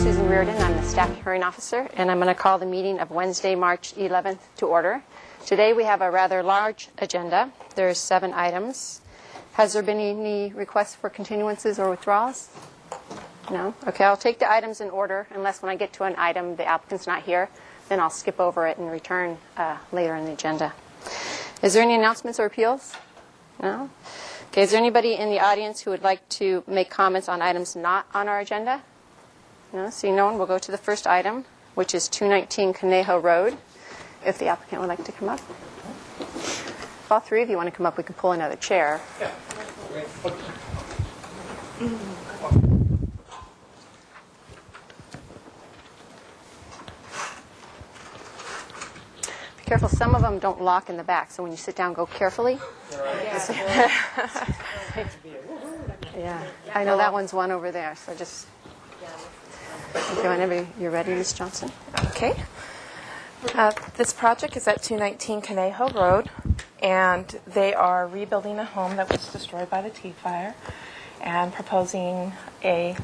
Susan Reardon. I'm the staff hearing officer, and I'm going to call the meeting of Wednesday, March 11th to order. Today we have a rather large agenda. There's 7 items. Has there been any requests for continuances or withdrawals? No? Okay, I'll take the items in order, unless when I get to an item the applicant's not here, then I'll skip over it and return later in the agenda. Is there any announcements or appeals? No? Okay, is there anybody in the audience who would like to make comments on items not on our agenda? No? Seeing no one, we'll go to the first item, which is 219 Conejo Road, if the applicant would like to come up. If all 3 of you want to come up, we can pull another chair. Yeah. Be careful, some of them don't lock in the back, so when you sit down, go carefully. Yeah, I know that one's one over there, so just... Okay, whenever you're ready, Ms. Johnson. Okay. This project is at 219 Conejo Road, and they are rebuilding a home that was destroyed by the Tea Fire and proposing a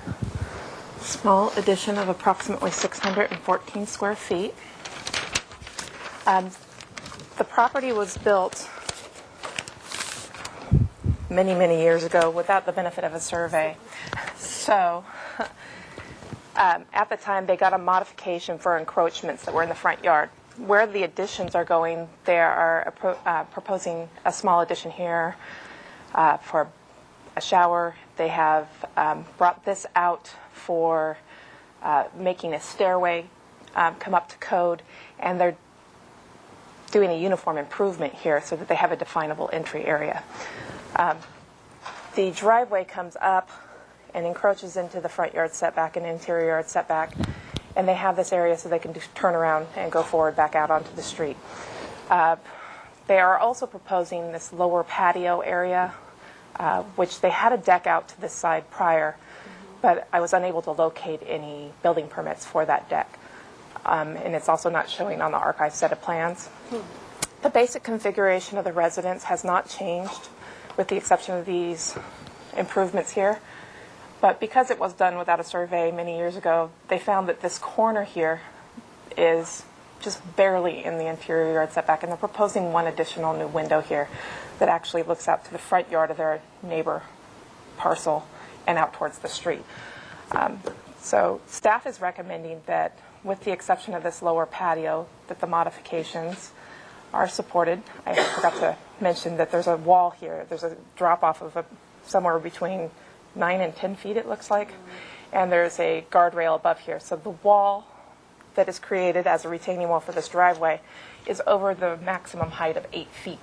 small addition of approximately 614 square feet. The property was built many, many years ago without the benefit of a survey. So at the time, they got a modification for encroachments that were in the front yard. Where the additions are going, they are proposing a small addition here for a shower. They have brought this out for making a stairway come up to code, and they're doing a uniform improvement here so that they have a definable entry area. The driveway comes up and encroaches into the front yard setback and interior yard setback, and they have this area so they can just turn around and go forward back out onto the street. They are also proposing this lower patio area, which they had a deck out to this side prior, but I was unable to locate any building permits for that deck. And it's also not showing on the archive set of plans. The basic configuration of the residence has not changed, with the exception of these improvements here. But because it was done without a survey many years ago, they found that this corner here is just barely in the interior yard setback, and they're proposing one additional new window here that actually looks out to the front yard of their neighbor parcel and out towards the street. So staff is recommending that, with the exception of this lower patio, that the modifications are supported. I forgot to mention that there's a wall here. There's a drop-off of somewhere between 9 and 10 feet, it looks like, and there's a guardrail above here. So the wall that is created as a retaining wall for this driveway is over the maximum height of 8 feet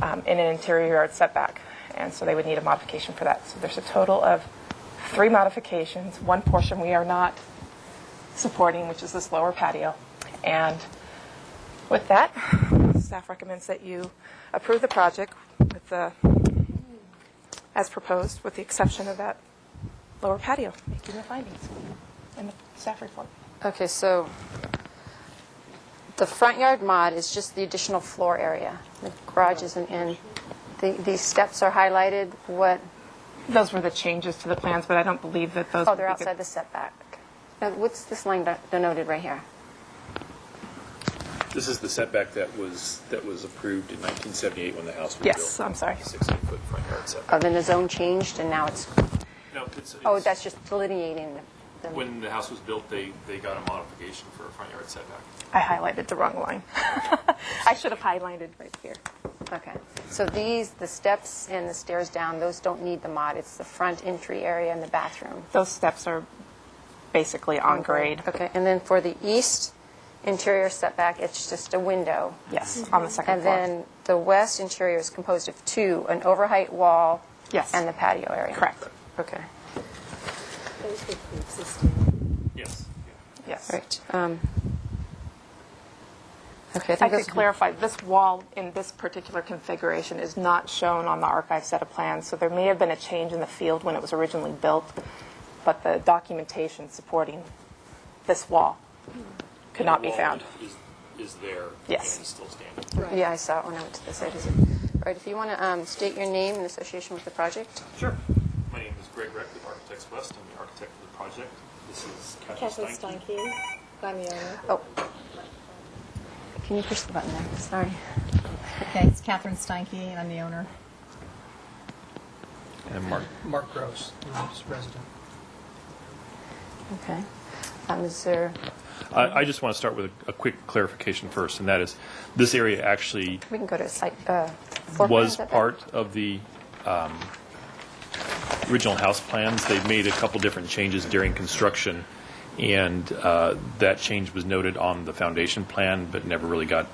in an interior yard setback, and so they would need a modification for that. So there's a total of 3 modifications. One portion we are not supporting, which is this lower patio. And with that, staff recommends that you approve the project with the as proposed, with the exception of that lower patio, making the findings in the staff report. Okay, so the front yard mod is just the additional floor area. The garage isn't in. These steps are highlighted. What? Those were the changes to the plans, but I don't believe that those... Oh, they're outside the setback. Now, what's this line denoted right here? This is the setback that was approved in 1978 when the house was built. Yes, I'm sorry. 16-foot front yard setback. Oh, then the zone changed, and now it's... No, it's Oh, that's just delineating the... When the house was built, they got a modification for a front yard setback. I highlighted the wrong line. I should have highlighted right here. Okay. So the steps and the stairs down, those don't need the mod. It's the front entry area and the bathroom. Those steps are basically on grade. Okay. And then for the east interior setback, it's just a window. Yes, on the second And floor. then the west interior is composed of 2, an overheight wall Yes. and the patio area. Correct. Okay. Those would be existing. Yes. Yes. Right. Okay, I think could that's clarify, this wall in this particular configuration is not shown on the archive set of plans, so there may have been a change in the field when it was originally built, but the documentation supporting this wall could not be found. Is there Yes. and is still standing. Right. Yeah, I saw it when I went to the site visit. All right, if you want to state your name and association with the project. Sure. My name is Greg Reck, the architect Architects West. I'm the architect of the project. This is Kathleen Steinke, I'm the owner. Oh. Can you push the button there? Sorry. Okay, it's Catherine Steinke, and I'm the owner. And Mark. Mark Gross, I'm president. Okay. Is there, I just want to start with a quick clarification first, and that is, this area actually we can go to site, floor was plans, I think. part of the original house plans. They made a couple different changes during construction, and that change was noted on the foundation plan, but never really got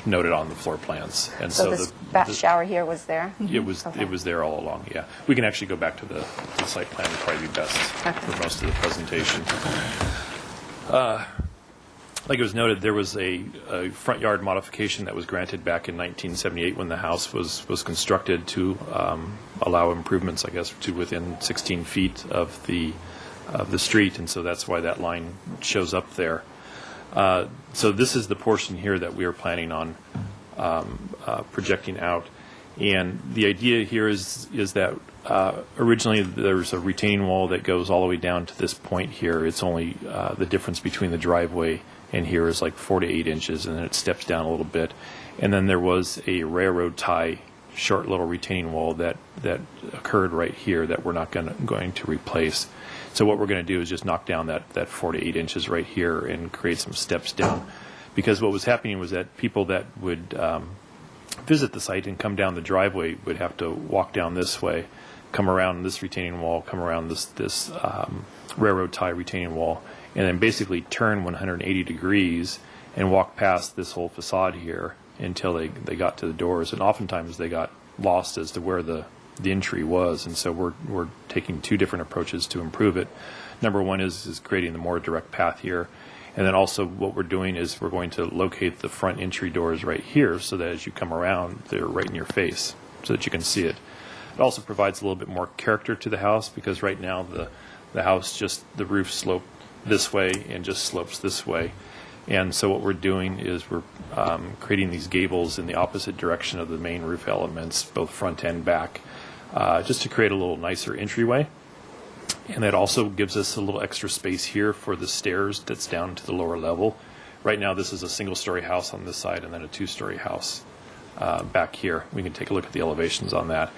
noted on the floor plans. And So this bath shower here was there? It was Okay. it was there all along. Yeah, we can actually go back to the site plan. Would probably be best for most of the presentation. Like it was noted, there was a front yard modification that was granted back in 1978 when the house was constructed to allow improvements, I guess, to within 16 feet of the street, and so that's why that line shows up there. So this is the portion here that we are planning on projecting out, and the idea here is that originally there's a retaining wall that goes all the way down to this point here. It's only the difference between the driveway and here is like 4 to 8 inches, and then it steps down a little bit. And then there was a railroad tie short little retaining wall that occurred right here that we're not going to replace. So what we're going to do is just knock down that 4 to 8 inches right here and create some steps down. Because what was happening was that people that would visit the site and come down the driveway would have to walk down this way, come around this retaining wall, come around this railroad tie retaining wall, and then basically turn 180 degrees and walk past this whole facade here until they got to the doors. And oftentimes they got lost as to where the entry was. And so we're taking two different approaches to improve it. Number one is creating the more direct path here. And then also what we're doing is we're going to locate the front entry doors right here so that as you come around, they're right in your face so that you can see it. It also provides a little bit more character to the house because right now the house just, the roof sloped this way and just slopes this way. And so what we're doing is we're creating these gables in the opposite direction of the main roof elements, both front and back, just to create a little nicer entryway. And that also gives us a little extra space here for the stairs that's down to the lower level. Right now this is a single-story house on this side and then a two-story house back here. We can take a look at the elevations on that.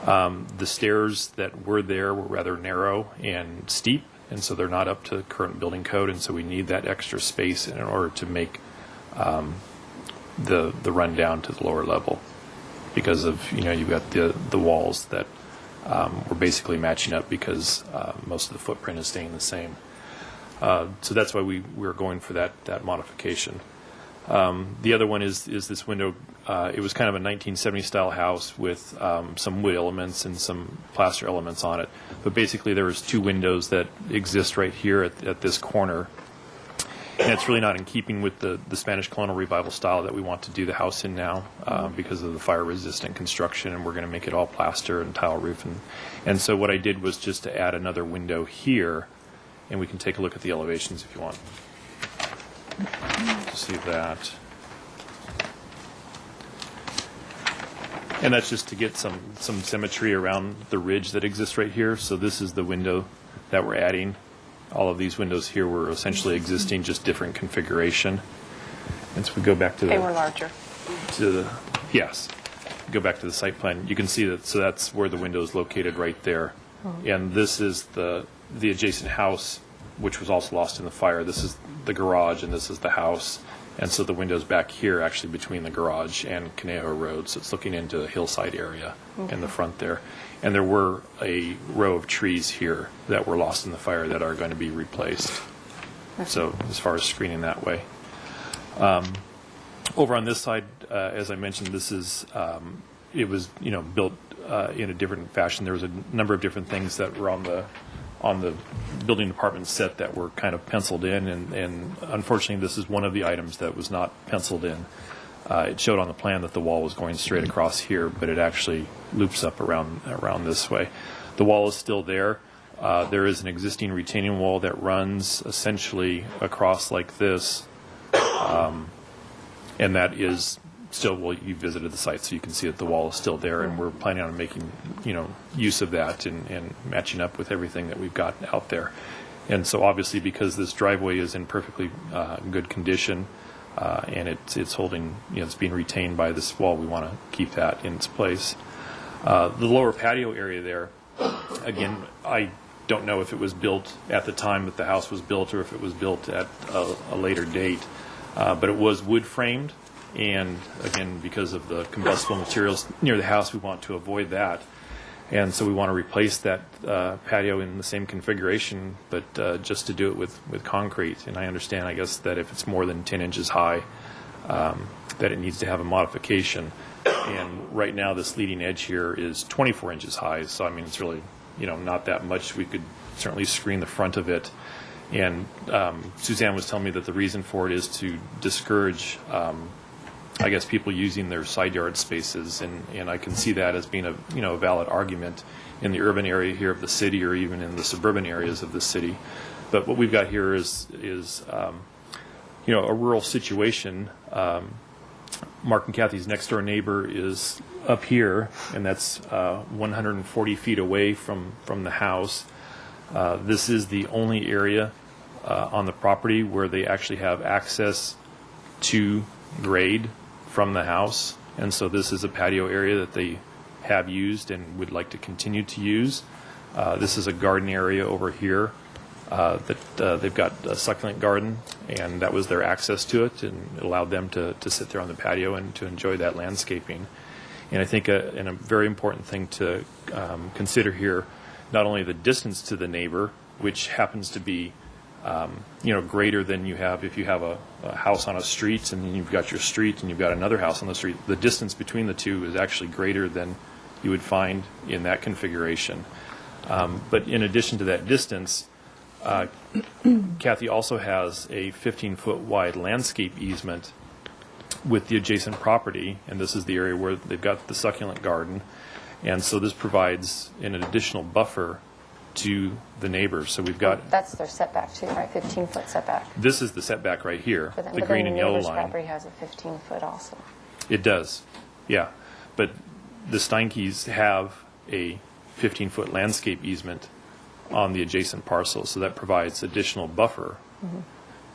The stairs that were there were rather narrow and steep, and so they're not up to current building code, and so we need that extra space in order to make the run down to the lower level because of, you've got the walls that we're basically matching up because most of the footprint is staying the same. So that's why we're going for that modification. The other one is this window. It was kind of a 1970 style house with some wood elements and some plaster elements on it. But basically there was two windows that exist right here at this corner. And it's really not in keeping with the Spanish colonial revival style that we want to do the house in now because of the fire resistant construction, and we're going to make it all plaster and tile roof. And so what I did was just to add another window here, and we can take a look at the elevations if you want to see that. And that's just to get some symmetry around the ridge that exists right here. So this is the window that we're adding. All of these windows here were essentially existing, just different configuration. And so we go back to They were larger. Yes. Go back to the site plan. You can see that, so that's where the window is located right there. And this is the adjacent house, which was also lost in the fire. This is the garage, and this is the house. And so the window's back here, actually between the garage and Conejo Road. So it's looking into the hillside area in the front there. And there were a row of trees here that were lost in the fire that are going to be replaced. So as far as screening that way. Over on this side, as I mentioned, this is, it was, built in a different fashion. There was a number of different things that were on the building department set that were kind of penciled in, and unfortunately this is one of the items that was not penciled in. It showed on the plan that the wall was going straight across here, but it actually loops up around this way. The wall is still there. There is an existing retaining wall that runs essentially across like this, and that is still, well, you visited the site, so you can see that the wall is still there, and we're planning on making, use of that and matching up with everything that we've got out there. And so obviously, because this driveway is in perfectly good condition, and it's holding, it's being retained by this wall, we want to keep that in its place. The lower patio area there, again, I don't know if it was built at the time that the house was built or if it was built at a later date, but it was wood framed, and again, because of the combustible materials near the house, we want to avoid that. And so we want to replace that patio in the same configuration, but just to do it with concrete. And I understand, I guess, that if it's more than 10 inches high, that it needs to have a modification. And right now, this leading edge here is 24 inches high, so I mean, it's really, not that much. We could certainly screen the front of it. And Suzanne was telling me that the reason for it is to discourage I guess, people using their side yard spaces, and I can see that as being a valid argument in the urban area here of the city, or even in the suburban areas of the city. But what we've got here is a rural situation. Mark and Kathy's next door neighbor is up here, and that's 140 feet away from the house. This is the only area on the property where they actually have access to grade from the house, and so this is a patio area that they have used and would like to continue to use. This is a garden area over here that they've got a succulent garden, and that was their access to it, and it allowed them to sit there on the patio and to enjoy that landscaping. And I think a very important thing to consider here, not only the distance to the neighbor, which happens to be greater than you have if you have a house on a street, and then you've got your street and you've got another house on the street. The distance between the two is actually greater than you would find in that configuration. But in addition to that distance, Kathy also has a 15-foot wide landscape easement with the adjacent property, and this is the area where they've got the succulent garden. And so this provides an additional buffer to the neighbors. So we've got, That's their setback too, right? 15-foot setback. this is the setback right here, But then, the green and yellow neighbor's line. property has a 15-foot also. It does, yeah. But the Steinke's have a 15-foot landscape easement on the adjacent parcel, so that provides additional buffer.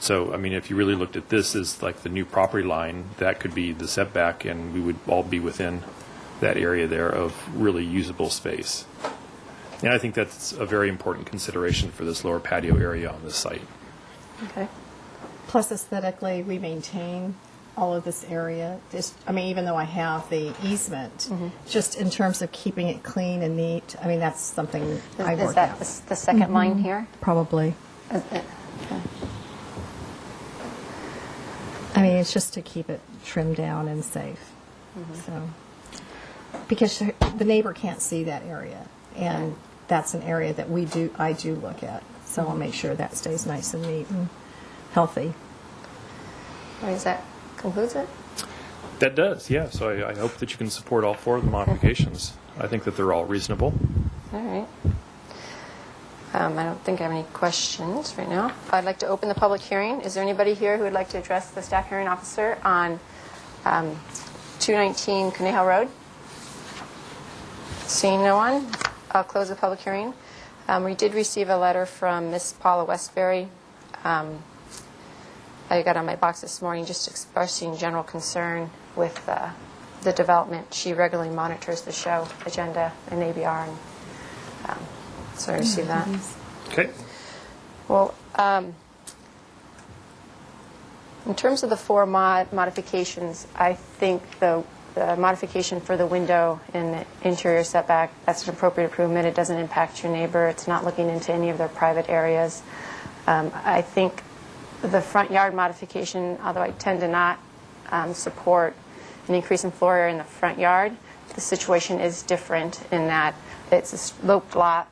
So, I mean, if you really looked at this as like the new property line, that could be the setback, and we would all be within that area there of really usable space. And I think that's a very important consideration for this lower patio area on this site. Okay. Plus aesthetically, we maintain all of this area. Even though I have the easement, just in terms of keeping it clean and neat, that's something I Is work that out. the second line here? Probably. Okay. It's just to keep it trimmed down and safe. So, because the neighbor can't see that area, and that's an area that I do look at. So I'll make sure that stays nice and neat and healthy. Does that concludes it? That does, yeah. So I hope that you can support all four of the modifications. I think that they're all reasonable. All right. I don't think I have any questions right now. I'd like to open the public hearing. Is there anybody here who would like to address the staff hearing officer on 219 Conejo Road? Seeing no one, I'll close the public hearing. We did receive a letter from Miss Paula Westbury. I got on my box this morning just expressing general concern with the development. She regularly monitors the show agenda and ABR, and so I received that. Okay. Well, in terms of the four modifications, I think the modification for the window in the interior setback, that's an appropriate improvement. It doesn't impact your neighbor. It's not looking into any of their private areas. I think the front yard modification, although I tend to not support an increase in floor area in the front yard, the situation is different in that it's a sloped lot.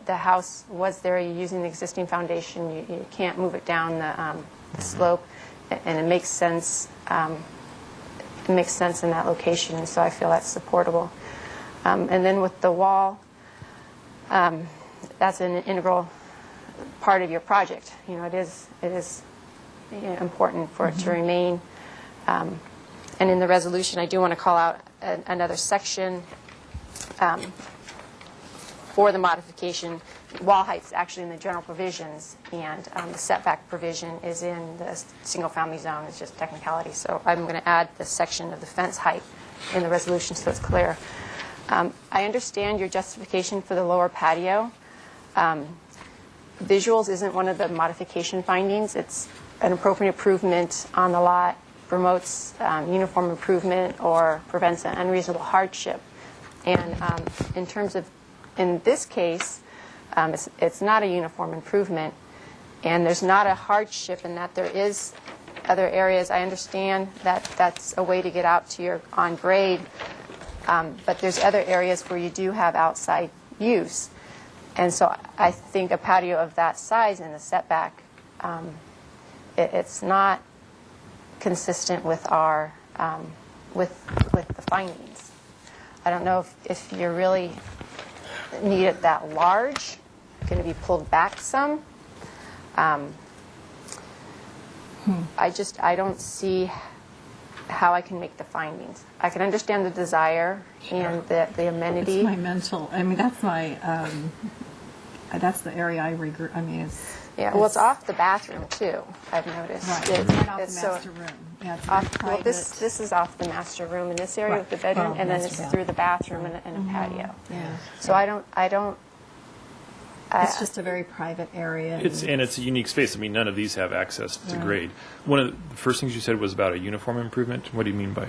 The house was there. You're using the existing foundation. You can't move it down the slope, and it makes sense. It makes sense in that location, and so I feel that's supportable. And then with the wall, that's an integral part of your project. It is important for it to remain. And in the resolution, I do want to call out another section for the modification. Wall height's actually in the general provisions, and the setback provision is in the single-family zone. It's just technicality. So I'm going to add this section of the fence height in the resolution so it's clear. I understand your justification for the lower patio. Visuals isn't one of the modification findings. It's an appropriate improvement on the lot, promotes uniform improvement, or prevents an unreasonable hardship. And in terms of, in this case, it's not a uniform improvement, and there's not a hardship in that there is other areas. I understand that that's a way to get out to your on grade, but there's other areas where you do have outside use. And so I think a patio of that size in the setback, it's not consistent with our with the findings. I don't know if you really need it that large, going to be pulled back some. I don't see how I can make the findings. I can understand the desire and the amenity. It's my mental, I mean, that's my, that's the area I regret, I mean, it's. Yeah, well, it's off the bathroom too, I've noticed. Right, it's right off the It's so- master room. Yeah, it's very Off, well, private. this is off the master room in this area Right. with the bedroom, Oh, and then master it's bath. through the bathroom and a patio. Yeah. So I don't. It's just a very private area. It's a unique space. I mean, none of these have access to Right. grade. One of the first things you said was about a uniform improvement. What do you mean by?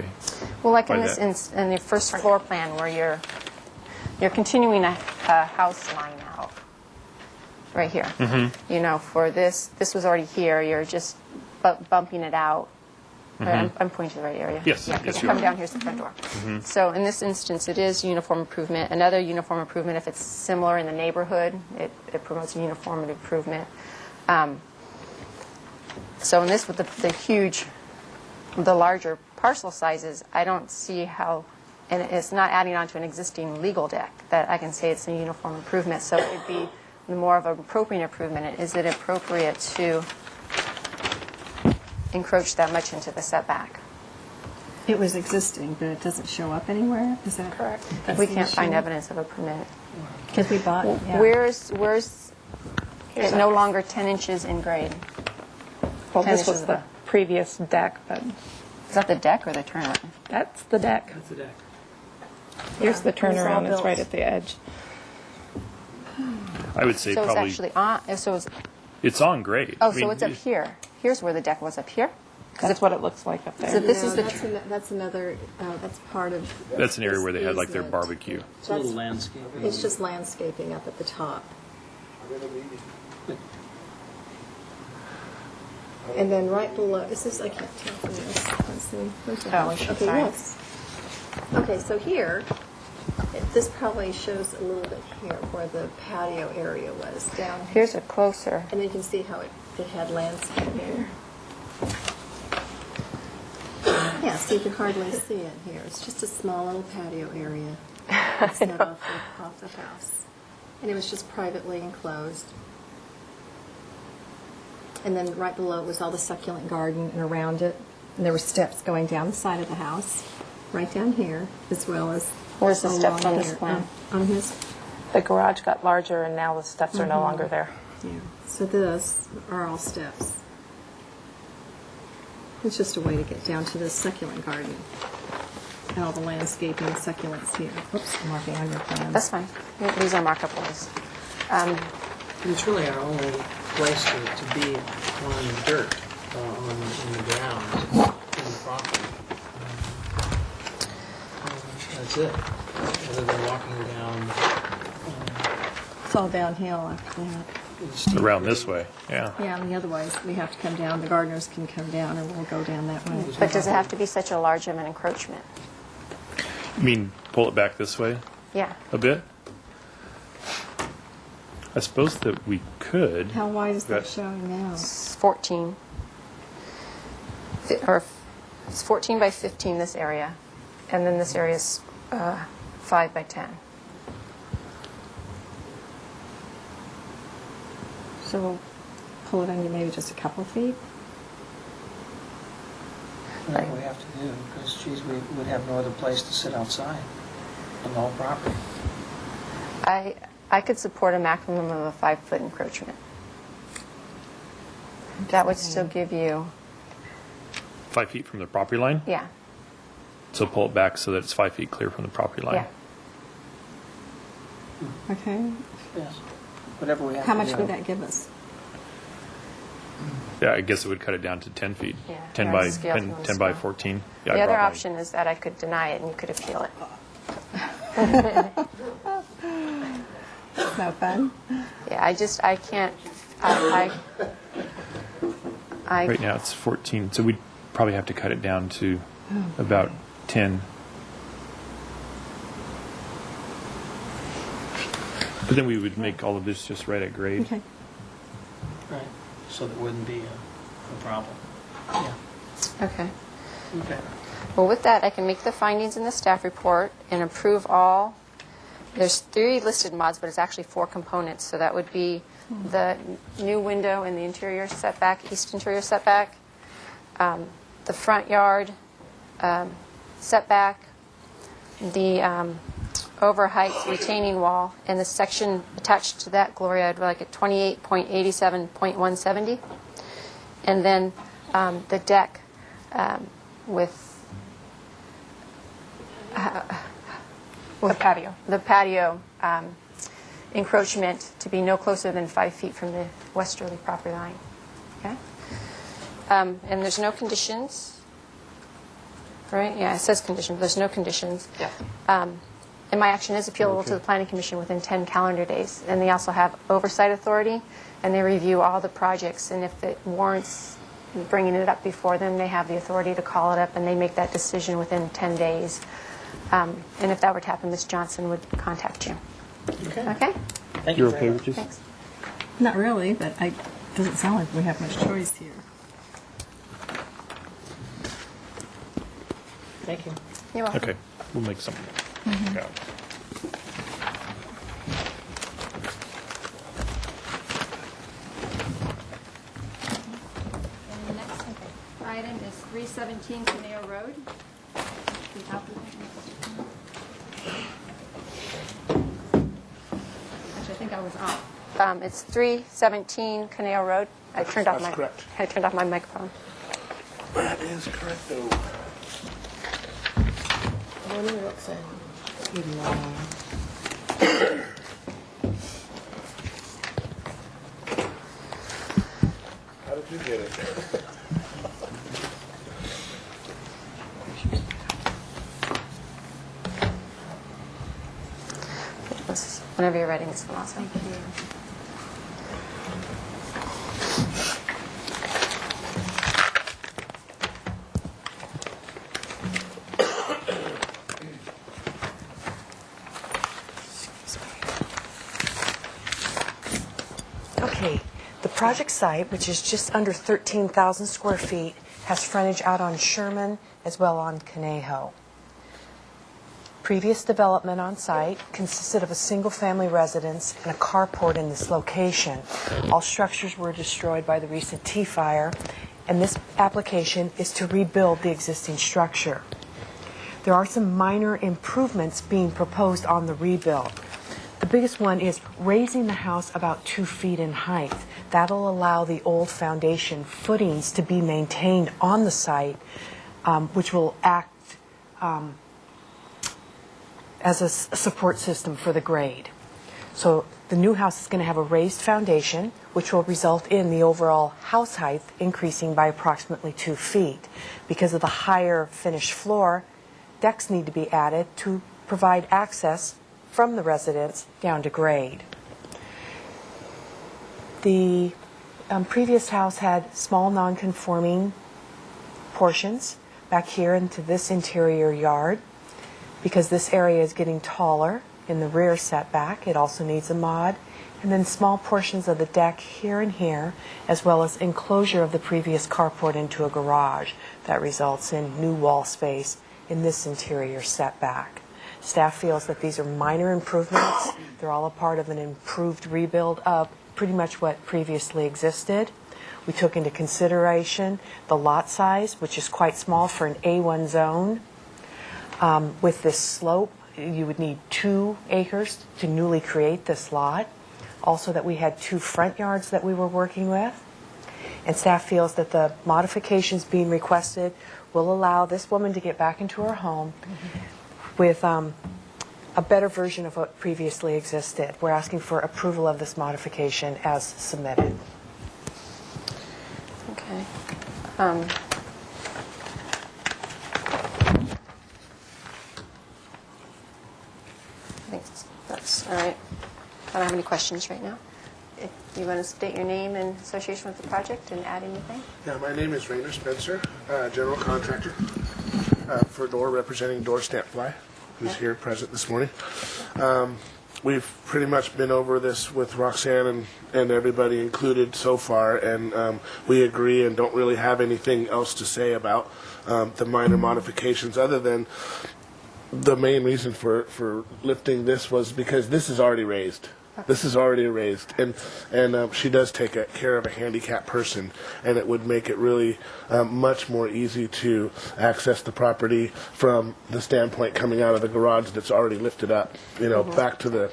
Well, like by in this, that? in the first floor plan where you're continuing a house line out, right here. Mm-hmm. You know, for this was already here. You're just bumping it out. Or I'm pointing to the right area. Mm-hmm. Yes, Yeah, yes, because you you come are. down, here's the front door. So in this instance, it is uniform improvement. Another uniform improvement, if it's similar in the neighborhood, it promotes a uniform improvement. So in this, with the larger parcel sizes, I don't see how, and it's not adding on to an existing legal deck that I can say it's a uniform improvement. So it'd be more of an appropriate improvement. Is it appropriate to encroach that much into the setback? It was existing, but it doesn't show up anywhere? Is that correct? We can't find evidence of a permit. Because we bought, yeah. Where's it no longer 10 inches in grade? Well, 10 this was inches the above. previous deck, but Is that the deck or the turnaround? that's the deck. That's the deck. Here's the it was all turnaround. It's built. right at the edge. I would say So it's probably actually on. So it's on grade. oh, I mean, so it's up here. Here's where the deck was, up here. That's what it looks like up there. So this is the. That's another, that's part of. That's an area where they had like their easement. barbecue. It's a little landscape. It's just landscaping up at the top. And then right below, is this, I can't tell from this. Let's see. Where's the Oh, house? okay, Okay, sorry. yes. Okay, so here, this probably shows a little bit here where the patio area was, down here. Here's a closer. And you can see how it had landscaping. Yeah, so you can hardly see it here. It's just a small little patio area. It's not off the house. And it was just privately enclosed. And then right below it was all the succulent garden and around it. And there were steps going down the side of the house, right down here, as well as. Where's the along steps on this here. plan? On his. The garage got larger, and now the steps are no longer there. Yeah. So this are all steps. It's just a way to get down to the succulent garden. And all the landscaping succulents here. Oops, I'm marking on your plan. That's fine. These are markup ones. It's really our only place to be on dirt, in the ground, in the property. That's it. Other than walking down It's all downhill after that. the steep Around grade. this way, yeah. Yeah, and the other ways, we have to come down, the gardeners can come down, or we'll go down that way. But does it have to be such a large of an encroachment? You mean pull it back this way Yeah. a bit? I suppose that we could. How wide is that That- showing now? It's 14. Or it's 14 by 15, this area. And then this area is 5 by 10. So we'll pull it under maybe just a couple feet? Whatever we have to do, because, geez, we would have no other place to sit outside on the whole property. I could support a maximum of a 5-foot encroachment. That would still give you, 5 feet from the property line? yeah, So pull it back so that it's 5 feet clear from the property line. yeah. Okay. Yes, whatever we have to do. How much would that give us? Yeah, I guess it would cut it down to 10 feet. Yeah, 10 yeah, by, scale 10, to 10 by scale. 14. Yeah, I The other brought my- option is that I could deny it and you could appeal it. It's no fun. Yeah, I can't, Right now it's 14, so we'd probably have to cut it down to about 10. But then we would make all of this just right at grade. Okay. Right, so that wouldn't be a problem. Yeah, okay. okay. Well, with that, I can make the findings in the staff report and approve all. There's 3 listed mods, but it's actually 4 components. So that would be the new window in the interior setback, east interior setback, the front yard setback, the overheight retaining wall, and the section attached to that, Gloria, I'd like it 28.87.170. And then the deck with The patio. the patio encroachment to be no closer than 5 feet from the westerly property line. Okay? And there's no conditions, right? Yeah, it says conditions, there's no conditions. Yeah. And my action is appealable to the Planning Commission within 10 calendar days. And they also have oversight authority, and they review all the projects. And if it warrants bringing it up before them, they have the authority to call it up, and they make that decision within 10 days. And if that were to happen, Ms. Johnson would contact you. Okay. Okay? Thank you You're very okay much. with this? Thanks. Not really, but it doesn't sound like we have much choice here. Thank you. You're welcome. Okay, we'll make something. Yeah. And the next item is 317 Caneo Road. The applicant- Actually, I think I was off. It's 317 Caneo Road. I turned off That's correct. I turned off my microphone. That is correct, though. Morning, Roxanne. Good morning. How did you get it? Whenever you're ready, Ms. Velasco. Thank you. Okay, the project site, which is just under 13,000 square feet, has frontage out on Sherman as well on Conejo. Previous development on site consisted of a single-family residence and a carport in this location. All structures were destroyed by the recent T-fire, and this application is to rebuild the existing structure. There are some minor improvements being proposed on the rebuild. The biggest one is raising the house about 2 feet in height. That'll allow the old foundation footings to be maintained on the site, which will act as a support system for the grade. So the new house is going to have a raised foundation, which will result in the overall house height increasing by approximately 2 feet. Because of the higher finished floor, decks need to be added to provide access from the residence down to grade. The previous house had small non-conforming portions back here into this interior yard. Because this area is getting taller in the rear setback, it also needs a mod. And then small portions of the deck here and here, as well as enclosure of the previous carport into a garage. That results in new wall space in this interior setback. Staff feels that these are minor improvements. They're all a part of an improved rebuild of pretty much what previously existed. We took into consideration the lot size, which is quite small for an A1 zone. With this slope, you would need 2 acres to newly create this lot. Also that we had 2 front yards that we were working with. And staff feels that the modifications being requested will allow this woman to get back into her home with a better version of what previously existed. We're asking for approval of this modification as submitted. Okay. I think that's all right. I don't have any questions right now. If you want to state your name and association with the project and add anything? Yeah, my name is Rainer Spencer, general contractor for Door, representing Door Stamp Fly, who's here present this morning. We've pretty much been over this with Roxanne and everybody included so far, and we agree and don't really have anything else to say about the minor modifications other than the main reason for lifting this was because this is already raised. This is already raised, and she does take care of a handicapped person, and it would make it really much more easy to access the property from the standpoint coming out of the garage that's already lifted up, you know, back to the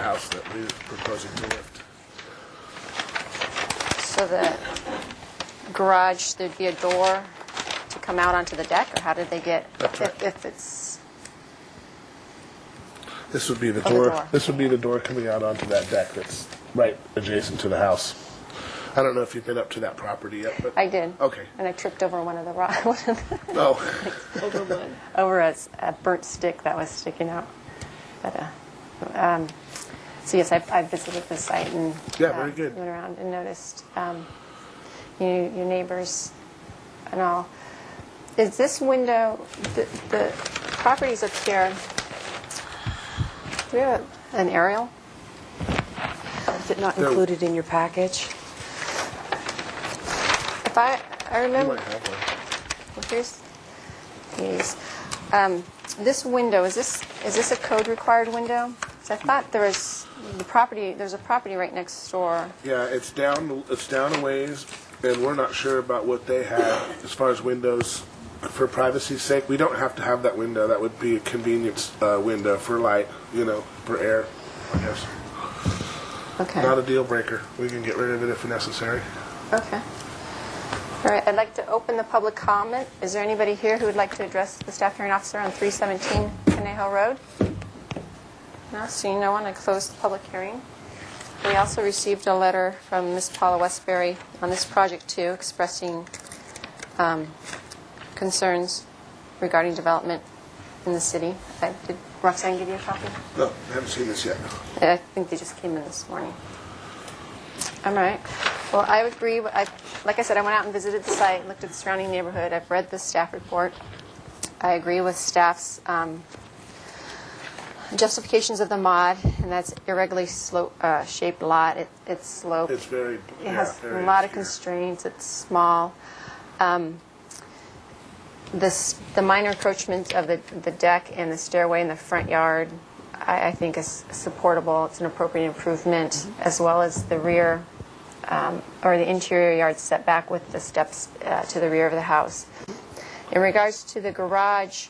house that we're proposing to lift. So the garage, there'd be a door to come out onto the deck, or how did they get? That's right. If it's This would be the the door. door. This would be the door coming out onto that deck that's right adjacent to the house. I don't know if you've been up to that property yet, but I did. Okay. And I tripped over one of the rocks. Oh, Over what? Over a burnt stick that was sticking out. But so yes, I visited the site and Yeah, very good. went around and noticed your neighbors and all. Is this window the properties up here? Do we have an aerial? Is it not included in your package? If I you remember, might have one. well, here's these. This window, is this a code required window? 'Cause I thought there's a property right next door. Yeah, it's down a ways, and we're not sure about what they have as far as windows. For privacy's sake, we don't have to have that window. That would be a convenience window for light, you know, for air, I guess. Okay. Not a deal breaker. We can get rid of it if necessary. Okay. All right, I'd like to open the public comment. Is there anybody here who would like to address the staff hearing officer on 317 Conejo Road? No, seeing no one, I close the public hearing. We also received a letter from Ms. Paula Westbury on this project too, expressing concerns regarding development in the city. Did Roxanne give you a copy? No, I haven't seen this yet. I think they just came in this morning. All right. Well, I agree. Like I said, I went out and visited the site, looked at the surrounding neighborhood. I've read the staff report. I agree with staff's justifications of the mod, and that's irregularly shaped lot. It's sloped. It's very. It has very a lot of obscure. constraints. It's small. The minor encroachment of the deck and the stairway in the front yard, I think is supportable. It's an appropriate improvement, as well as the rear or the interior yard setback with the steps to the rear of the house. In regards to the garage,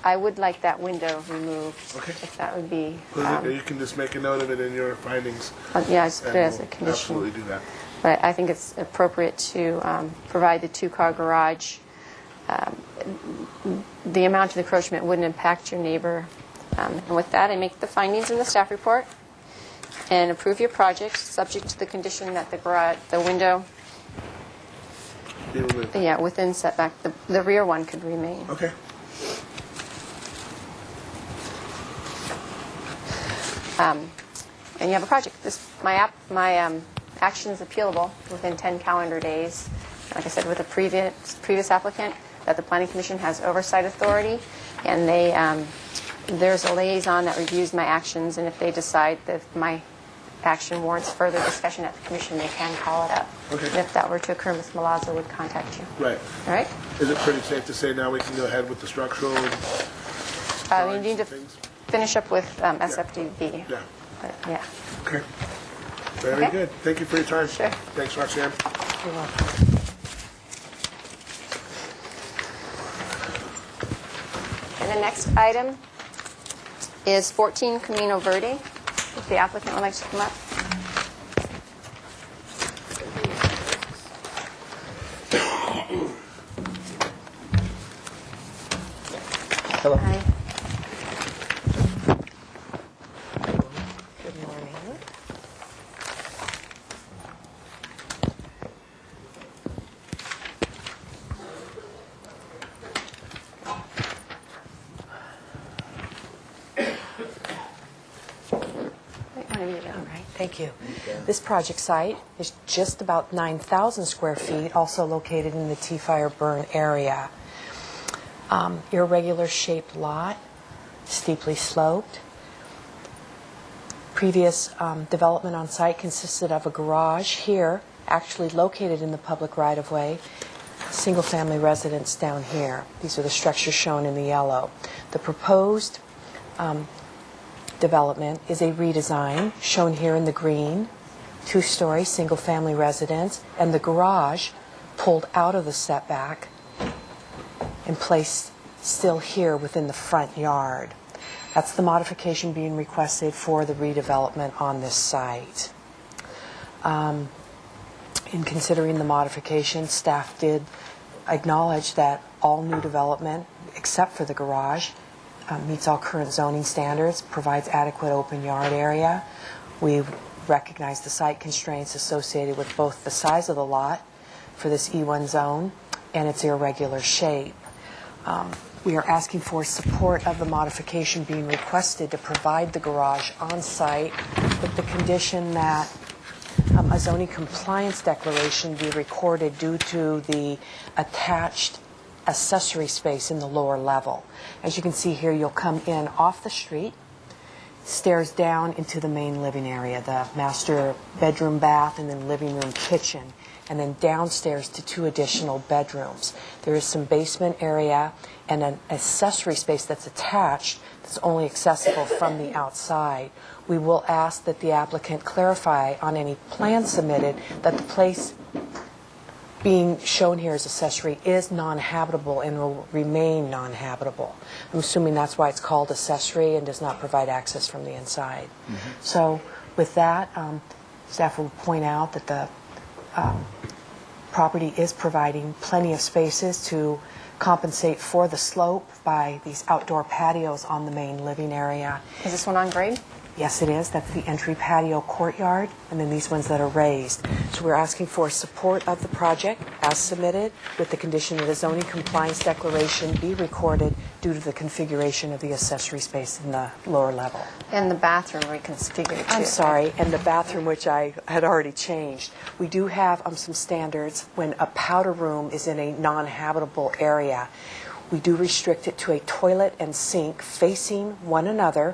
I would like that window removed. Okay. If that would be. You can just make a note of it in your findings. Yeah, I just put it and as a we'll condition. absolutely do that. But I think it's appropriate to provide the two-car garage. The amount of encroachment wouldn't impact your neighbor. And with that, I make the findings in the staff report and approve your project, subject to the condition that the window, Be removed. within setback, the rear one could remain. Okay. And you have a project. My action is appealable within 10 calendar days. Like I said, with a previous applicant, that the Planning Commission has oversight authority, and there's a liaison that reviews my actions, and if they decide that my action warrants further discussion at the Commission, they can call it up. Okay. And if that were to occur, Ms. Malazzo would contact you. Right. All right? Is it pretty safe to say now we can go ahead with the structural and You need to things? finish up with SFDB. Yeah. But, yeah. Okay. Very Okay. good. Thank you for your time. Sure. Thanks, Roxanne. You're welcome. And the next item is 14 Camino Verde. If the applicant would like to come up. Hello. Hi. Good morning. Wait, one of you go. All right, thank you. This project site is just about 9,000 square feet, also located in the T-Fire burn area. Irregular shaped lot, steeply sloped. Previous development on site consisted of a garage here, actually located in the public right-of-way, single-family residence down here. These are the structures shown in the yellow. The proposed development is a redesign, shown here in the green, two-story single-family residence, and the garage pulled out of the setback and placed still here within the front yard. That's the modification being requested for the redevelopment on this site. In considering the modification, staff did acknowledge that all new development, except for the garage, meets all current zoning standards, provides adequate open yard area. We recognize the site constraints associated with both the size of the lot for this E1 zone and its irregular shape. We are asking for support of the modification being requested to provide the garage on site with the condition that a zoning compliance declaration be recorded due to the attached accessory space in the lower level. As you can see here, you'll come in off the street, stairs down into the main living area, the master bedroom, bath, and then living room, kitchen, and then downstairs to 2 additional bedrooms. There is some basement area and an accessory space that's attached that's only accessible from the outside. We will ask that the applicant clarify on any plan submitted that the place being shown here as accessory is non-habitable and will remain non-habitable. I'm assuming that's why it's called accessory and does not provide access from the inside. So with that, staff will point out that the property is providing plenty of spaces to compensate for the slope by these outdoor patios on the main living area. Is this one on grade? Yes, it is. That's the entry patio courtyard, and then these ones that are raised. So we're asking for support of the project as submitted with the condition that a zoning compliance declaration be recorded due to the configuration of the accessory space in the lower level. And the bathroom reconfigured too. I'm sorry, and the bathroom, which I had already changed. We do have some standards when a powder room is in a non-habitable area. We do restrict it to a toilet and sink facing one another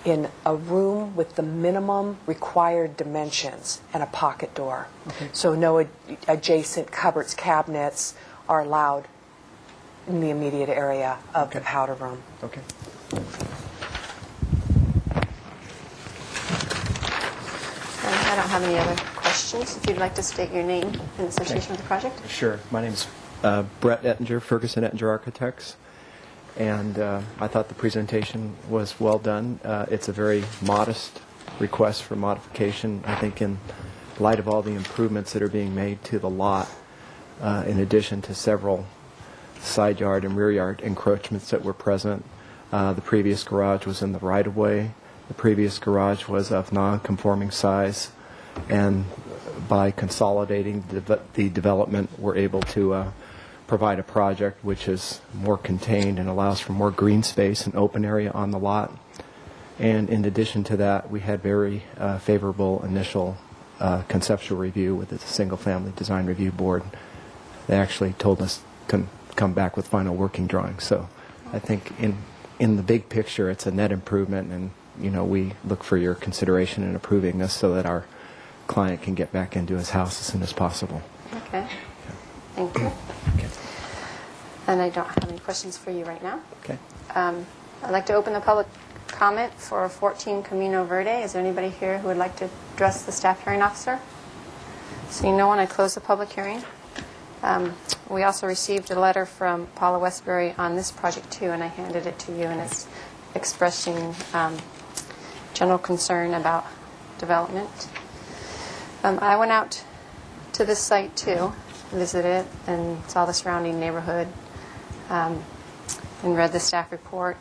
in a room with the minimum required dimensions and a pocket door. So no adjacent cupboards, cabinets are allowed in the immediate area of the powder room. Okay. I don't have any other questions. If you'd like to state your name in association with the project. Sure. My name's Brett Ettinger, Ferguson Ettinger Architects. And I thought the presentation was well done. It's a very modest request for modification, I think, in light of all the improvements that are being made to the lot, in addition to several side yard and rear yard encroachments that were present. The previous garage was in the right-of-way. The previous garage was of non-conforming size. And by consolidating the development, we're able to provide a project which is more contained and allows for more green space and open area on the lot. And in addition to that, we had very favorable initial conceptual review with the Single Family Design Review Board. They actually told us to come back with final working drawings. So I think in the big picture, it's a net improvement, and we look for your consideration in approving this so that our client can get back into his house as soon as possible. Okay. Thank you. Okay. And I don't have any questions for you right now. Okay. I'd like to open the public comment for 14 Camino Verde. Is there anybody here who would like to address the staff hearing officer? Seeing no one, I close the public hearing. We also received a letter from Paula Westbury on this project too, and I handed it to you, and it's expressing general concern about development. I went out to this site too, visited it, and saw the surrounding neighborhood, and read the staff report.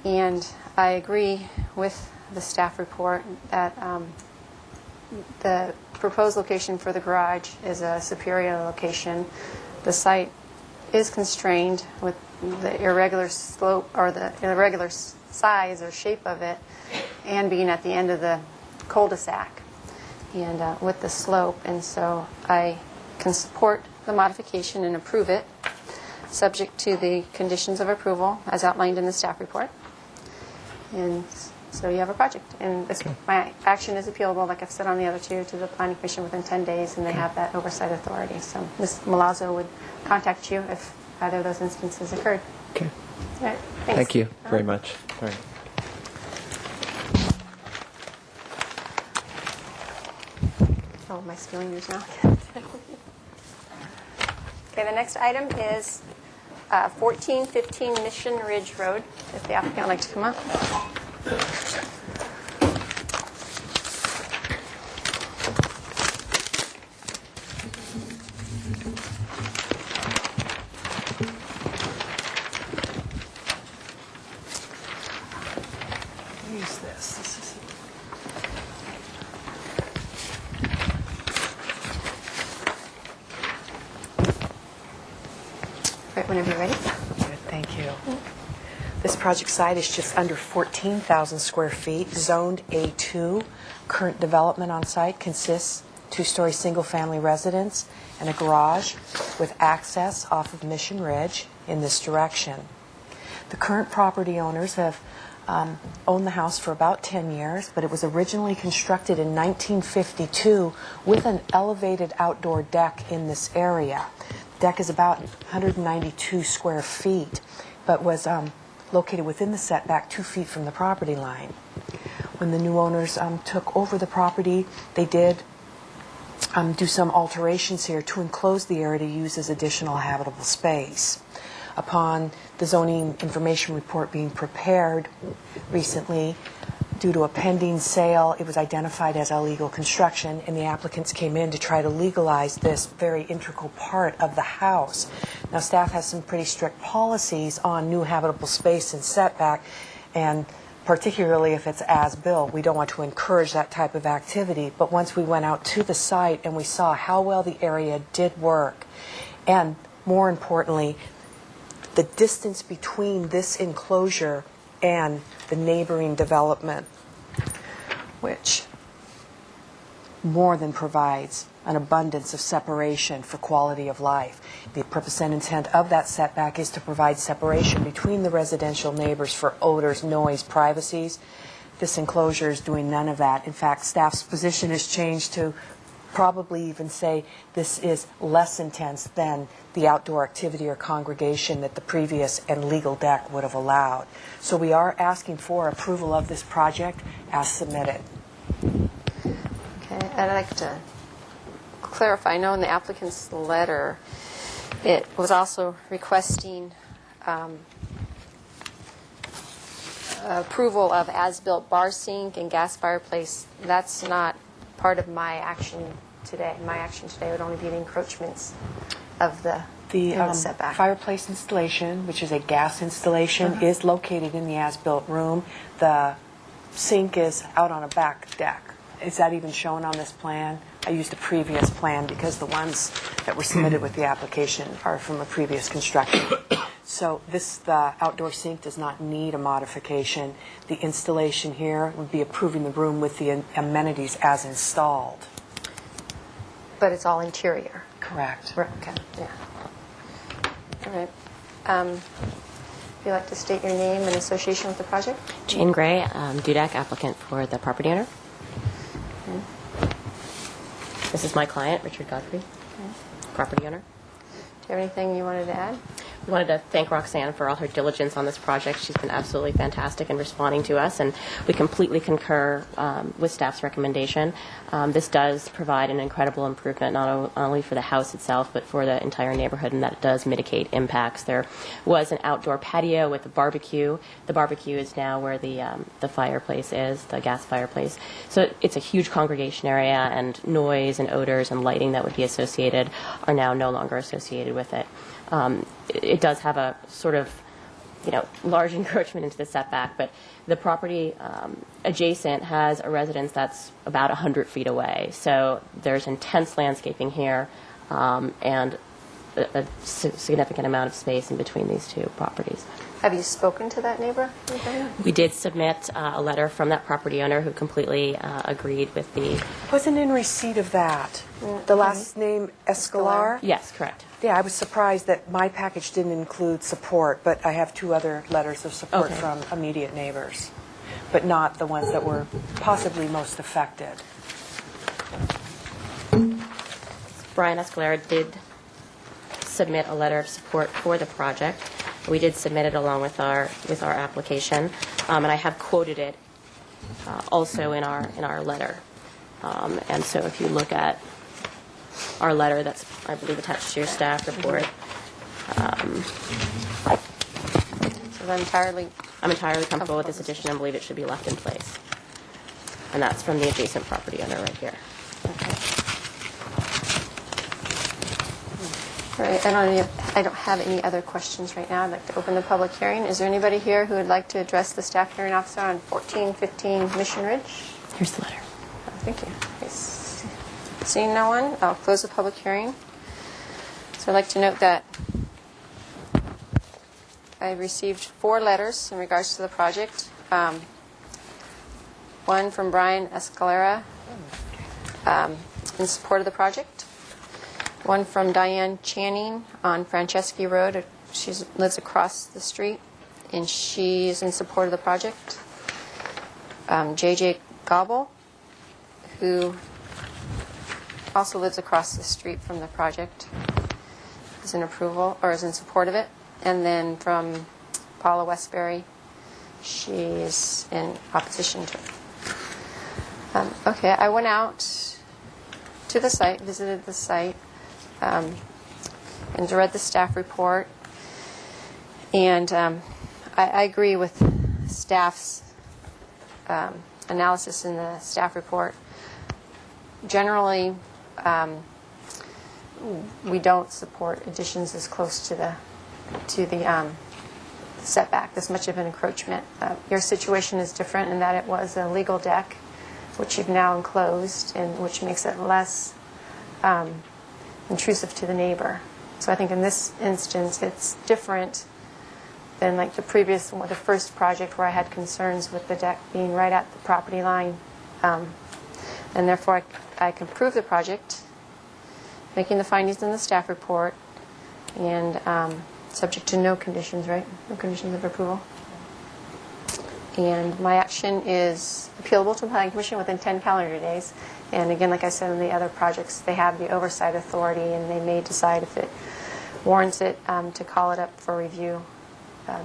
And I agree with the staff report that the proposed location for the garage is a superior location. The site is constrained with the irregular slope or the irregular size or shape of it, and being at the end of the cul-de-sac and with the slope. And so I can support the modification and approve it, subject to the conditions of approval as outlined in the staff report. And so you have a project. And this, my action is appealable, like I've said on the other two, to the Planning Commission within 10 days, and they have that oversight authority. So Ms. Malazzo would contact you if either of those instances occurred. Okay. All right, thanks. Thank you very much. All right. Oh, am I spilling yours now? Okay, the next item is 1415 Mission Ridge Road. If the applicant would like to come up. Use this. This is Right, whenever you're ready. good. Thank you. This project site is just under 14,000 square feet, zoned A2. Current development on site consists two-story single-family residence and a garage with access off of Mission Ridge in this direction. The current property owners have owned the house for about 10 years, but it was originally constructed in 1952 with an elevated outdoor deck in this area. The deck is about 192 square feet, but was located within the setback 2 feet from the property line. When the new owners took over the property, they did do some alterations here to enclose the area to use as additional habitable space. Upon the zoning information report being prepared recently, due to a pending sale, it was identified as illegal construction, and the applicants came in to try to legalize this very integral part of the house. Now, staff has some pretty strict policies on new habitable space and setback, and particularly if it's as-built, we don't want to encourage that type of activity. But once we went out to the site and we saw how well the area did work, and more importantly, the distance between this enclosure and the neighboring development, which more than provides an abundance of separation for quality of life. The purpose and intent of that setback is to provide separation between the residential neighbors for odors, noise, privacies. This enclosure is doing none of that. In fact, staff's position has changed to probably even say this is less intense than the outdoor activity or congregation that the previous and legal deck would have allowed. So we are asking for approval of this project as submitted. Okay, I'd like to clarify. I know in the applicant's letter, it was also requesting approval of as-built bar sink and gas fireplace. That's not part of my action today. My action today would only be the encroachments of the setback. Fireplace installation, which is a gas installation, is located in the as-built room. The sink is out on a back deck. Is that even shown on this plan? I used a previous plan because the ones that were submitted with the application are from a previous construction. So the outdoor sink does not need a modification. The installation here would be approving the room with the amenities as installed. But it's all interior. Correct. Right, okay, yeah. All right. If you'd like to state your name and association with the project? Jane Gray, DUDAC applicant for the property owner. This is my client, Richard Godfrey, property owner. Do you have anything you wanted to add? wanted to thank Roxanne for all her diligence on this project. She's been absolutely fantastic in responding to us, and we completely concur with staff's recommendation. This does provide an incredible improvement, not only for the house itself, but for the entire neighborhood, and that it does mitigate impacts. There was an outdoor patio with a barbecue. The barbecue is now where the fireplace is, the gas fireplace. So it's a huge congregation area, and noise and odors and lighting that would be associated are now no longer associated with it. It does have a sort of, large encroachment into the setback, but the property adjacent has a residence that's about 100 feet away. So there's intense landscaping here and a significant amount of space in between these two properties. Have you spoken to that neighbor? We did submit a letter from that property owner who completely agreed with the... Wasn't in receipt of that. The last name Escalar? Yes, correct. Yeah, I was surprised that my package didn't include support, but I have 2 other letters of support Okay. from immediate neighbors, but not the ones that were possibly most affected. Brian Escalera did submit a letter of support for the project. We did submit it along with our application, and I have quoted it also in our letter. And so if you look at our letter that's, I believe, attached to your staff report, So I'm entirely I'm entirely comfortable with this addition and believe it should be left in place. And that's from the adjacent property owner right here. All right, I don't have any other questions right now. I'd like to open the public hearing. Is there anybody here who would like to address the staff hearing officer on 1415 Mission Ridge? Here's the letter. Thank you. Seeing no one, I'll close the public hearing. So I'd like to note that I received 4 letters in regards to the project. One from Brian Escalera in support of the project. One from Diane Channing on Franceschi Road. She lives across the street, and she is in support of the project. J.J. Gobble, who also lives across the street from the project, is in approval or is in support of it. And then from Paula Westbury, she's in opposition to it. Okay, I went out to the site, visited the site, and read the staff report. And I agree with staff's analysis in the staff report. Generally, we don't support additions this close to the setback, this much of an encroachment. Your situation is different in that it was a legal deck, which you've now enclosed, and which makes it less intrusive to the neighbor. So I think in this instance, it's different than like the first project where I had concerns with the deck being right at the property line. And therefore, I can approve the project, making the findings in the staff report, and subject to no conditions, right? No conditions of approval. And my action is appealable to the Planning Commission within 10 calendar days. And again, like I said in the other projects, they have the oversight authority, and they may decide if it warrants it to call it up for review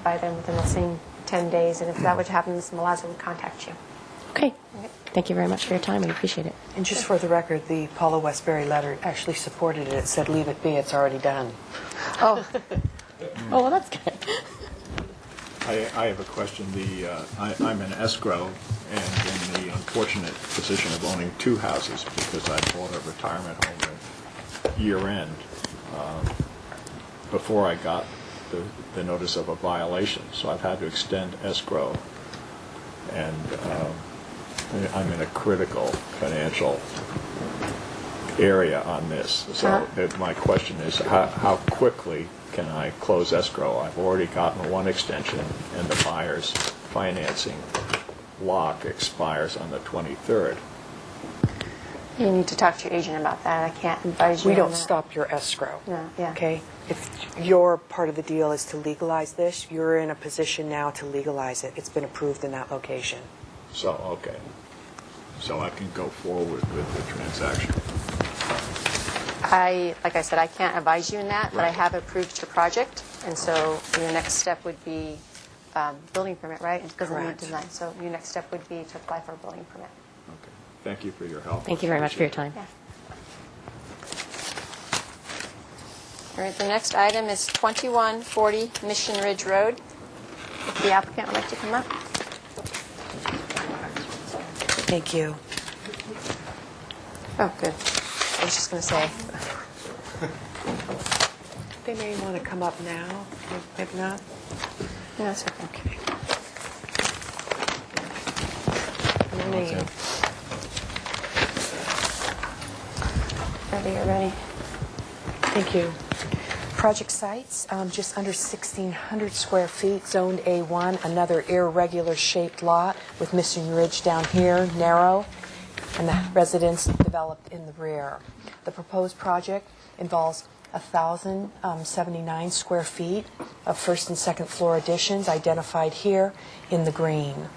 by them within the same 10 days. And if that would happen, Ms. Milazzo would contact you. Okay. Thank you very much for your time. I appreciate it. And just for the record, the Paula Westbury letter actually supported it. It said, leave it be, it's already done. Oh, Oh, well, that's good. I have a question. I'm an escrow and in the unfortunate position of owning 2 houses because I bought a retirement home at year-end before I got the notice of a violation. So I've had to extend escrow, and I'm in a critical financial area on this. So my question is, how quickly can I close escrow? I've already gotten 1 extension, and the buyer's financing lock expires on the 23rd. you need to talk to your agent about that. I can't advise you We on don't that. stop your escrow. No, yeah. Okay? If your part of the deal is to legalize this, you're in a position now to legalize it. It's been approved in that location. So, okay. So I can go forward with the transaction. Like I said, I can't advise you in that, but I Right. have approved your project. And so your next step would be building permit, right? It doesn't need Correct. design. So your next step would be to apply for a building permit. Okay. Thank you for your help. Thank you very much for your time. Yeah. All right, the next item is 2140 Mission Ridge Road. If the applicant would like to come up. Thank you. Oh, good. I was just going to say, They may want to come up now, maybe not. no, it's okay. Your name. Ready, you're ready. Thank you. Project sites, just under 1,600 square feet, zoned A1, another irregular shaped lot with Mission Ridge down here, narrow, and the residence developed in the rear. The proposed project involves 1,079 square feet of first and second floor additions identified here in the green.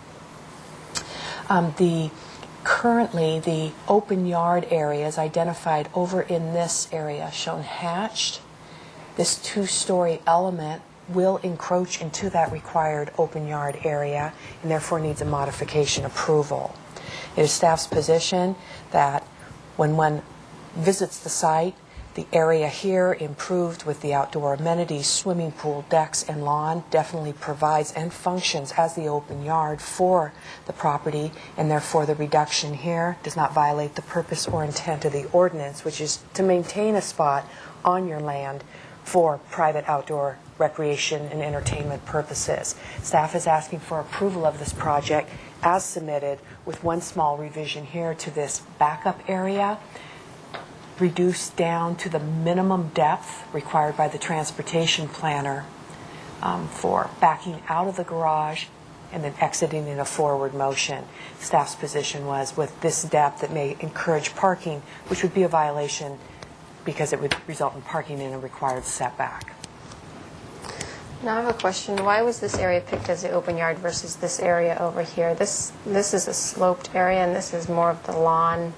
Currently, the open yard area is identified over in this area, shown hatched. This two-story element will encroach into that required open yard area and therefore needs a modification approval. It is staff's position that when one visits the site, the area here, improved with the outdoor amenities, swimming pool, decks, and lawn, definitely provides and functions as the open yard for the property, and therefore the reduction here does not violate the purpose or intent of the ordinance, which is to maintain a spot on your land for private outdoor recreation and entertainment purposes. Staff is asking for approval of this project as submitted, with one small revision here to this backup area, reduced down to the minimum depth required by the transportation planner for backing out of the garage and then exiting in a forward motion. Staff's position was with this depth, it may encourage parking, which would be a violation because it would result in parking in a required setback. Now I have a question. Why was this area picked as the open yard versus this area over here? This is a sloped area, and this is more of the lawn,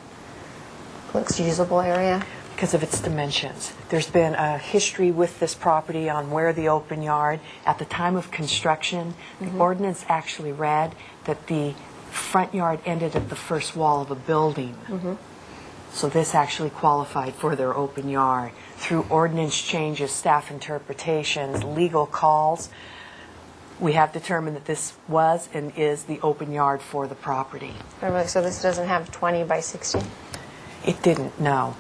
looks usable area. Because of its dimensions. There's been a history with this property on where the open yard, at the time of construction, the ordinance actually read that the front yard ended at the first wall of a building. So this actually qualified for their open yard. Through ordinance changes, staff interpretations, legal calls, we have determined that this was and is the open yard for the property. So this doesn't have 20 by 60? It didn't, no.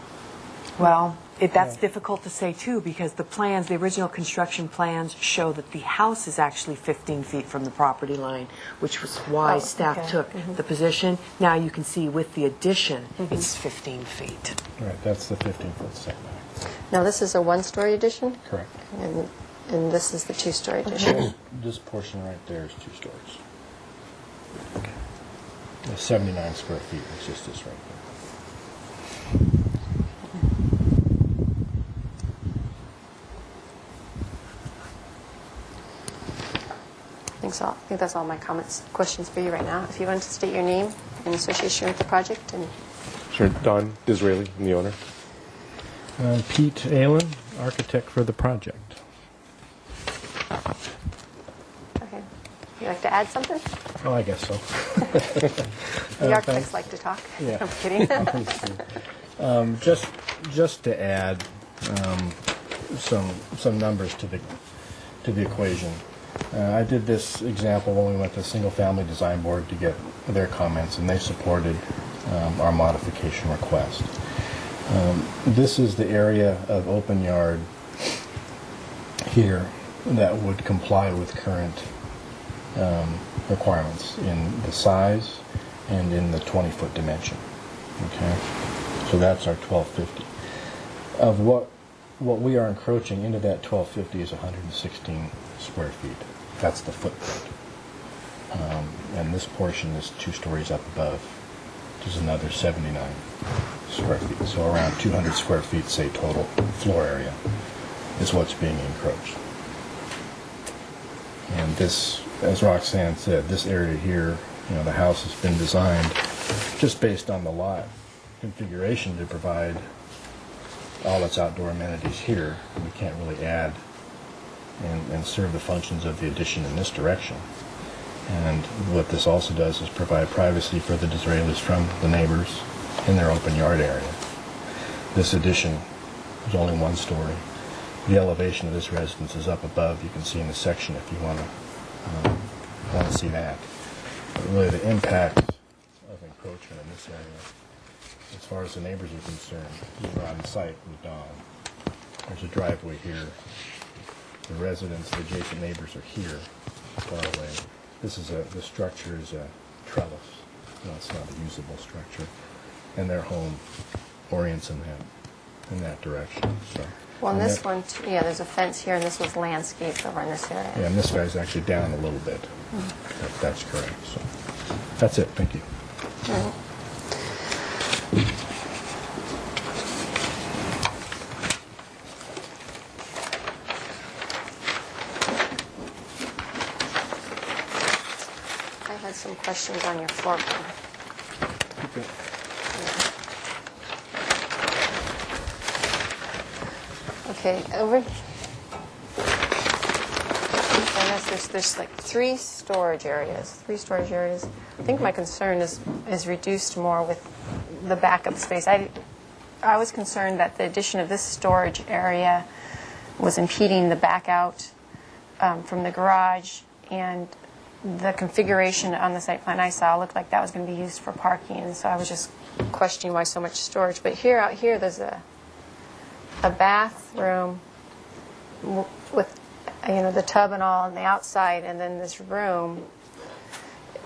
Well, that's difficult to say, too, because the plans, the original construction plans show that the house is actually 15 feet from the property line, which was why staff took the position. Now you can see with the addition, it's 15 feet. Right, that's the 15-foot setback. Now this is a one-story addition, Correct. and this is the two-story addition. This portion right there is 2 stories. The 79 square feet is just this right there. I think that's all my questions for you right now. If you want to state your name and association with the project. And Sure. Don Disraeli, I'm the owner. Pete Allen, architect for the project. okay, you like to add something? Oh, I guess so. The architects like to talk. Yeah. I'm kidding. Just to add some numbers to the equation. I did this example when we went to Single Family Design Board to get their comments, and they supported our modification request. This is the area of open yard here that would comply with current requirements in the size and in the 20-foot dimension. Okay, so that's our 1250. Of what we are encroaching into that 1250 is 116 square feet. That's the footprint. And this portion is 2 stories up above, which is another 79 square feet. So around 200 square feet, say, total floor area is what's being encroached. And this, as Roxanne said, this area here, you know, the house has been designed just based on the lot configuration to provide all its outdoor amenities here. We can't really add and serve the functions of the addition in this direction. And what this also does is provide privacy for the Disraelis from the neighbors in their open yard area. This addition is only 1 story. The elevation of this residence is up above. You can see in the section if you want to see that. But really the impact of encroachment in this area, as far as the neighbors are concerned, you were on site with Don. There's a driveway here. The residents, the adjacent neighbors are here, far away. The structure is a trellis. No, it's not a usable structure. And their home orients in that direction. So, Well, in this one, yeah, there's a fence here, and this was landscaped over in this area. yeah, and this guy's actually down a little bit. That's correct. So that's it. Thank you. I had some questions on your floor plan. Okay, over. I guess there's like 3 storage areas. I think my concern is reduced more with the backup space. I was concerned that the addition of this storage area was impeding the back out from the garage, and the configuration on the site plan I saw looked like that was going to be used for parking, and so I was just questioning why so much storage. But out here there's a bathroom with the tub and all on the outside, and then this room.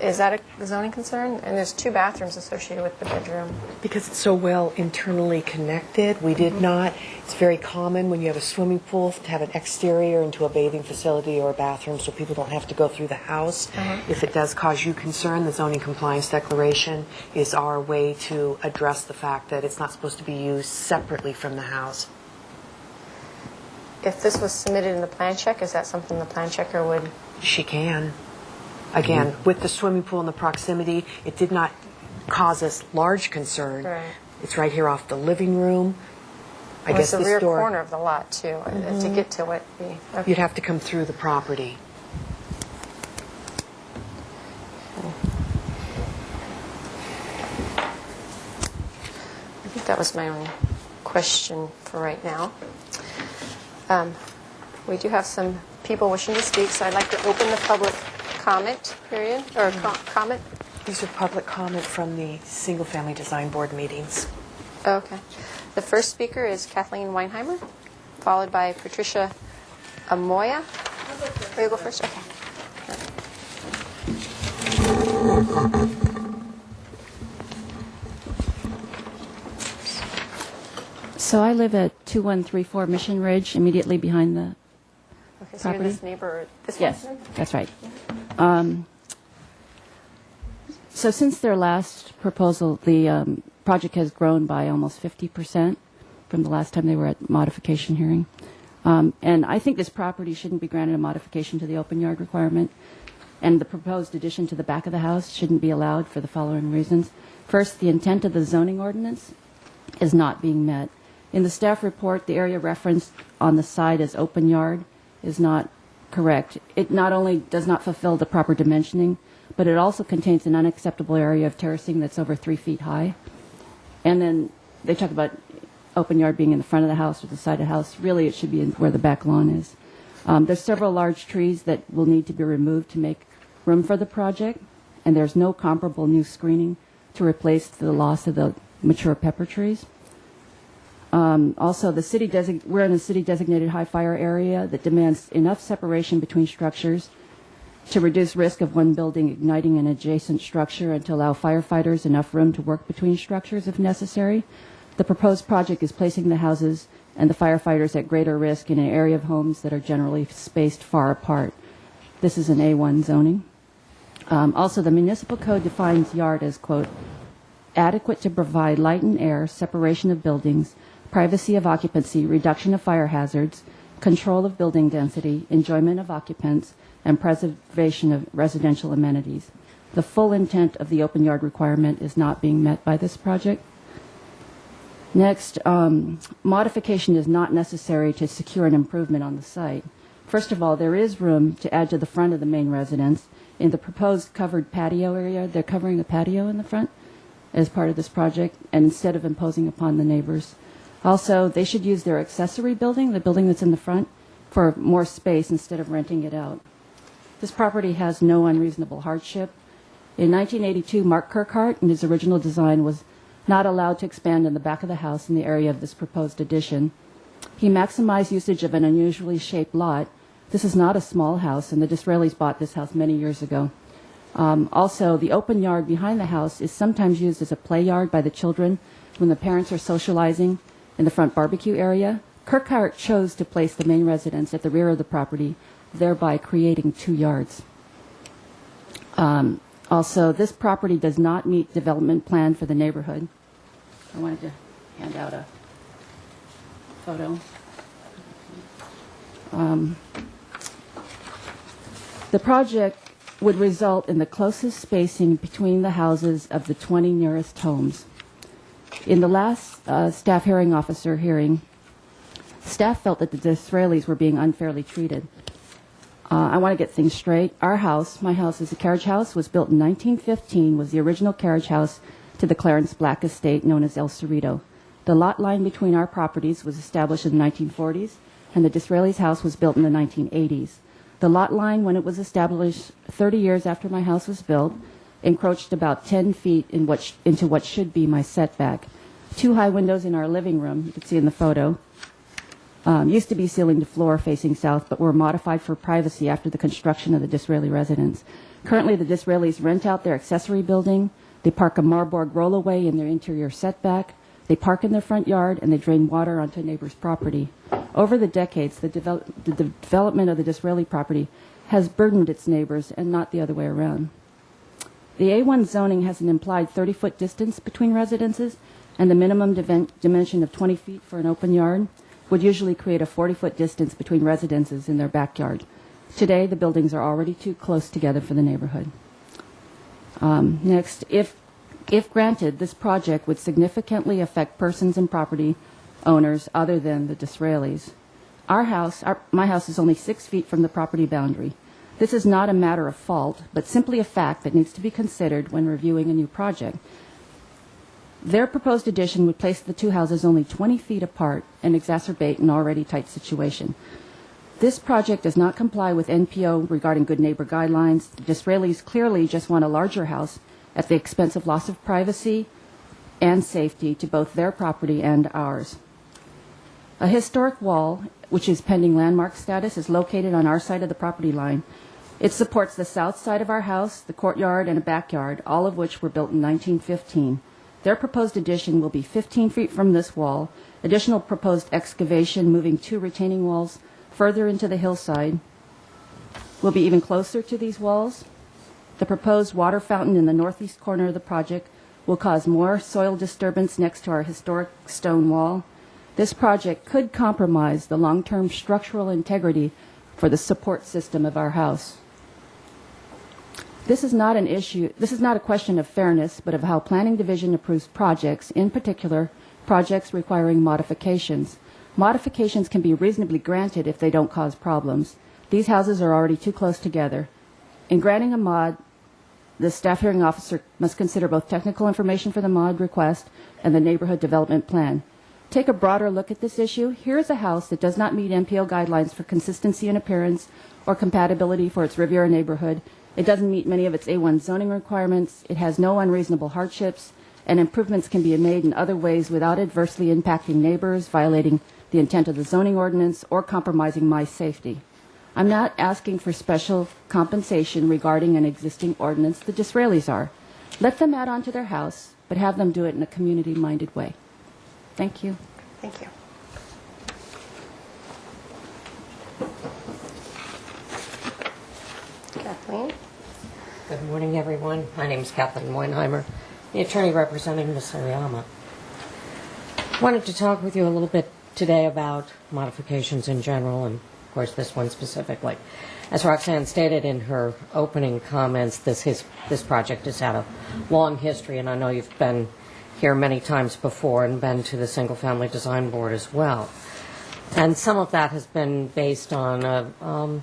Is that a zoning concern? And there's 2 bathrooms associated with the bedroom. Because it's so well internally connected, we did not. It's very common when you have a swimming pool to have an exterior into a bathing facility or a bathroom so people don't have to go through the house. If it does cause you concern, the zoning compliance declaration is our way to address the fact that it's not supposed to be used separately from the house. If this was submitted in the plan check, is that something the plan checker would? She can. Again, with the swimming pool and the proximity, it did not cause us large concern. Right. It's right here off the living room. I Well, guess it's the this rear door, corner of the lot, too, to get to it. Okay. you'd have to come through the property. I think that was my only question for right now. We do have some people wishing to speak, so I'd like to open the public comment period, or comment. These are public comment from the Single Family Design Board meetings. Okay. The first speaker is Kathleen Weinheimer, followed by Patricia Amoya. Will you go first? Okay. So I live at 2134 Mission Ridge, immediately behind the Okay, so property. you're this neighbor, this Yes, one? that's right. So since their last proposal, the project has grown by almost 50% from the last time they were at modification hearing. And I think this property shouldn't be granted a modification to the open yard requirement. And the proposed addition to the back of the house shouldn't be allowed for the following reasons. First, the intent of the zoning ordinance is not being met. In the staff report, the area referenced on the side as open yard is not correct. It not only does not fulfill the proper dimensioning, but it also contains an unacceptable area of terracing that's over 3 feet high. And then they talk about open yard being in the front of the house or the side of the house. Really, it should be where the back lawn is. There's several large trees that will need to be removed to make room for the project, and there's no comparable new screening to replace the loss of the mature pepper trees. Also, we're in a city-designated high fire area that demands enough separation between structures to reduce risk of one building igniting an adjacent structure and to allow firefighters enough room to work between structures if necessary. The proposed project is placing the houses and the firefighters at greater risk in an area of homes that are generally spaced far apart. This is an A1 zoning. Also, the municipal code defines yard as, quote, adequate to provide light and air, separation of buildings, privacy of occupancy, reduction of fire hazards, control of building density, enjoyment of occupants, and preservation of residential amenities. The full intent of the open yard requirement is not being met by this project. Next, modification is not necessary to secure an improvement on the site. First of all, there is room to add to the front of the main residence. In the proposed covered patio area, they're covering a patio in the front as part of this project, and instead of imposing upon the neighbors. Also, they should use their accessory building, the building that's in the front, for more space instead of renting it out. This property has no unreasonable hardship. In 1982, Mark Kirkhart, in his original design, was not allowed to expand in the back of the house in the area of this proposed addition. He maximized usage of an unusually shaped lot. This is not a small house, and the Disraelis bought this house many years ago. Also, the open yard behind the house is sometimes used as a play yard by the children when the parents are socializing in the front barbecue area. Kirkhart chose to place the main residence at the rear of the property, thereby creating 2 yards. Also, this property does not meet development plan for the neighborhood. I wanted to hand out a photo. The project would result in the closest spacing between the houses of the 20 nearest homes. In the last staff hearing officer hearing, staff felt that the Disraelis were being unfairly treated. I want to get things straight. Our house, my house is a carriage house, was built in 1915, was the original carriage house to the Clarence Black estate known as El Cerrito. The lot line between our properties was established in the 1940s, and the Disraelis' house was built in the 1980s. The lot line, when it was established 30 years after my house was built, encroached about 10 feet into what should be my setback. 2 high windows in our living room, you can see in the photo, used to be ceiling to floor facing south, but were modified for privacy after the construction of the Disraeli residence. Currently, the Disraelis rent out their accessory building. They park a Marburg rollaway in their interior setback. They park in their front yard, and they drain water onto a neighbor's property. Over the decades, the development of the Disraeli property has burdened its neighbors and not the other way around. The A1 zoning has an implied 30-foot distance between residences, and the minimum dimension of 20 feet for an open yard would usually create a 40-foot distance between residences in their backyard. Today, the buildings are already too close together for the neighborhood. Next, if granted, this project would significantly affect persons and property owners other than the Disraelis. My house is only 6 feet from the property boundary. This is not a matter of fault, but simply a fact that needs to be considered when reviewing a new project. Their proposed addition would place the 2 houses only 20 feet apart and exacerbate an already tight situation. This project does not comply with NPO regarding good neighbor guidelines. The Disraelis clearly just want a larger house at the expense of loss of privacy and safety to both their property and ours. A historic wall, which is pending landmark status, is located on our side of the property line. It supports the south side of our house, the courtyard, and a backyard, all of which were built in 1915. Their proposed addition will be 15 feet from this wall. Additional proposed excavation, moving 2 retaining walls further into the hillside, will be even closer to these walls. The proposed water fountain in the northeast corner of the project will cause more soil disturbance next to our historic stone wall. This project could compromise the long-term structural integrity for the support system of our house. This is not a question of fairness, but of how Planning Division approves projects, in particular, projects requiring modifications. Modifications can be reasonably granted if they don't cause problems. These houses are already too close together. In granting a mod, the staff hearing officer must consider both technical information for the mod request and the neighborhood development plan. Take a broader look at this issue. Here is a house that does not meet NPO guidelines for consistency in appearance or compatibility for its Riviera neighborhood. It doesn't meet many of its A1 zoning requirements. It has no unreasonable hardships, and improvements can be made in other ways without adversely impacting neighbors, violating the intent of the zoning ordinance, or compromising my safety. I'm not asking for special compensation regarding an existing ordinance. The Disraelis are. Let them add on to their house, but have them do it in a community-minded way. Thank you. Thank you. Kathleen? Good morning, everyone. My name is Kathleen Weinheimer, the attorney representing Ms. Sariyama. I wanted to talk with you a little bit today about modifications in general, and of course this one specifically. As Roxanne stated in her opening comments, this project has had a long history, and I know you've been here many times before and been to the Single Family Design Board as well. And some of that has been based on a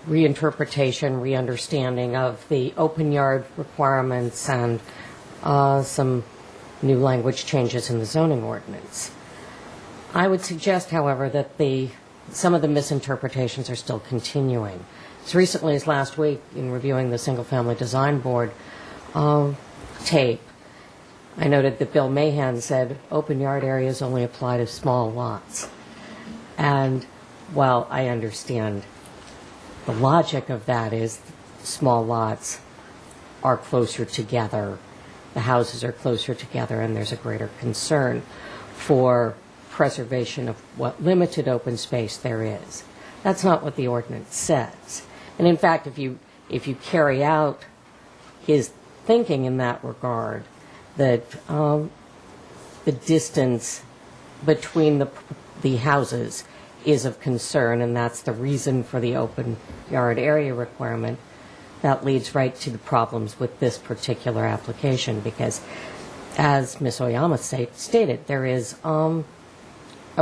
reinterpretation, re-understanding of the open yard requirements and some new language changes in the zoning ordinance. I would suggest, however, that some of the misinterpretations are still continuing. As recently as last week, in reviewing the Single Family Design Board tape, I noted that Bill Mahan said open yard areas only apply to small lots. And while I understand the logic of that is small lots are closer together, the houses are closer together, and there's a greater concern for preservation of what limited open space there is. That's not what the ordinance says. And in fact, if you carry out his thinking in that regard, that the distance between the houses is of concern, and that's the reason for the open yard area requirement, that leads right to the problems with this particular application, because as Ms. Oyama stated, there is a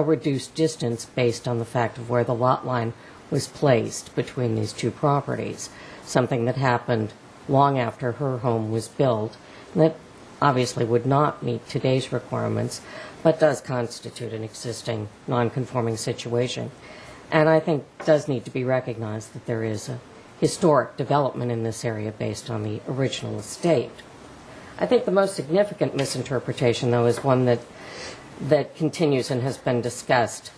reduced distance based on the fact of where the lot line was placed between these two properties, something that happened long after her home was built, and that obviously would not meet today's requirements, but does constitute an existing non-conforming situation. And I think does need to be recognized that there is a historic development in this area based on the original estate. I think the most significant misinterpretation, though, is one that continues and has been discussed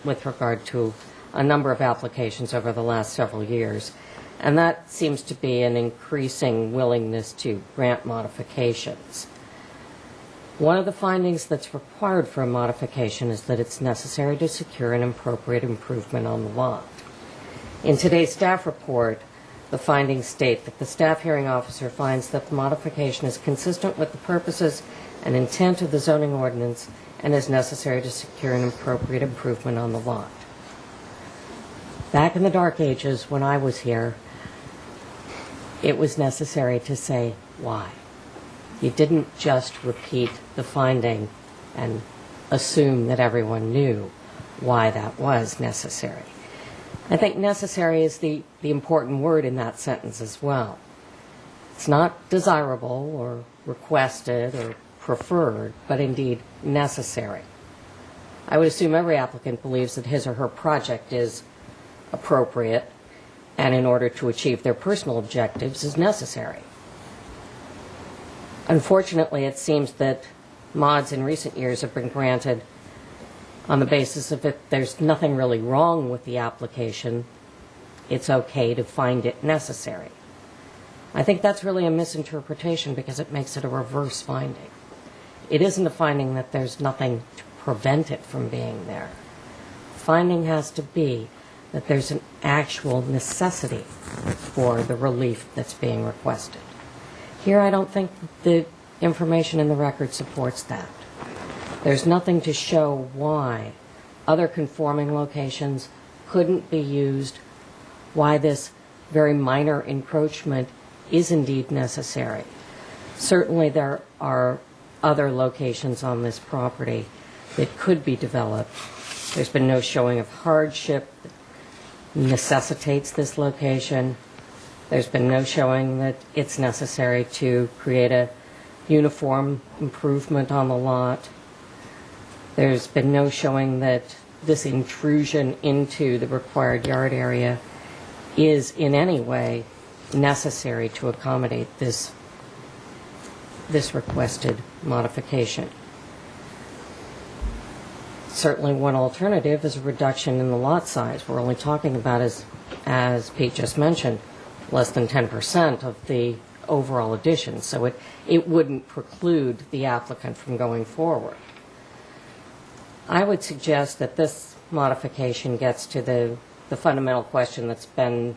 with regard to a number of applications over the last several years, and that seems to be an increasing willingness to grant modifications. One of the findings that's required for a modification is that it's necessary to secure an appropriate improvement on the lot. In today's staff report, the findings state that the staff hearing officer finds that the modification is consistent with the purposes and intent of the zoning ordinance and is necessary to secure an appropriate improvement on the lot. Back in the dark ages, when I was here, it was necessary to say why. You didn't just repeat the finding and assume that everyone knew why that was necessary. I think necessary is the important word in that sentence as well. It's not desirable or requested or preferred, but indeed necessary. I would assume every applicant believes that his or her project is appropriate and in order to achieve their personal objectives is necessary. Unfortunately, it seems that mods in recent years have been granted on the basis of that there's nothing really wrong with the application, it's okay to find it necessary. I think that's really a misinterpretation because it makes it a reverse finding. It isn't a finding that there's nothing to prevent it from being there. Finding has to be that there's an actual necessity for the relief that's being requested. Here, I don't think the information in the record supports that. There's nothing to show why other conforming locations couldn't be used, why this very minor encroachment is indeed necessary. Certainly there are other locations on this property that could be developed. There's been no showing of hardship that necessitates this location. There's been no showing that it's necessary to create a uniform improvement on the lot. There's been no showing that this intrusion into the required yard area is in any way necessary to accommodate this requested modification. Certainly one alternative is a reduction in the lot size. We're only talking about, as Pete just mentioned, less than 10% of the overall addition, so it wouldn't preclude the applicant from going forward. I would suggest that this modification gets to the fundamental question that's been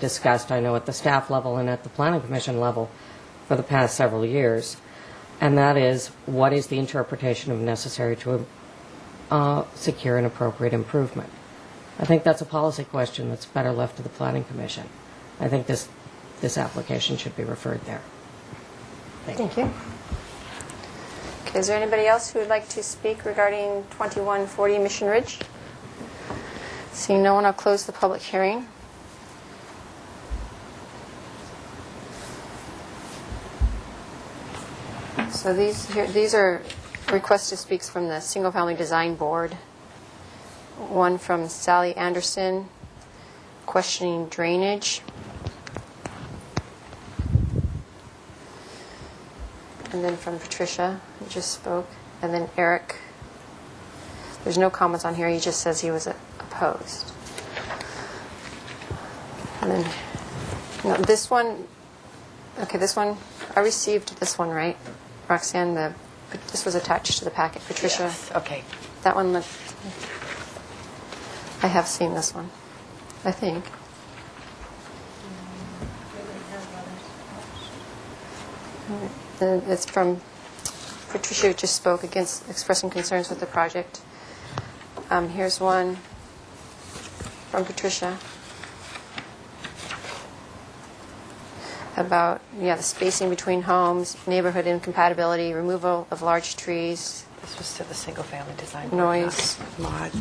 discussed, I know, at the staff level and at the Planning Commission level for the past several years, and that is, what is the interpretation of necessary to secure an appropriate improvement? I think that's a policy question that's better left to the Planning Commission. I think this application should be referred there. Thank you. Okay, is there anybody else who would like to speak regarding 2140 Mission Ridge? Seeing no one, I'll close the public hearing. So these are requests to speak from the Single Family Design Board. One from Sally Anderson, questioning drainage. And then from Patricia, who just spoke. And then Eric. There's no comments on here. He just says he was opposed. And then no, this one, okay, this one, I received this one, right? Roxanne, this was attached to the packet. Patricia. Yes, okay. That one looked, I have seen this one, I think. And it's from Patricia, who just spoke against expressing concerns with the project. Here's one from Patricia about, the spacing between homes, neighborhood incompatibility, removal of large trees, This was to the single-family design. board, noise. not Mod.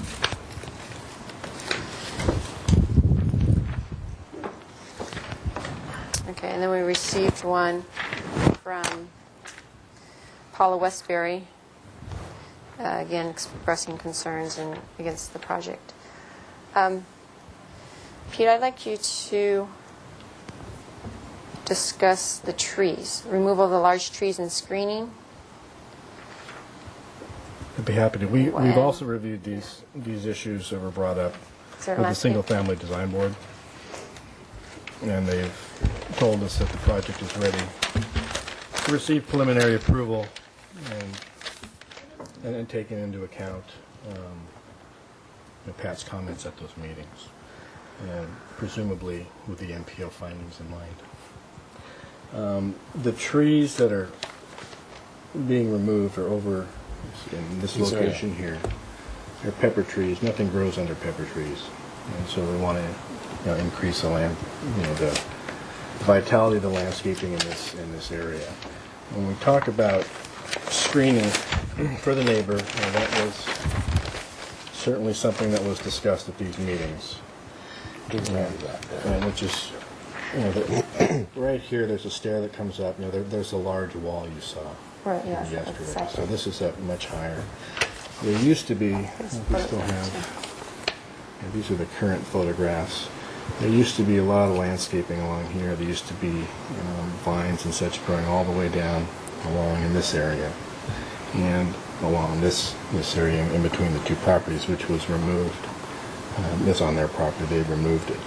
Okay, and then we received one from Paula Westbury, again expressing concerns against the project. Pete, I'd like you to discuss the trees, removal of the large trees and screening. I'd be happy to. We've When? also reviewed these issues that were brought up Is there with the last Single week? Family Design Board, and they've told us that the project is ready to receive preliminary approval and taking into account Pat's comments at those meetings, and presumably with the MPO findings in mind. The trees that are being removed are over in this location here. They're pepper trees. Nothing grows under pepper trees, and so we want to increase the land, the vitality of the landscaping in this area. When we talk about screening for the neighbor, that was certainly something that was discussed at these meetings. And which is, right here, there's a stair that comes up. There's a large wall you saw Right, yeah. yesterday. So this is up much higher. There used to be, we still have, these are the current photographs. There used to be a lot of landscaping along here. There used to be vines and such growing all the way down along in this area and along this area in between the two properties, which was removed. This on their property, they removed it.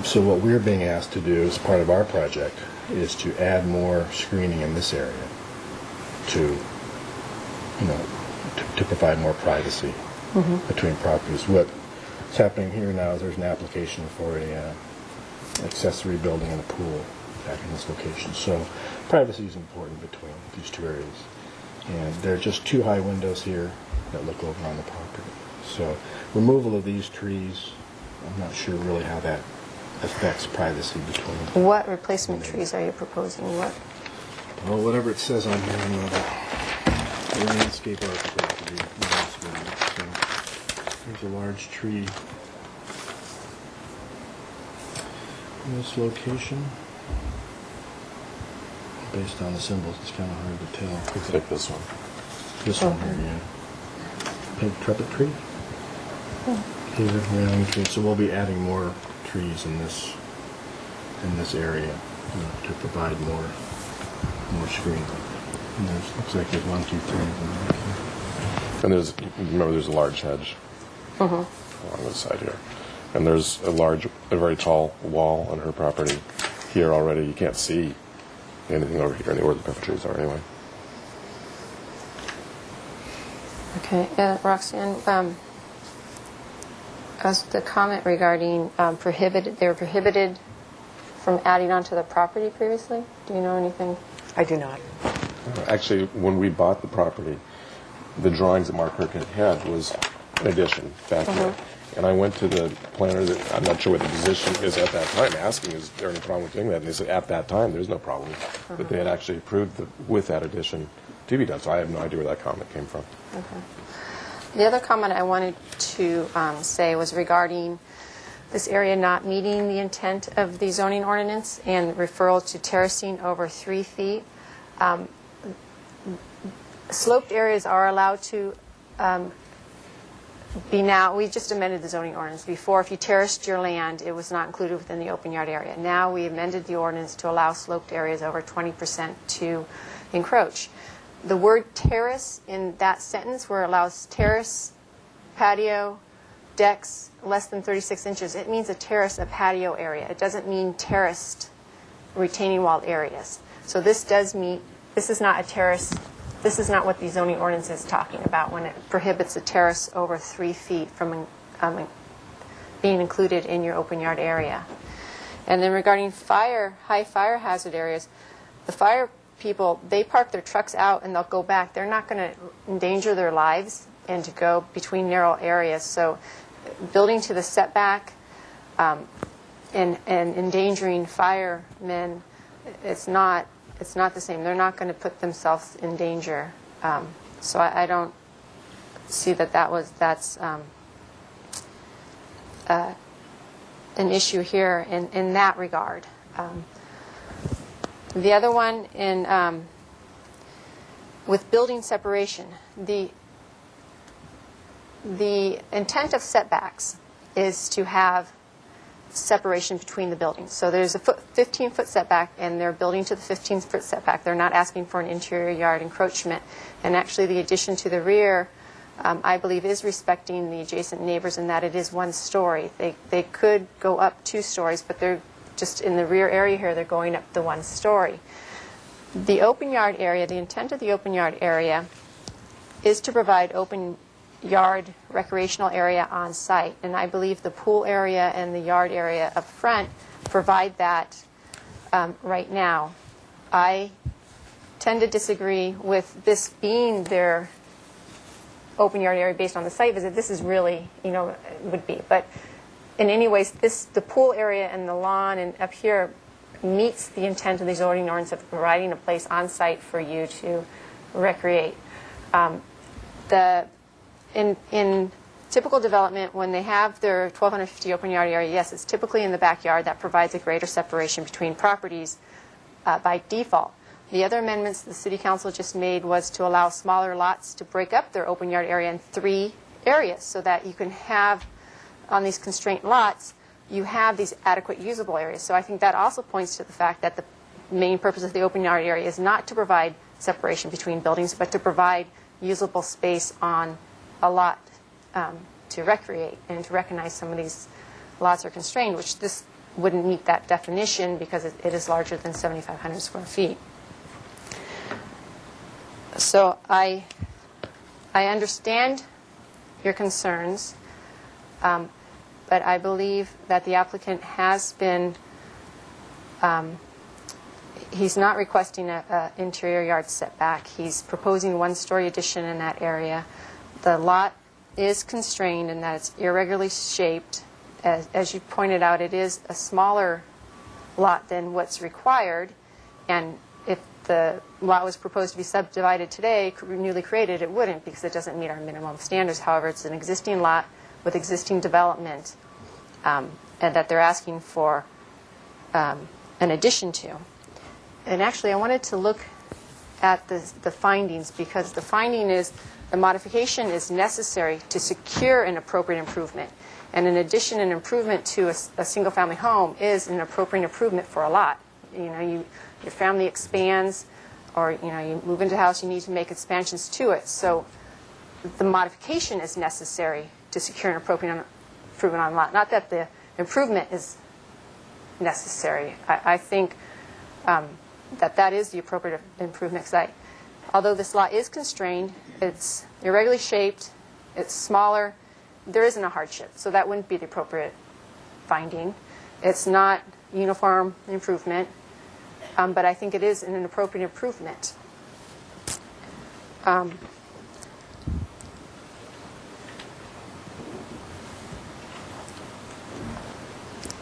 So what we're being asked to do as part of our project is to add more screening in this area to provide more privacy between properties. What's happening here now is there's an application for a accessory building and a pool back in this location. So privacy is important between these two areas. And there are just two high windows here that look over on the property. So removal of these trees, I'm not sure really how that affects privacy between. What replacement trees are you proposing? What? Well, whatever it says on here, I'm the landscape architect to be honest with you. So there's a large tree in this location. Based on the symbols, it's kind of hard to tell. Looks like this one. This one here, yeah. Pink trumpet tree. Here, round tree. So we'll be adding more trees in this area to provide more screening. And looks like there's 1, 2, 3. And remember there's a large hedge along this side here. And there's a very tall wall on her property here already. You can't see anything over here, anywhere the pepper trees are anyway. Okay, Roxanne, as the comment regarding they were prohibited from adding onto the property previously? Do you know anything? I do not. Actually, when we bought the property, the drawings that Mark Kirk had was an addition back here. And I went to the planner, I'm not sure what the position is at that time, asking, is there any problem with doing that? And they said, at that time, there's no problem. But they had actually approved with that addition to be done. So I have no idea where that comment came from. Okay. The other comment I wanted to say was regarding this area not meeting the intent of the zoning ordinance and referral to terracing over 3 feet. Sloped areas are allowed to be now. We just amended the zoning ordinance. Before, if you terraced your land, it was not included within the open yard area. Now we amended the ordinance to allow sloped areas over 20% to encroach. The word terrace in that sentence, where it allows terrace, patio, decks less than 36 inches, it means a terrace, a patio area. It doesn't mean terraced retaining wall areas. So this does meet, this is not a terrace, this is not what the zoning ordinance is talking about when it prohibits a terrace over 3 feet from being included in your open yard area. And then regarding high fire hazard areas, the fire people, they park their trucks out and they'll go back. They're not going to endanger their lives and to go between narrow areas. So building to the setback and endangering firemen, it's not the same. They're not going to put themselves in danger. So I don't see that's an issue here in that regard. The other one with building separation, the intent of setbacks is to have separation between the buildings. So there's a 15-foot setback, and they're building to the 15-foot setback. They're not asking for an interior yard encroachment. And actually, the addition to the rear, I believe, is respecting the adjacent neighbors in that it is 1 story. They could go up 2 stories, but they're just in the rear area here, they're going up the 1 story. The open yard area, the intent of the open yard area is to provide open yard recreational area on site, and I believe the pool area and the yard area up front provide that right now. I tend to disagree with this being their open yard area based on the site visit. This is really, would be, but in any ways, the pool area and the lawn and up here meets the intent of the zoning ordinance of providing a place on site for you to recreate. In typical development, when they have their 1,250 open yard area, yes, it's typically in the backyard. That provides a greater separation between properties by default. The other amendments the City Council just made was to allow smaller lots to break up their open yard area in 3 areas so that you can have, on these constraint lots, you have these adequate usable areas. So I think that also points to the fact that the main purpose of the open yard area is not to provide separation between buildings, but to provide usable space on a lot to recreate and to recognize some of these lots are constrained, which this wouldn't meet that definition because it is larger than 7,500 square feet. So I understand your concerns, but I believe that the applicant has been, he's not requesting an interior yard setback. He's proposing 1-story addition in that area. The lot is constrained in that it's irregularly shaped. As you pointed out, it is a smaller lot than what's required, and if the lot was proposed to be subdivided today, newly created, it wouldn't because it doesn't meet our minimum standards. However, it's an existing lot with existing development and that they're asking for an addition to. And actually, I wanted to look at the findings because the finding is the modification is necessary to secure an appropriate improvement. And in addition, an improvement to a single-family home is an appropriate improvement for a lot. Your family expands, or you move into a house, you need to make expansions to it. So the modification is necessary to secure an appropriate improvement on a lot. Not that the improvement is necessary. I think that is the appropriate improvement. Although this lot is constrained, it's irregularly shaped, it's smaller, there isn't a hardship. So that wouldn't be the appropriate finding. It's not uniform improvement, but I think it is an appropriate improvement.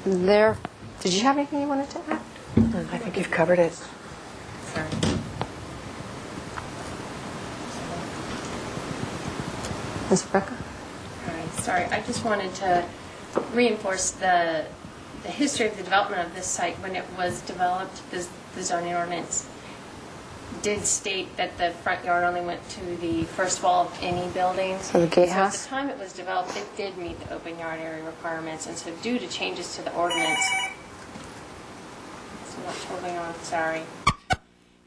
Did you have anything you wanted to add? I think you've covered it. Sorry. Ms. Brecker? Hi, sorry, I just wanted to reinforce the history of the development of this site. When it was developed, the zoning ordinance did state that the front yard only went to the first wall of any building. So the gatehouse? So at the time it was developed, it did meet the open yard area requirements, and so due to changes to the ordinance, so I'm not totally on, sorry.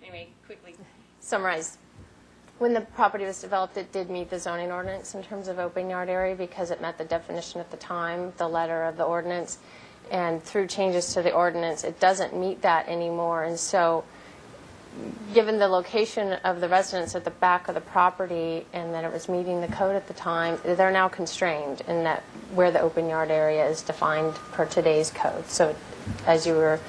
Anyway, quickly summarize. When the property was developed, it did meet the zoning ordinance in terms of open yard area because it met the definition at the time, the letter of the ordinance. And through changes to the ordinance, it doesn't meet that anymore. And so given the location of the residence at the back of the property and that it was meeting the code at the time, they're now constrained in that where the open yard area is defined per today's code. So as you were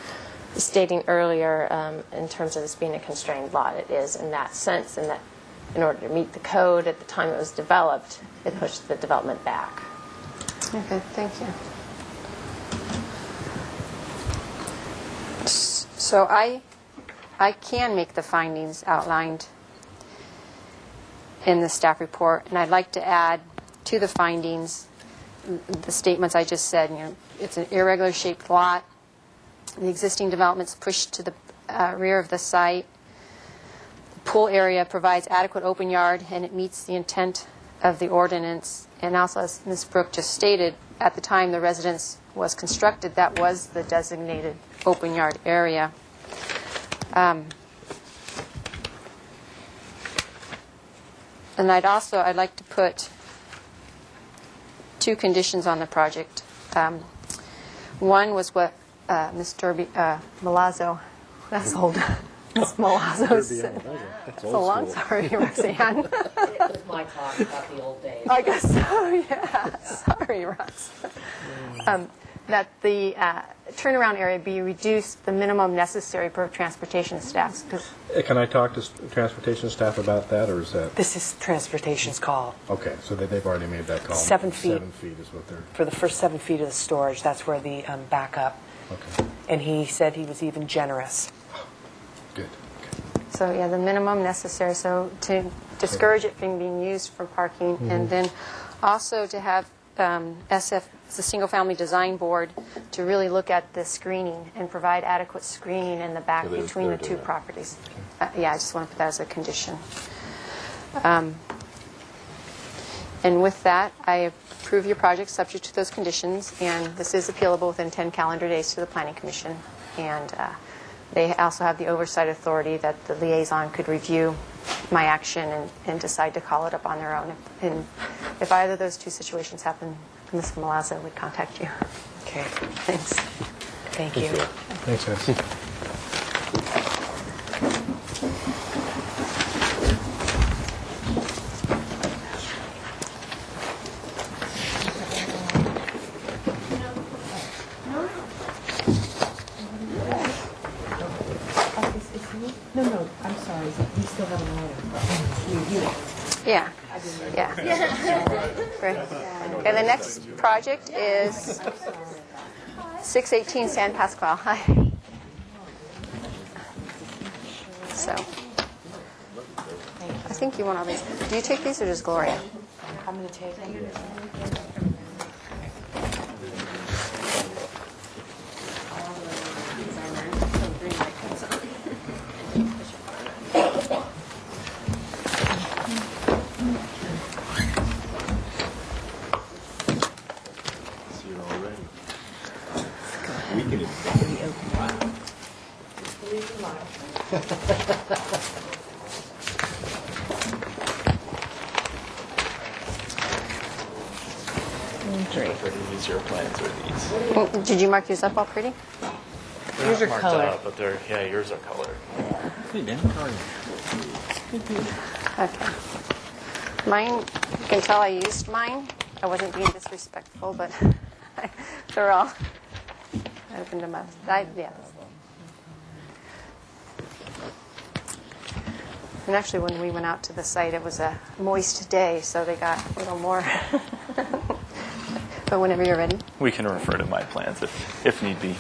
stating earlier, in terms of this being a constrained lot, it is in that sense, in that in order to meet the code at the time it was developed, it pushed the development back. Okay, thank you. So I can make the findings outlined in the staff report, and I'd like to add to the findings the statements I just said. You know, it's an irregular shaped lot. The existing development's pushed to the rear of the site. The pool area provides adequate open yard, and it meets the intent of the ordinance. And also, as Ms. Brooke just stated, at the time the residence was constructed, that was the designated open yard area. And I'd like to put two conditions on the project. One was what Ms. Malazzo, that's old, Ms. Malazzo said. So long, sorry, Roxanne. It was my talk about the old days. I guess so, yeah. Sorry, Rox. That the turnaround area be reduced the minimum necessary for transportation staffs. Can I talk to transportation staff about that, or is that? This is transportation's call. Okay, so they've already made that call. 7 feet. 7 feet is what they're. For the first 7 feet of the storage, that's where the backup. Okay. And he said he was even generous. Good. So, yeah, the minimum necessary, so to discourage it from being used for parking, and then also to have SF, the Single Family Design Board, to really look at the screening and provide adequate screening in the back So between the they're two doing that. properties. Yeah, I just want to put that as a condition. And with that, I approve your project subject to those conditions, and this is appealable within 10 calendar days to the Planning Commission. And they also have the oversight authority that the liaison could review my action and decide to call it up on their own. And if either of those two situations happen, Ms. Malazzo would contact you. Okay. Thanks. Thank you. Thanks, guys. No, I'm sorry. You still have an order. Yeah. Yeah. Great. Okay, the next project is 618 San Pasqual. Hi. So, I think you want all these. Do you take these or just Gloria? I'm going to take them. Easier plans are these. Well, did you mark yours up all pretty? Yours are Marked colored. out, but they're, yeah, yours are colored. Okay. Mine, you can tell I used mine. I wasn't being disrespectful, but they're all open to mouth. Yeah. And actually, when we went out to the site, it was a moist day, so they got a little more. But whenever you're ready. We can refer to my plans if need be.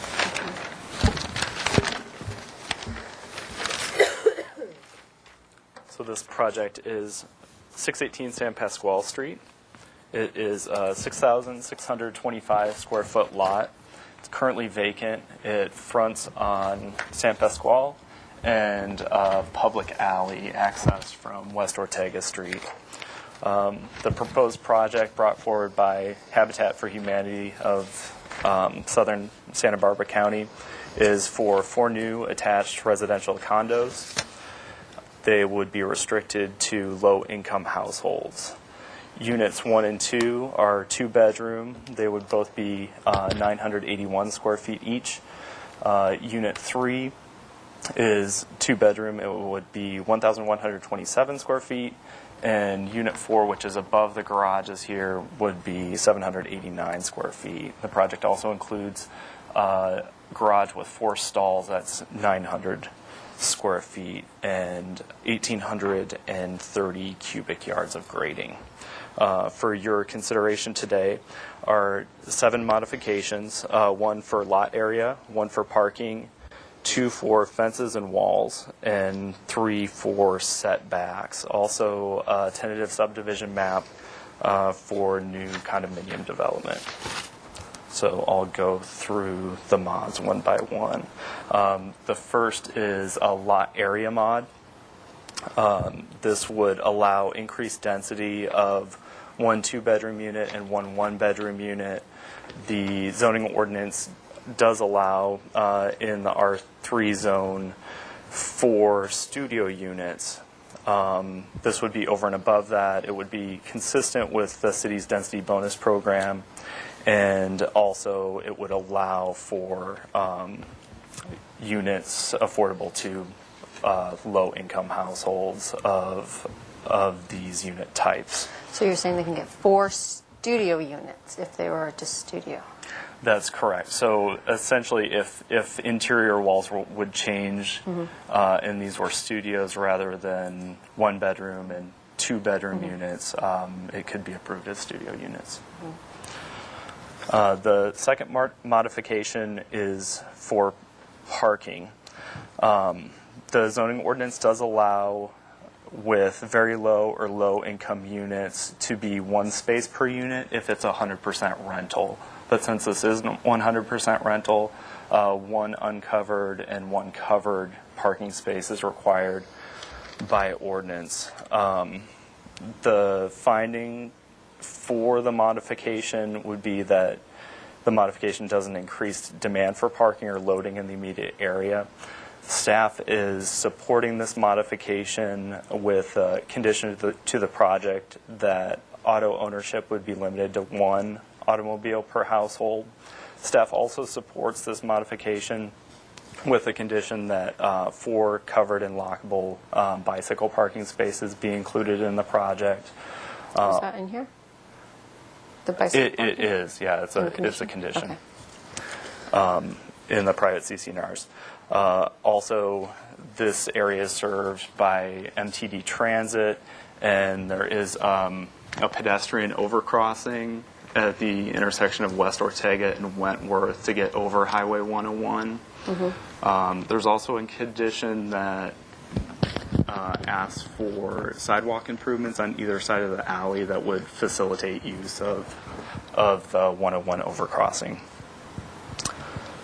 So this project is 618 San Pasqual Street. It is a 6,625 square foot lot. It's currently vacant. It fronts on San Pasqual and a public alley accessed from West Ortega Street. The proposed project brought forward by Habitat for Humanity of southern Santa Barbara County is for 4 new attached residential condos. They would be restricted to low-income households. Units 1 and 2 are 2-bedroom. They would both be 981 square feet each. Unit 3 is 2-bedroom. It would be 1,127 square feet. And Unit 4, which is above the garages here, would be 789 square feet. The project also includes a garage with 4 stalls. That's 900 square feet and 1,830 cubic yards of grading. For your consideration today are 7 modifications, 1 for lot area, 1 for parking, 2 for fences and walls, and 3 for setbacks. Also, a tentative subdivision map for new condominium development. So I'll go through the mods one by one. The first is a lot area mod. This would allow increased density of 1 2-bedroom unit and 1 1-bedroom unit. The zoning ordinance does allow in the R3 zone 4 studio units. This would be over and above that. It would be consistent with the city's density bonus program, and also it would allow for units affordable to low-income households of these unit types. So you're saying they can get 4 studio units if they were just studio? That's correct. So essentially, if interior walls would change and these were studios rather than 1-bedroom and 2-bedroom units, it could be approved as studio units. The second modification is for parking. The zoning ordinance does allow with very low or low income units to be 1 space per unit if it's 100% rental. But since this isn't 100% rental, 1 uncovered and 1 covered parking space is required by ordinance. The finding for the modification would be that the modification doesn't increase demand for parking or loading in the immediate area. Staff is supporting this modification with a condition to the project that auto ownership would be limited to 1 automobile per household. Staff also supports this modification with a condition that 4 covered and lockable bicycle parking spaces be included in the project. Is that in here? The bicycle It is, yeah. It's a condition in the private CC&Rs. Also, this area is served by MTD Transit, and there is a pedestrian overcrossing at the intersection of West Ortega and Wentworth to get over Highway 101. There's also a condition that asks for sidewalk improvements on either side of the alley that would facilitate use of the 101 overcrossing.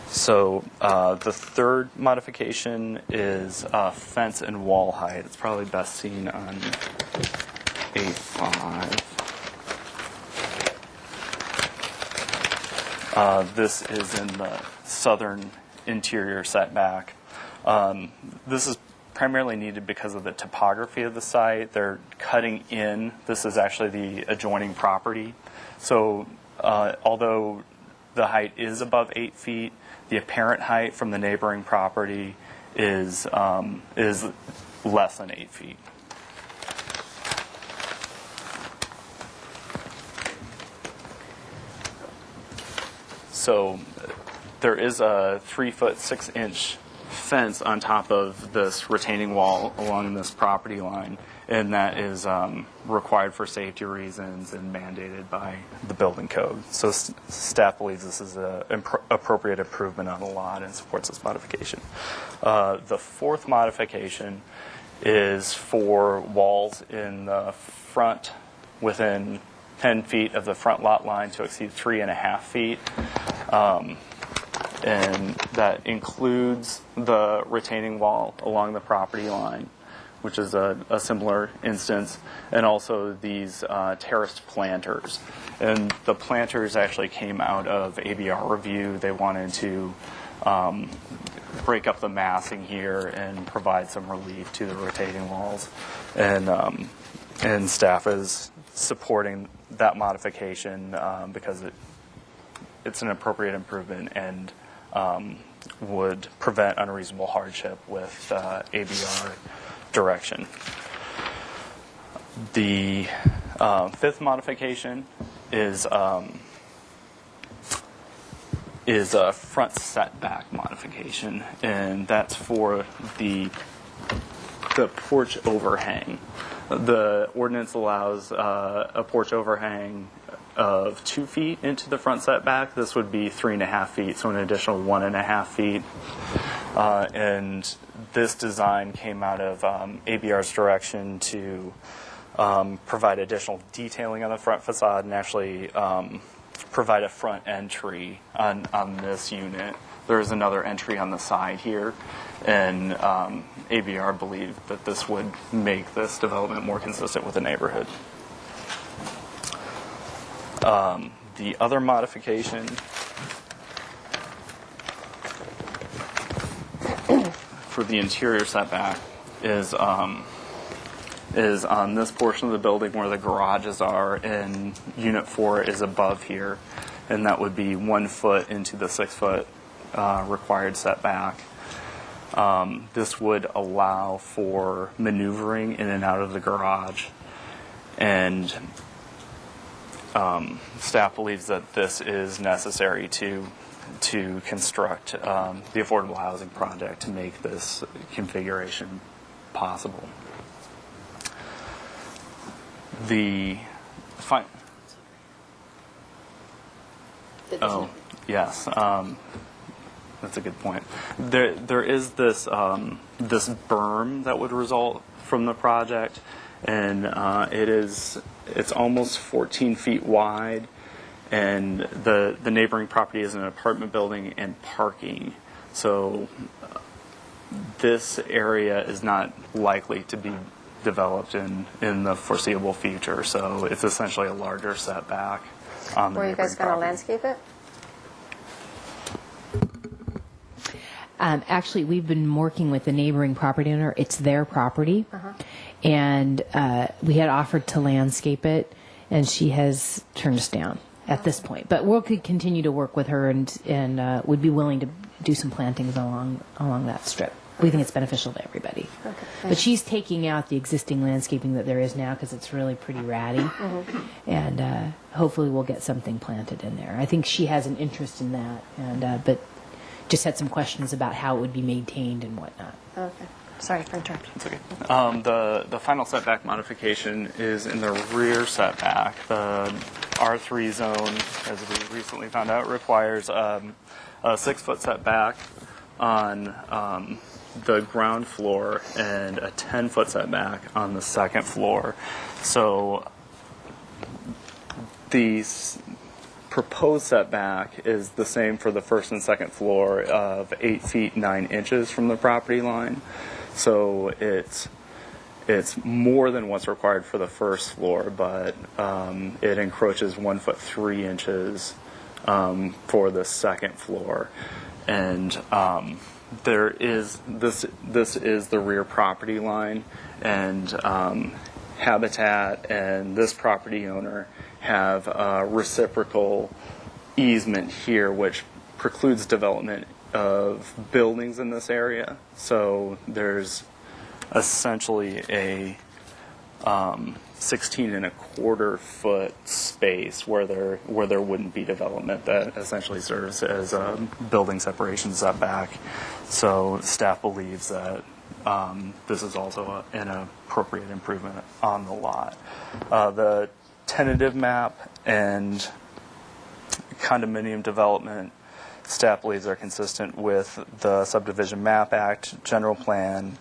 So the third modification is fence and wall height. It's probably best seen on A5. This is in the southern interior setback. This is primarily needed because of the topography of the site. They're cutting in. This is actually the adjoining property. So although the height is above 8 feet, the apparent height from the neighboring property is less than 8 feet. So there is a 3-foot 6-inch fence on top of this retaining wall along this property line, and that is required for safety reasons and mandated by the building code. So staff believes this is an appropriate improvement on the lot and supports this modification. The fourth modification is for walls in the front within 10 feet of the front lot line to exceed 3.5 feet. And that includes the retaining wall along the property line, which is a similar instance, and also these terraced planters. And the planters actually came out of ABR review. They wanted to break up the massing here and provide some relief to the retaining walls. And staff is supporting that modification because it's an appropriate improvement and would prevent unreasonable hardship with ABR direction. The fifth modification is a front setback modification, and that's for the porch overhang. The ordinance allows a porch overhang of 2 feet into the front setback. This would be 3.5 feet, so an additional 1.5 feet. And this design came out of ABR's direction to provide additional detailing on the front facade and actually provide a front entry on this unit. There's another entry on the side here, and ABR believed that this would make this development more consistent with the neighborhood. The other modification for the interior setback is on this portion of the building where the garages are, and Unit 4 is above here, and that would be 1 foot into the 6 foot required setback. This would allow for maneuvering in and out of the garage, and staff believes that this is necessary to construct the affordable housing project to make this configuration possible. Yes, that's a good point. There is this this berm that would result from the project, and it's almost 14 feet wide, and the neighboring property is an apartment building and parking. So this area is not likely to be developed in the foreseeable future. So it's essentially a larger setback on the Were you guys going to property. landscape it? Actually, we've been working with the neighboring property owner. It's their property. And we had offered to landscape it, and she has turned us down at this point. But we'll continue to work with her and would be willing to do some plantings along that strip. We think it's beneficial to everybody. But she's taking out the existing landscaping that there is now because it's really pretty ratty. And hopefully we'll get something planted in there. I think she has an interest in that, and but just had some questions about how it would be maintained and whatnot. Okay. Sorry for interrupting. It's okay. The final setback modification is in the rear setback. The R3 zone, as we recently found out, requires a 6 foot setback on the ground floor and a 10 foot setback on the second floor. So the proposed setback is the same for the first and second floor of 8 feet 9 inches from the property line. So it's more than what's required for the first floor, but it encroaches 1 foot 3 inches for the second floor. And there is this is the rear property line, and Habitat and this property owner have a reciprocal easement here, which precludes development of buildings in this area. So there's essentially a 16.25 foot space where there wouldn't be development that essentially serves as a building separation setback. So staff believes that this is also an appropriate improvement on the lot. The tentative map and condominium development, staff believes are consistent with the Subdivision Map Act, General Plan,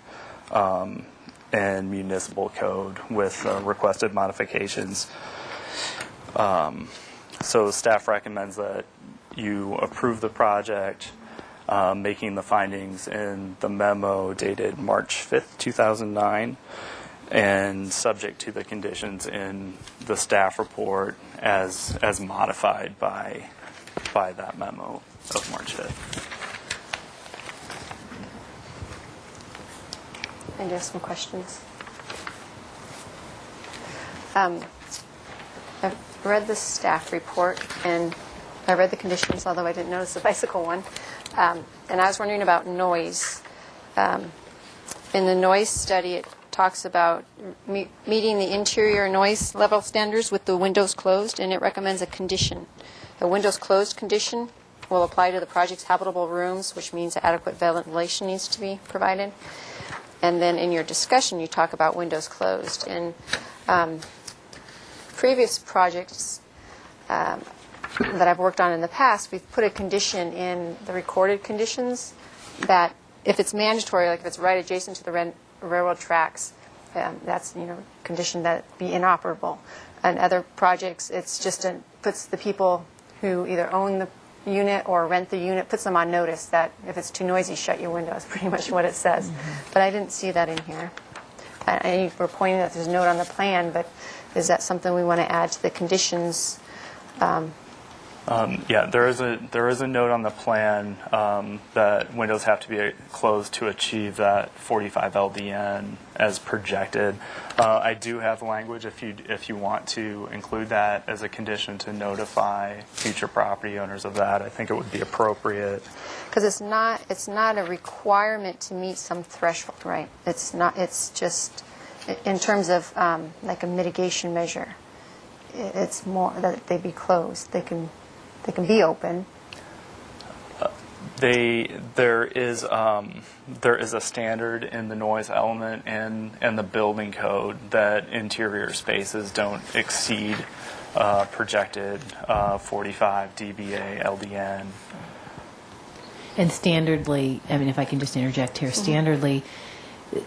and Municipal Code with requested modifications. So staff recommends that you approve the project, making the findings in the memo dated March 5th, 2009, and subject to the conditions in the staff report as modified by that memo of March 5th. I do have some questions. I've read the staff report, and I read the conditions, although I didn't notice the bicycle one. And I was wondering about noise. In the noise study, it talks about meeting the interior noise level standards with the windows closed, and it recommends a condition. The windows closed condition will apply to the project's habitable rooms, which means adequate ventilation needs to be provided. And then in your discussion, you talk about windows closed. And previous projects that I've worked on in the past, we've put a condition in the recorded conditions that if it's mandatory, like if it's right adjacent to the railroad tracks, that's condition that be inoperable. And other projects, it's just puts the people who either own the unit or rent the unit, puts them on notice that if it's too noisy, shut your windows, pretty much what it says. But I didn't see that in here. I were pointing that there's a note on the plan, but is that something we want to add to the conditions? Yeah, there is a note on the plan that windows have to be closed to achieve that 45 LDN as projected. I do have language if you want to include that as a condition to notify future property owners of that. I think it would be appropriate. Because it's not a requirement to meet some threshold, right? It's not. It's just in terms of like a mitigation measure. It's more that they be closed. They can be open. There is a standard in the noise element and the building code that interior spaces don't exceed projected 45 dBA LDN. And standardly, I mean, if I can just interject here, standardly,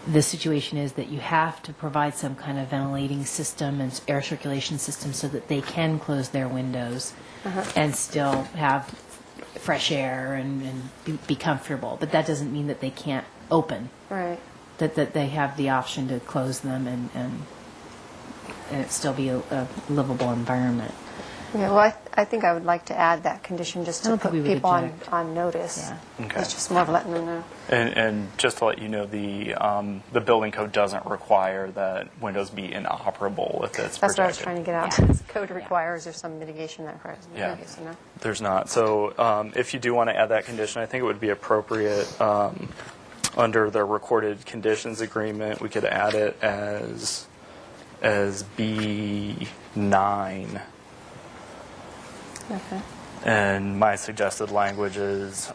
the situation is that you have to provide some kind of ventilating system and air circulation system so that they can close their windows and still have fresh air and be comfortable. But that doesn't mean that they can't open. Right. That they have the option to close them and it still be a livable environment. Yeah, well, I think I would like to add that condition just to put people on notice. Yeah. Okay. It's just more of letting them know. And just to let you know, the building code doesn't require that windows be inoperable if it's projected. That's what I was trying to get out. The code requires there's some mitigation that requires. Yeah. So no. There's not. So if you do want to add that condition, I think it would be appropriate under the recorded conditions agreement. We could add it as B9. Okay. And my suggested language is,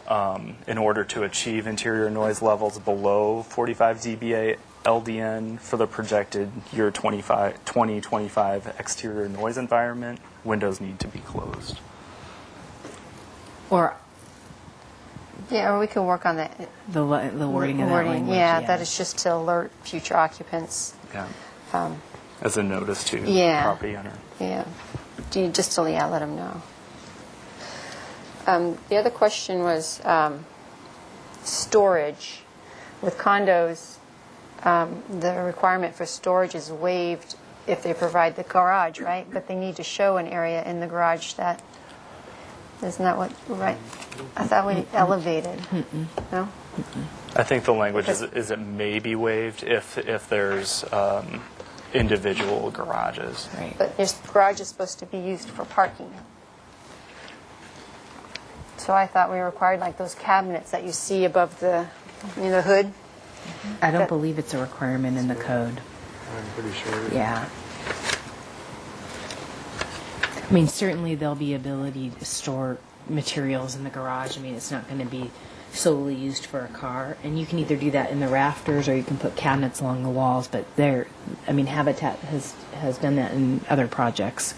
in order to achieve interior noise levels below 45 dBA LDN for the projected year 2025 exterior noise environment, windows need to be closed. Or yeah, or we can work on that. The wording of that language. Yeah, that is just to alert future occupants. Yeah. As a notice to yeah. property owner. Yeah. Just to let them know. The other question was storage. With condos, the requirement for storage is waived if they provide the garage, right? But they need to show an area in the garage that, isn't that what, right? I thought we elevated. No? I think the language is it may be waived if there's individual garages. Right. But this garage is supposed to be used for parking. So I thought we required like those cabinets that you see above the hood. I don't believe it's a requirement in the code. I'm pretty sure. Yeah. I mean, certainly there'll be ability to store materials in the garage. I mean, it's not going to be solely used for a car. And you can either do that in the rafters or you can put cabinets along the walls. But Habitat has done that in other projects.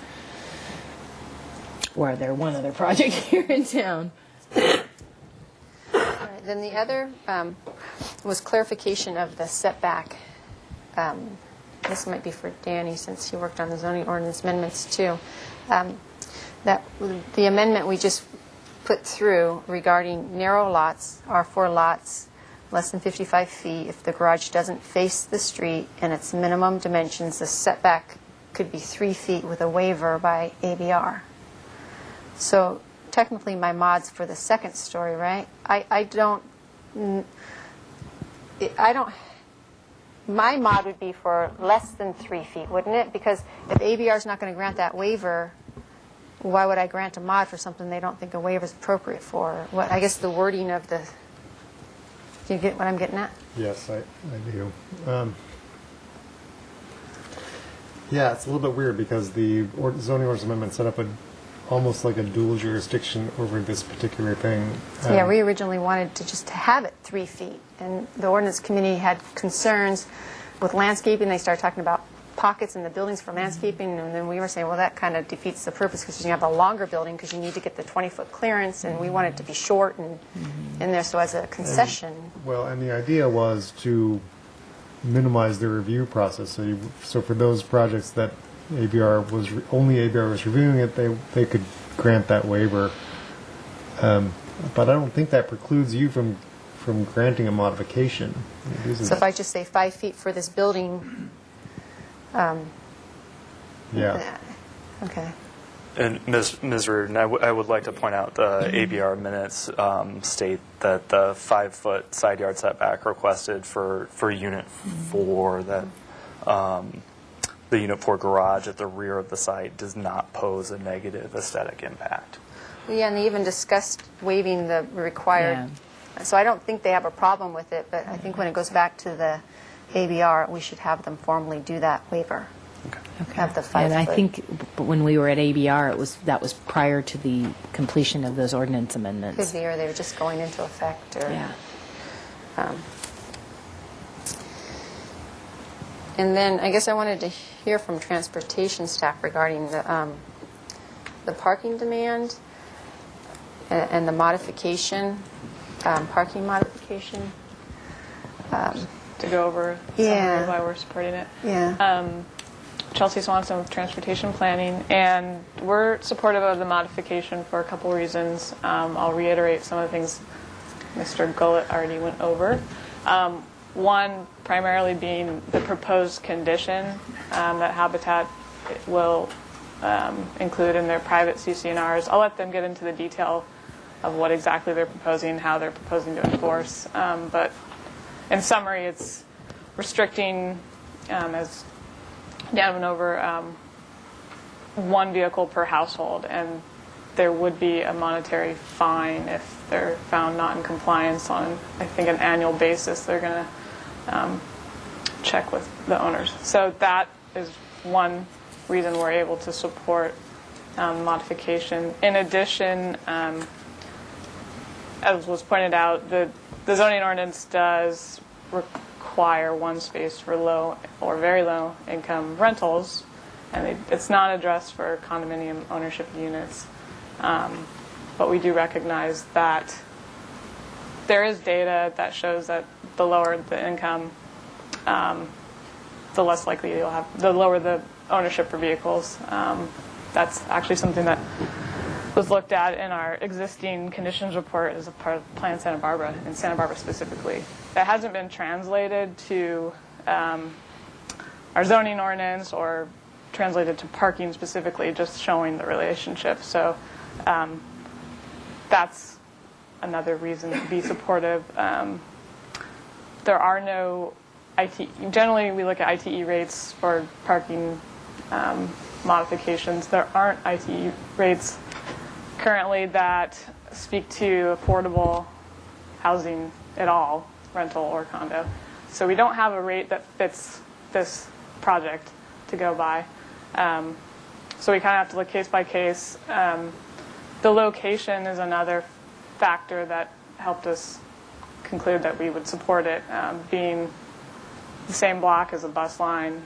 Or they're one other project here in town. Right, then the other was clarification of the setback. This might be for Danny since he worked on the zoning ordinance amendments too. that the amendment we just put through regarding narrow lots are for lots less than 55 feet. If the garage doesn't face the street and its minimum dimensions, the setback could be 3 feet with a waiver by ABR. So technically my mod's for the second story, right? I don't, my mod would be for less than 3 feet, wouldn't it? Because if ABR is not going to grant that waiver, why would I grant a mod for something they don't think a waiver is appropriate for? What, I guess the wording of the, do you get what I'm getting at? Yes, I do. Yeah, it's a little bit weird because the zoning ordinance amendment set up almost like a dual jurisdiction over this particular thing. Yeah, we originally wanted to just have it 3 feet, and the ordinance committee had concerns with landscaping. They started talking about pockets in the buildings for landscaping, and then we were saying, well, that kind of defeats the purpose because you have a longer building because you need to get the 20-foot clearance, and we want it to be short and in there, so as a concession. And the idea was to minimize the review process. So for those projects that ABR was reviewing it, they could grant that waiver. But I don't think that precludes you from granting a modification. So if I just say 5 feet for this building, yeah. Okay. And Ms. Reardon, I would like to point out the ABR minutes state that the 5-foot side yard setback requested for Unit 4, that the Unit 4 garage at the rear of the site does not pose a negative aesthetic impact. Yeah, and they even discussed waiving the required. Yeah. So I don't think they have a problem with it, but I think when it goes back to the ABR, we should have them formally do that waiver. Okay. Have the 5 And I foot. think when we were at ABR, that was prior to the completion of those ordinance amendments. Could be, or they were just going into effect. Or, Yeah. And then I guess I wanted to hear from transportation staff regarding the parking demand and the modification, parking modification. To go over Yeah. why we're supporting it. Yeah. Chelsea Swanson with Transportation Planning, and we're supportive of the modification for a couple reasons. I'll reiterate some of the things Mr. Gullett already went over. One, primarily being the proposed condition that Habitat will include in their private CC&Rs. I'll let them get into the detail of what exactly they're proposing, how they're proposing to enforce. But in summary, it's restricting, as Dan went over, one vehicle per household, and there would be a monetary fine if they're found not in compliance on, I think, an annual basis. They're going to check with the owners. So that is one reason we're able to support modification. In addition, as was pointed out, the zoning ordinance does require one space for low or very low income rentals, and it's not addressed for condominium ownership units. But we do recognize that there is data that shows that the lower the income, the less likely you'll have, the lower the ownership for vehicles. That's actually something that was looked at in our existing conditions report as a part of Plan Santa Barbara, in Santa Barbara specifically. That hasn't been translated to our zoning ordinance or translated to parking specifically, just showing the relationship. So that's another reason to be supportive. There are no generally we look at ITE rates for parking modifications. There aren't ITE rates currently that speak to affordable housing at all, rental or condo. So we don't have a rate that fits this project to go by. So we kind of have to look case by case. The location is another factor that helped us conclude that we would support it, being the same block as a bus line,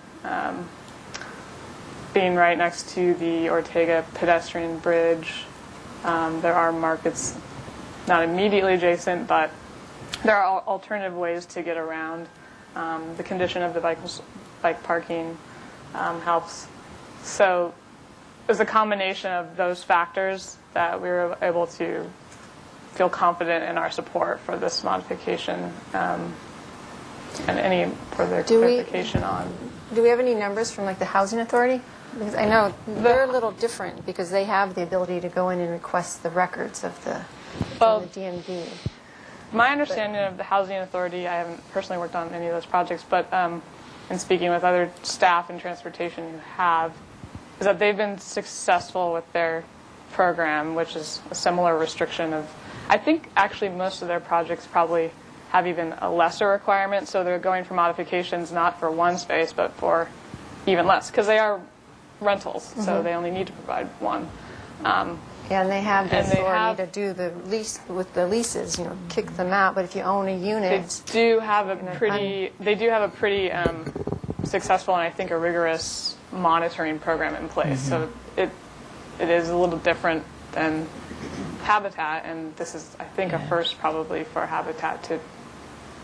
being right next to the Ortega pedestrian bridge. There are markets not immediately adjacent, but there are alternative ways to get around. The condition of the bike parking helps. So was a combination of those factors that we were able to feel confident in our support for this modification, and any further clarification on. Do we have any numbers from like the Housing Authority? Because I know they're a little different because they have the ability to go in and request the records of the DMV. My understanding of the Housing Authority, I haven't personally worked on any of those projects, but in speaking with other staff in transportation who have, is that they've been successful with their program, which is a similar restriction of, I think actually most of their projects probably have even a lesser requirement, so they're going for modifications not for one space, but for even less, because they are rentals, so they only need to provide one. And they have the authority to do the lease with the leases, kick them out. But if you own a unit, they do have a pretty successful and I think a rigorous monitoring program in place. So it is a little different than Habitat, and this is, I think, a first probably for Habitat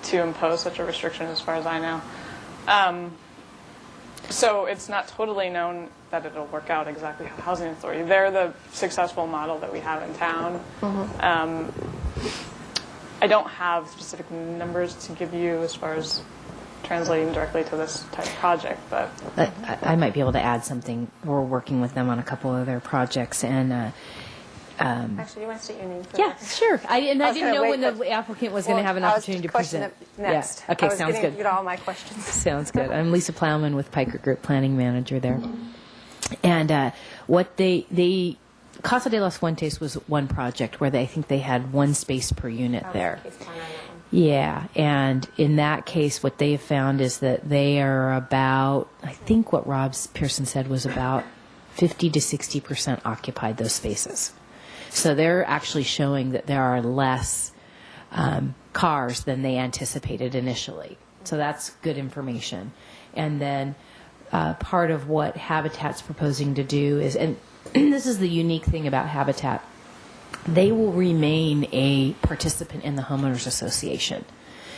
to impose such a restriction, as far as I know. So it's not totally known that it'll work out exactly how Housing Authority. They're the successful model that we have in town. I don't have specific numbers to give you as far as translating directly to this type of project, but I might be able to add something. We're working with them on a couple of their projects, and actually, you want to state your name? yeah, sure. I didn't know when the applicant was going to have an opportunity to present. Next. Yeah. Okay, I was sounds getting good. to get all my questions. Sounds good. I'm Lisa Plowman with Piker Group, planning manager there. And what they Casa de los Fuentes was one project where I think they had one space per unit there. Yeah, and in that case, what they have found is that they are about, I think what Rob Pearson said was about 50 to 60% occupied those spaces. So they're actually showing that there are less cars than they anticipated initially. So that's good information. And then part of what Habitat's proposing to do is, and this is the unique thing about Habitat, they will remain a participant in the homeowners association.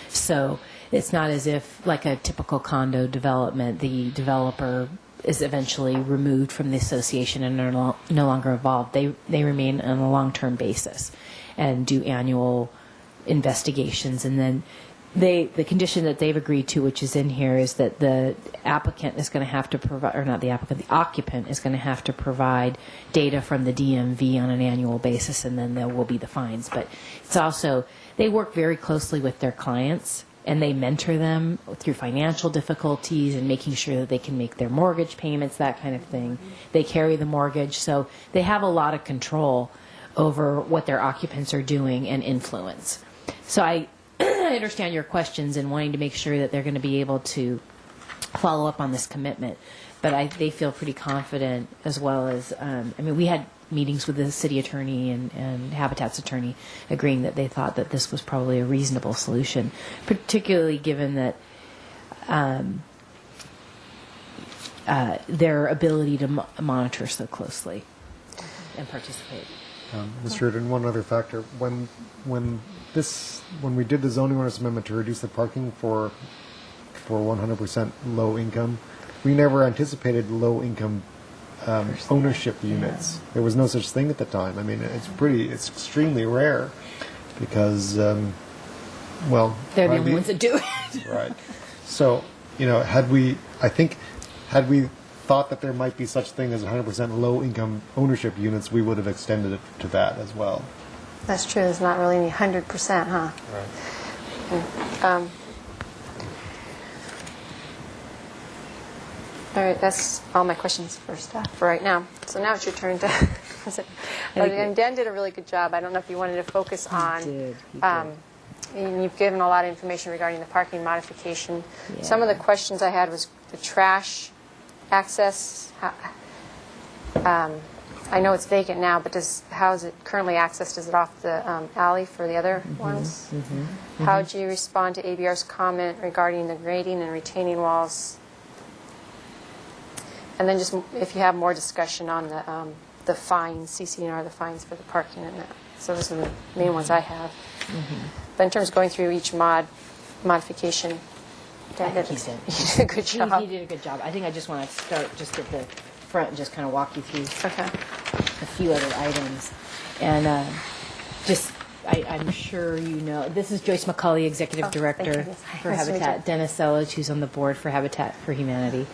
So it's not as if, like a typical condo development, the developer is eventually removed from the association and are no longer involved. They remain on a long-term basis and do annual investigations. And then the condition that they've agreed to, which is in here, is that the applicant is going to have to provide, or not the applicant, the occupant is going to have to provide data from the DMV on an annual basis, and then there will be the fines. But it's also, they work very closely with their clients, and they mentor them through financial difficulties and making sure that they can make their mortgage payments, that kind of thing. They carry the mortgage, so they have a lot of control over what their occupants are doing and influence. So I understand your questions and wanting to make sure that they're going to be able to follow up on this commitment. But they feel pretty confident, as well as, we had meetings with the city attorney and Habitat's attorney agreeing that they thought that this was probably a reasonable solution, particularly given that their ability to monitor so closely and participate. Mr. Reardon, one other factor. When we did the zoning ordinance amendment to reduce the parking for 100% low income, we never anticipated low income ownership units. There was no such thing at the time. I mean, it's extremely rare because, they're the only ones that do it. Right. So, had we thought that there might be such thing as 100% low income ownership units, we would have extended it to that as well. That's true. There's not really any 100%, huh? Right. All right, that's all my questions for staff for right now. So now it's your turn to present. And Dan did a really good job. I don't know if you wanted to focus on. He did. And you've given a lot of information regarding the parking modification. Yeah. Some of the questions I had was the trash access. I know it's vacant now, but how is it currently accessed? Is it off the alley for the other ones? How do you respond to ABR's comment regarding the grading and retaining walls? And then just if you have more discussion on the fines, CC&R, the fines for the parking and that. So those are the main ones I have. But in terms of going through each modification, Dan did a good job. He did a good job. I think I just want to start just at the front and just kind of walk you through a few other items. And I'm sure you know, this is Joyce McCauley, Executive Director for Nice to meet Habitat. you. Dennis Selledge, who's on the board for Habitat for Humanity.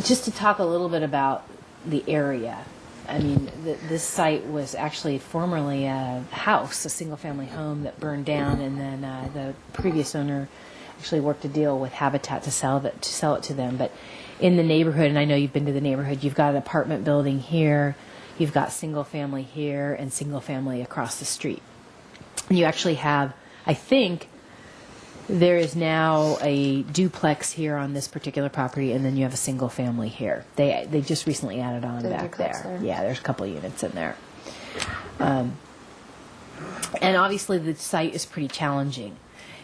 Just to talk a little bit about the area. I mean, this site was actually formerly a house, a single-family home that burned down, and then the previous owner actually worked a deal with Habitat to sell it to them. But in the neighborhood, and I know you've been to the neighborhood, you've got an apartment building here, you've got single-family here, and single-family across the street. And you actually have, I think, there is now a duplex here on this particular property, and then you have a single family here. They just recently added on The back duplex there. there. Yeah, there's a couple of units in there. And obviously the site is pretty challenging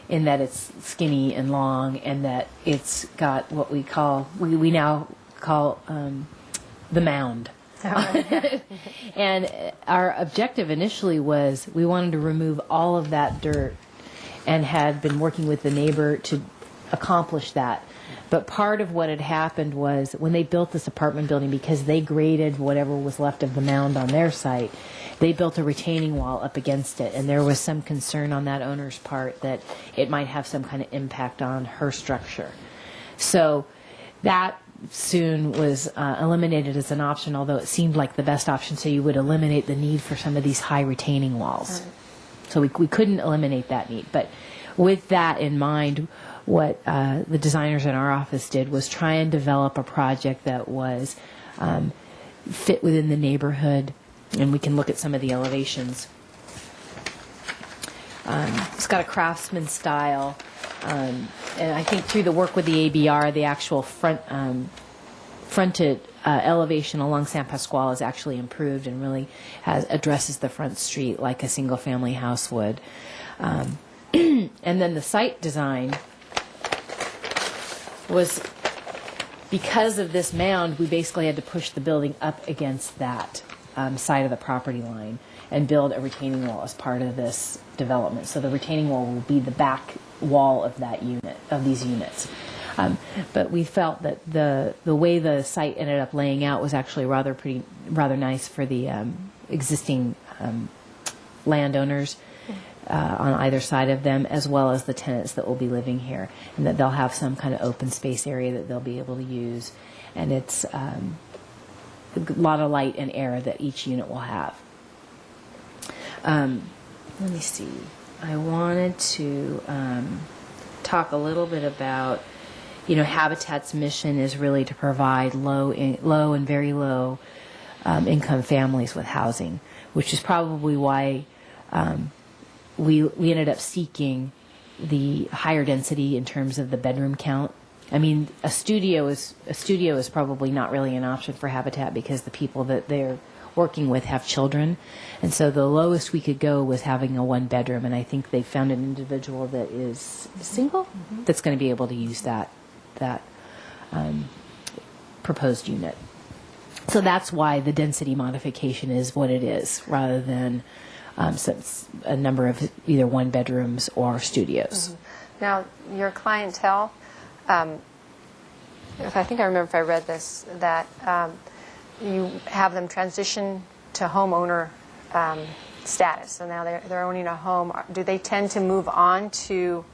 in that it's skinny and long, and that it's got what we now call the mound. And our objective initially was we wanted to remove all of that dirt, and had been working with the neighbor to accomplish that. But part of what had happened was when they built this apartment building, because they graded whatever was left of the mound on their site, they built a retaining wall up against it. And there was some concern on that owner's part that it might have some kind of impact on her structure. So that soon was eliminated as an option, although it seemed like the best option, so you would eliminate the need for some of these high retaining walls. So we couldn't eliminate that need. But with that in mind, what the designers in our office did was try and develop a project that was fit within the neighborhood, and we can look at some of the elevations. It's got a craftsman style, and I think through the work with the ABR, the actual fronted elevation along San Pasquale is actually improved and really addresses the front street like a single-family house would. And then the site design was, because of this mound, we basically had to push the building up against that side of the property line and build a retaining wall as part of this development. So the retaining wall will be the back wall of that unit, of these units. But we felt that the way the site ended up laying out was actually rather nice for the existing landowners on either side of them, as well as the tenants that will be living here, and that they'll have some kind of open space area that they'll be able to use. And it's a lot of light and air that each unit will have. Let me see. I wanted to talk a little bit about, Habitat's mission is really to provide low and very low income families with housing, which is probably why we ended up seeking the higher density in terms of the bedroom count. I mean, a studio is probably not really an option for Habitat because the people that they're working with have children, and so the lowest we could go was having a one bedroom, and I think they found an individual that is single that's going to be able to use that proposed unit. So that's why the density modification is what it is, rather than a number of either one bedrooms or studios. Now, your clientele, I think I remember if I read this, that you have them transition to homeowner status. So now they're owning a home. Do they tend to move on to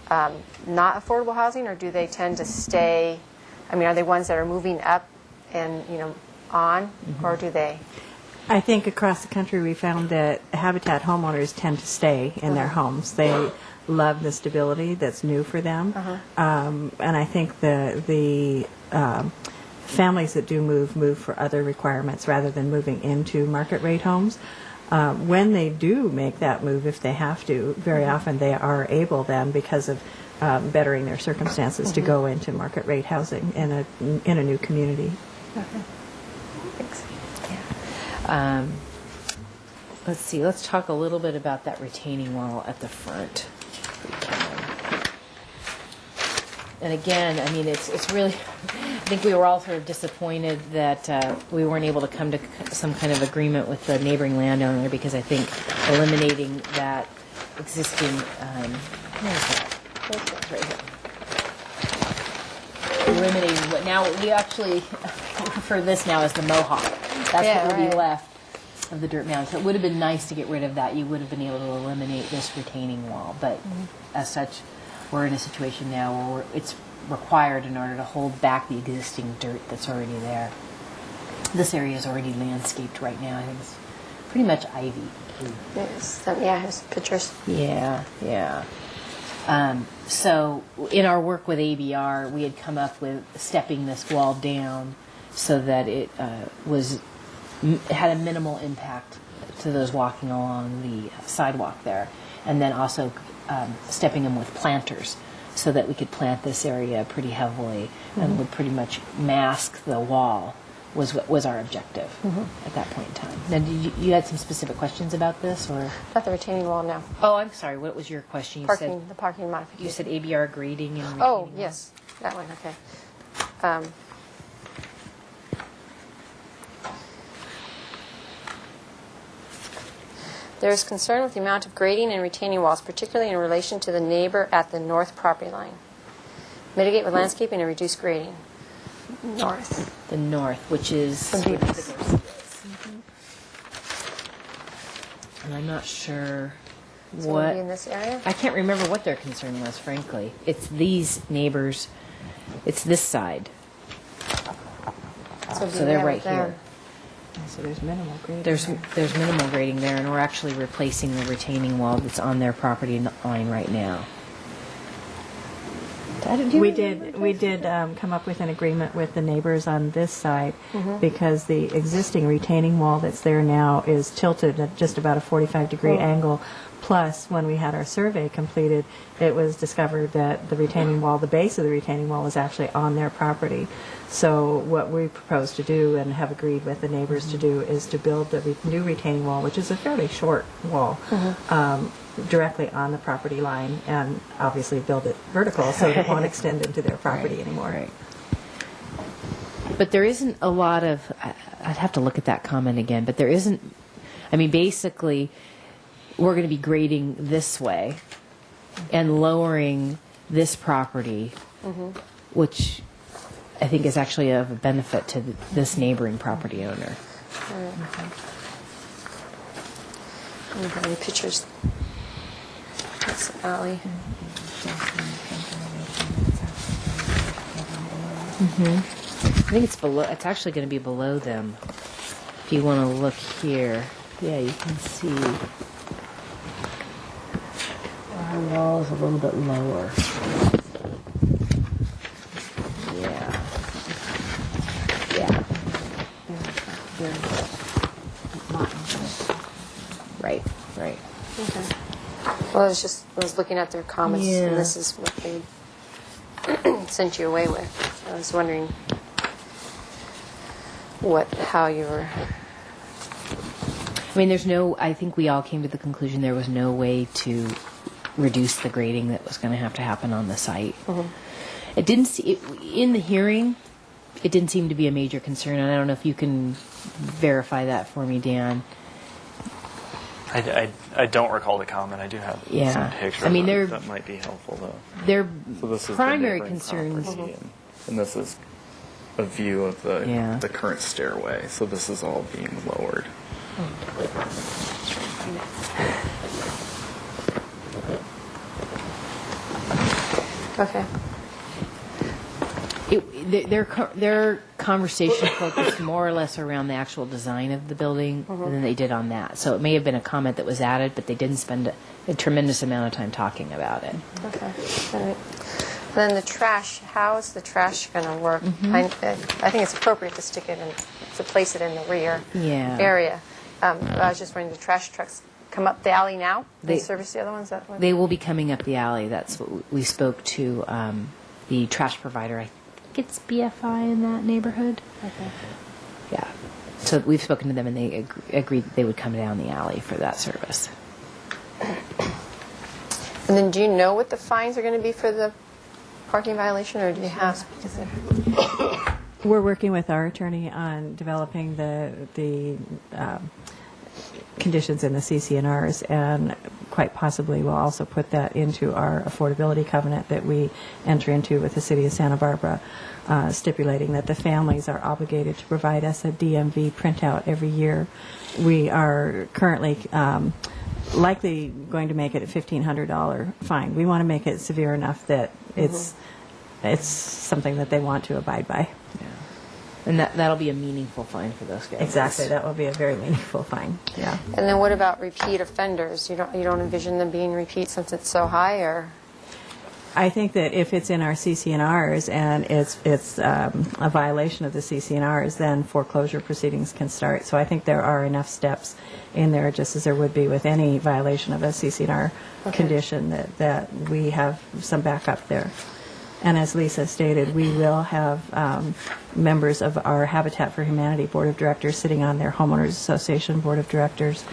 not affordable housing, or do they tend to stay? I mean, are they ones that are moving up and on, or do they? I think across the country we found that Habitat homeowners tend to stay in their homes. They love the stability that's new for them, and I think the families that do move for other requirements rather than moving into market rate homes. When they do make that move, if they have to, very often they are able then, because of bettering their circumstances, to go into market rate housing in a new community. Okay. Thanks. Let's see. Let's talk a little bit about that retaining wall at the front. And again, I mean, it's really, I think we were all sort of disappointed that we weren't able to come to some kind of agreement with the neighboring landowner, because I think eliminating that existing, where is that? Right here. eliminating what now we actually refer to this now as the Mohawk. That's Yeah, what would right. be left of the dirt mound. So it would have been nice to get rid of that. You would have been able to eliminate this retaining wall, but as such, we're in a situation now where it's required in order to hold back the existing dirt that's already there. This area is already landscaped right now. I think it's pretty much ivy. Here's pictures. Yeah. So in our work with ABR, we had come up with stepping this wall down so that it had a minimal impact to those walking along the sidewalk there, and then also stepping them with planters so that we could plant this area pretty heavily and would pretty much mask the wall was our objective at that point in time. Now, did you had some specific questions about this, or About the retaining wall now. Oh, I'm sorry. What was your question? You said The parking modification. you said ABR grading and retaining Oh, wall. yes, that one, okay. There is concern with the amount of grading and retaining walls, particularly in relation to the neighbor at the north property line. Mitigate with landscaping and reduce grading. North. The north, which is Would be this. and I'm not sure So we'll what be in this area? I can't remember what their concern was, frankly. It's these neighbors. It's this side. So They're right here. So there's minimal grading. There's minimal grading there, and we're actually replacing the retaining wall that's on their property line right now. We did come up with an agreement with the neighbors on this side because the existing retaining wall that's there now is tilted at just about a 45-degree angle. Plus, when we had our survey completed, it was discovered that the retaining wall, the base of the retaining wall, was actually on their property. So what we propose to do and have agreed with the neighbors to do is to build the new retaining wall, which is a fairly short wall, directly on the property line, and obviously build it vertical so it won't extend into their property anymore. Right. But there isn't a lot of, I'd have to look at that comment again, but there isn't, I mean, basically, we're going to be grading this way and lowering this property, which I think is actually of a benefit to this neighboring property owner. Any pictures? That's the alley. I think it's below. It's actually going to be below them. If you want to look here, yeah, you can see our wall is a little bit lower. Yeah. Right. Okay. Well, I was looking at their comments, Yeah. and this is what they sent you away with. So I was wondering how you were. I mean, I think we all came to the conclusion there was no way to reduce the grading that was going to have to happen on the site. It didn't in the hearing, it didn't seem to be a major concern, and I don't know if you can verify that for me, Dan. I don't recall the comment. I do have some pictures. I mean, that might be helpful though. Their So this is the primary neighboring concerns. property, and this is a view of the current stairway. So this is all being lowered. Okay. Their conversation focused more or less around the actual design of the building than they did on that. So it may have been a comment that was added, but they didn't spend a tremendous amount of time talking about it. Okay. All right. Then the trash. How is the trash going to work? I think it's appropriate to place it in the rear area. I was just wondering, the trash trucks come up the alley now and service the other ones? They will be coming up the alley. That's what we spoke to the trash provider. I think it's BFI in that neighborhood. Okay. Yeah. So we've spoken to them, and they agreed that they would come down the alley for that service. And then do you know what the fines are going to be for the parking violation, or do you have? We're working with our attorney on developing the conditions in the CCNRs, and quite possibly will also put that into our affordability covenant that we enter into with the City of Santa Barbara, stipulating that the families are obligated to provide us a DMV printout every year. We are currently likely going to make it a $1,500 fine. We want to make it severe enough that it's something that they want to abide by. And that'll be a meaningful fine for those guys. Exactly, that will be a very meaningful fine. Yeah. And then what about repeat offenders? You don't envision them being repeat since it's so high, or? I think that if it's in our CC&Rs and it's a violation of the CC&Rs, then foreclosure proceedings can start. So I think there are enough steps in there, just as there would be with any violation of a CC&R condition, that we have some backup there. And as Lisa stated, we will have members of our Habitat for Humanity Board of Directors sitting on their Homeowners Association Board of Directors.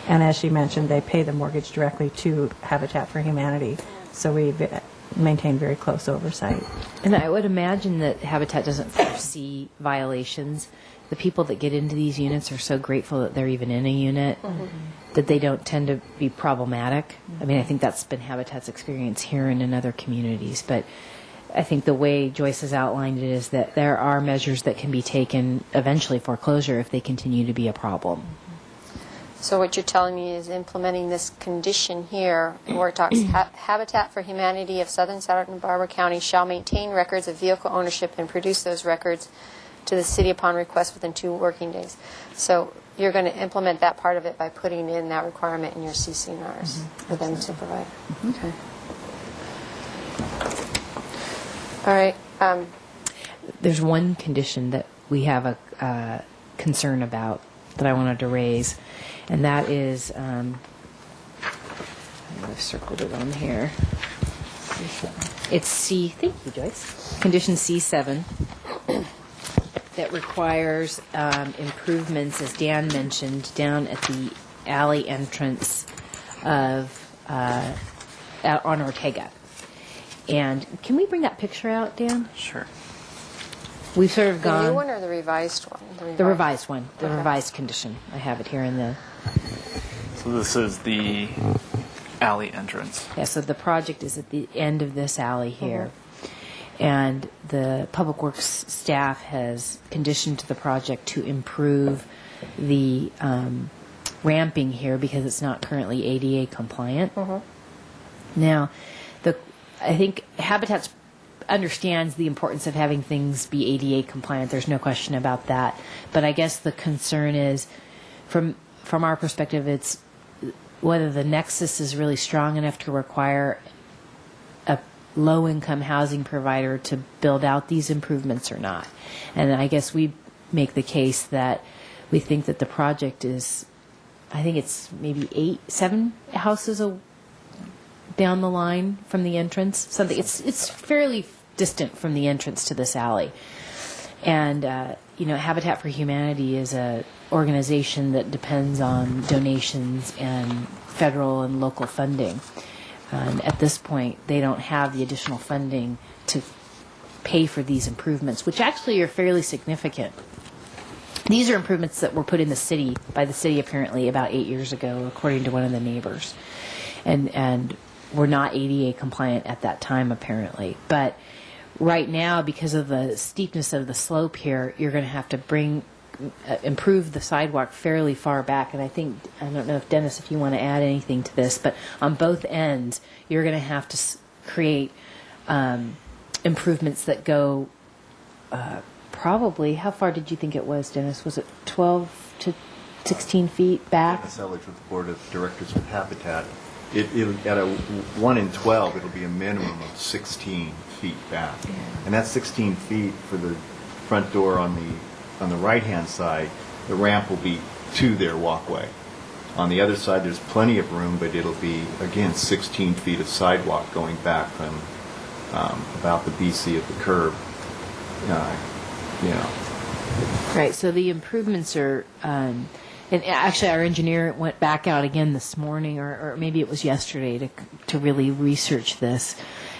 And as she mentioned, they pay the mortgage directly to Habitat for Humanity. So we maintain very close oversight. And I would imagine that Habitat doesn't foresee violations. The people that get into these units are so grateful that they're even in a unit that they don't tend to be problematic. I mean, I think that's been Habitat's experience here and in other communities. But I think the way Joyce has outlined it is that there are measures that can be taken, eventually foreclosure, if they continue to be a problem. So what you're telling me is implementing this condition here, where it talks Habitat for Humanity of Southern Santa Barbara County shall maintain records of vehicle ownership and produce those records to the city upon request within 2 working days. So you're going to implement that part of it by putting in that requirement in your CC&Rs for them to provide. Okay. All right. There's one condition that we have a concern about that I wanted to raise, and that is, I've circled it on here. It's C, thank you, Joyce. Condition C7 that requires improvements, as Dan mentioned, down at the alley entrance of on Ortega. And can we bring that picture out, Dan? Sure. We've sort of gone... The new one or the revised one? The revised one. The revised condition. I have it here in the... So this is the alley entrance. Yeah, so the project is at the end of this alley here. And the Public Works staff has conditioned the project to improve the ramping here because it's not currently ADA compliant. Now, I think Habitat understands the importance of having things be ADA compliant. There's no question about that. But I guess the concern is, from our perspective, it's whether the nexus is really strong enough to require a low-income housing provider to build out these improvements or not. And I guess we make the case that we think that the project is, I think it's maybe 7 houses down the line from the entrance. Something it's fairly distant from the entrance to this alley. And Habitat for Humanity is a organization that depends on donations and federal and local funding. And at this point, they don't have the additional funding to pay for these improvements, which actually are fairly significant. These are improvements that were put in the city, by the city apparently, about 8 years ago, according to one of the neighbors. And were not ADA compliant at that time, apparently. But right now, because of the steepness of the slope here, you're going to have to improve the sidewalk fairly far back. And I don't know if Dennis, if you want to add anything to this, but on both ends, you're going to have to create improvements that go probably, how far did you think it was, Dennis? Was it 12 to 16 feet back? Dennis Elledge with the Board of Directors with Habitat. It'll, at a 1 in 12, it'll be a minimum of 16 feet back. Yeah. And that's 16 feet for the front door on the right-hand side. The ramp will be to their walkway. On the other side, there's plenty of room, but it'll be, again, 16 feet of sidewalk going back from about the BC of the curb. Right, so the improvements are... and actually, our engineer went back out again this morning, or maybe it was yesterday, to really research this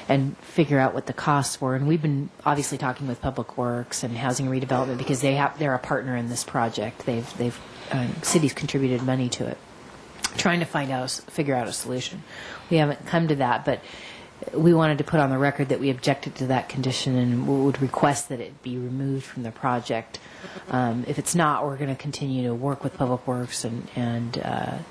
and figure out what the costs were. And we've been obviously talking with Public Works and Housing Redevelopment because they're a partner in this project. Cities contributed money to it. trying to figure out a solution. We haven't come to that, but we wanted to put on the record that we objected to that condition and would request that it be removed from the project. If it's not, we're going to continue to work with Public Works and the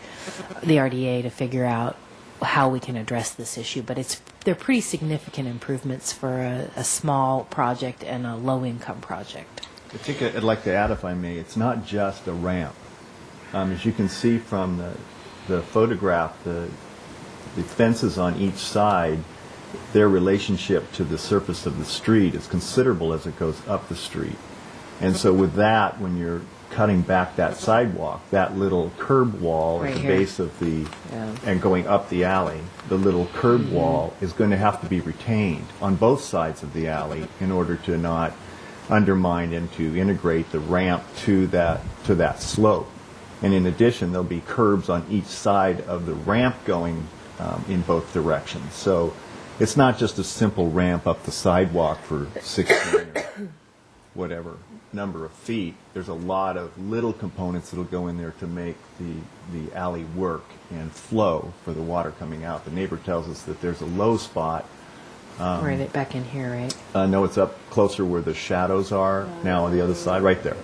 RDA to figure out how we can address this issue. But they're pretty significant improvements for a small project and a low-income project. I think I'd like to add, if I may, it's not just a ramp. As you can see from the photograph, the fences on each side, their relationship to the surface of the street is considerable as it goes up the street. And so with that, when you're cutting back that sidewalk, that little curb wall at the base of and going up the alley, the little curb wall is going to have to be retained on both sides of the alley in order to not undermine and to integrate the ramp to that slope. And in addition, there'll be curbs on each side of the ramp going in both directions. So it's not just a simple ramp up the sidewalk for 16 or whatever number of feet. There's a lot of little components that'll go in there to make the alley work and flow for the water coming out. The neighbor tells us that there's a low spot. Right back in here, right? No, it's up closer where the shadows are now on the other side, right there.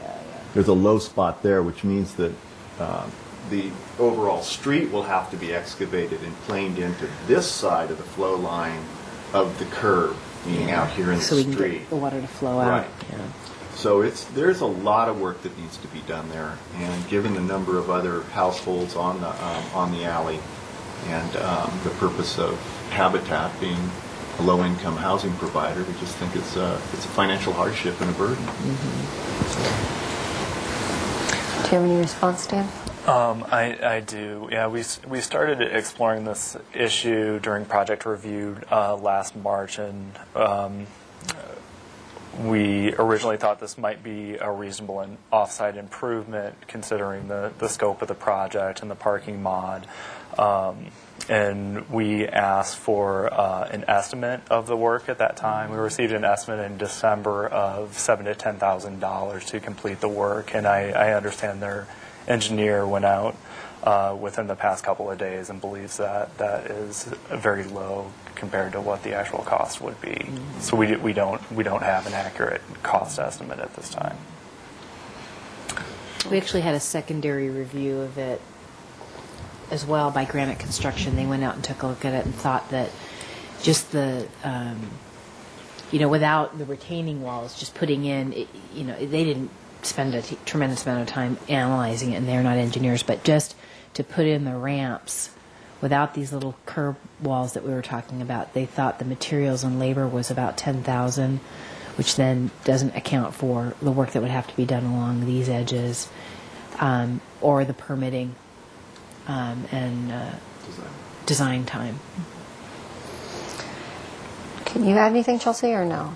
There's a low spot there, which means that the overall street will have to be excavated and planed into this side of the flow line of the curb, meaning out here in the street. So we can get the water to flow out. Right. Yeah. So there's a lot of work that needs to be done there, and given the number of other households on the alley, and the purpose of Habitat being a low-income housing provider, we just think it's a financial hardship and a burden. Do you have any response, Dan? I do. Yeah, we started exploring this issue during project review last March, and we originally thought this might be a reasonable and off-site improvement considering the scope of the project and the parking mod. And we asked for an estimate of the work at that time. We received an estimate in December of $7,000 to $10,000 to complete the work, and I understand their engineer went out within the past couple of days and believes that that is very low compared to what the actual cost would be. Mm-hmm. So we don't have an accurate cost estimate at this time. We actually had a secondary review of it as well by Granite Construction. They went out and took a look at it and thought that just the, without the retaining walls, just putting in, they didn't spend a tremendous amount of time analyzing it, and they're not engineers, but just to put in the ramps without these little curb walls that we were talking about, they thought the materials and labor was about $10,000, which then doesn't account for the work that would have to be done along these edges, or the permitting and design time. Can you add anything, Chelsea, or no?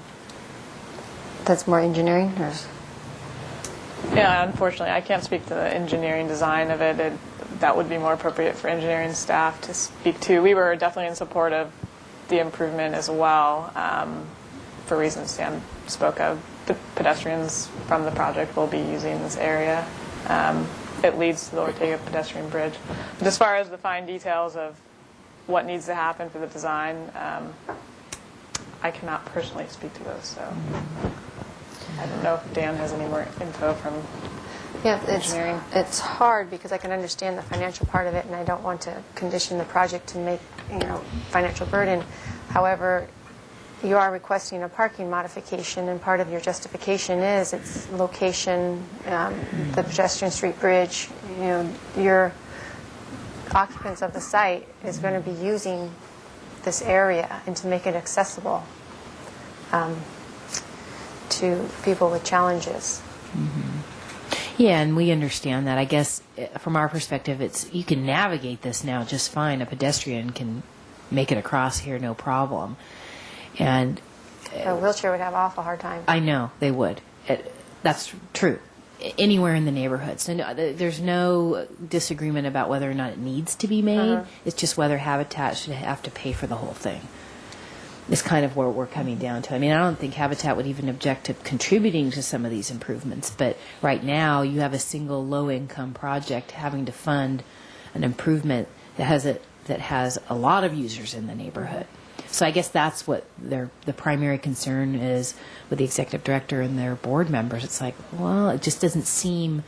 That's more engineering, or? Yeah, unfortunately, I can't speak to the engineering design of it. That would be more appropriate for engineering staff to speak to. We were definitely in support of the improvement as well, for reasons Dan spoke of. The pedestrians from the project will be using this area. It leads to the Ortega pedestrian bridge. But as far as the fine details of what needs to happen for the design, I cannot personally speak to those, so I don't know if Dan has any more info from engineering. It's hard because I can understand the financial part of it, and I don't want to condition the project to make financial burden. However, you are requesting a parking modification, and part of your justification is its location, the pedestrian street bridge. Your occupants of the site is going to be using this area, and to make it accessible to people with challenges. Mm-hmm. Yeah, and we understand that. I guess from our perspective, you can navigate this now just fine. A pedestrian can make it across here, no problem. And a wheelchair would have an awful hard time. I know they would. That's true. Anywhere in the neighborhood. So there's no disagreement about whether or not it needs to be made. It's just whether Habitat should have to pay for the whole thing. It's kind of where we're coming down to. I mean, I don't think Habitat would even object to contributing to some of these improvements, but right now you have a single low-income project having to fund an improvement that has a lot of users in the neighborhood. So I guess that's what the primary concern is with the executive director and their board members. It's like, well, it just doesn't seem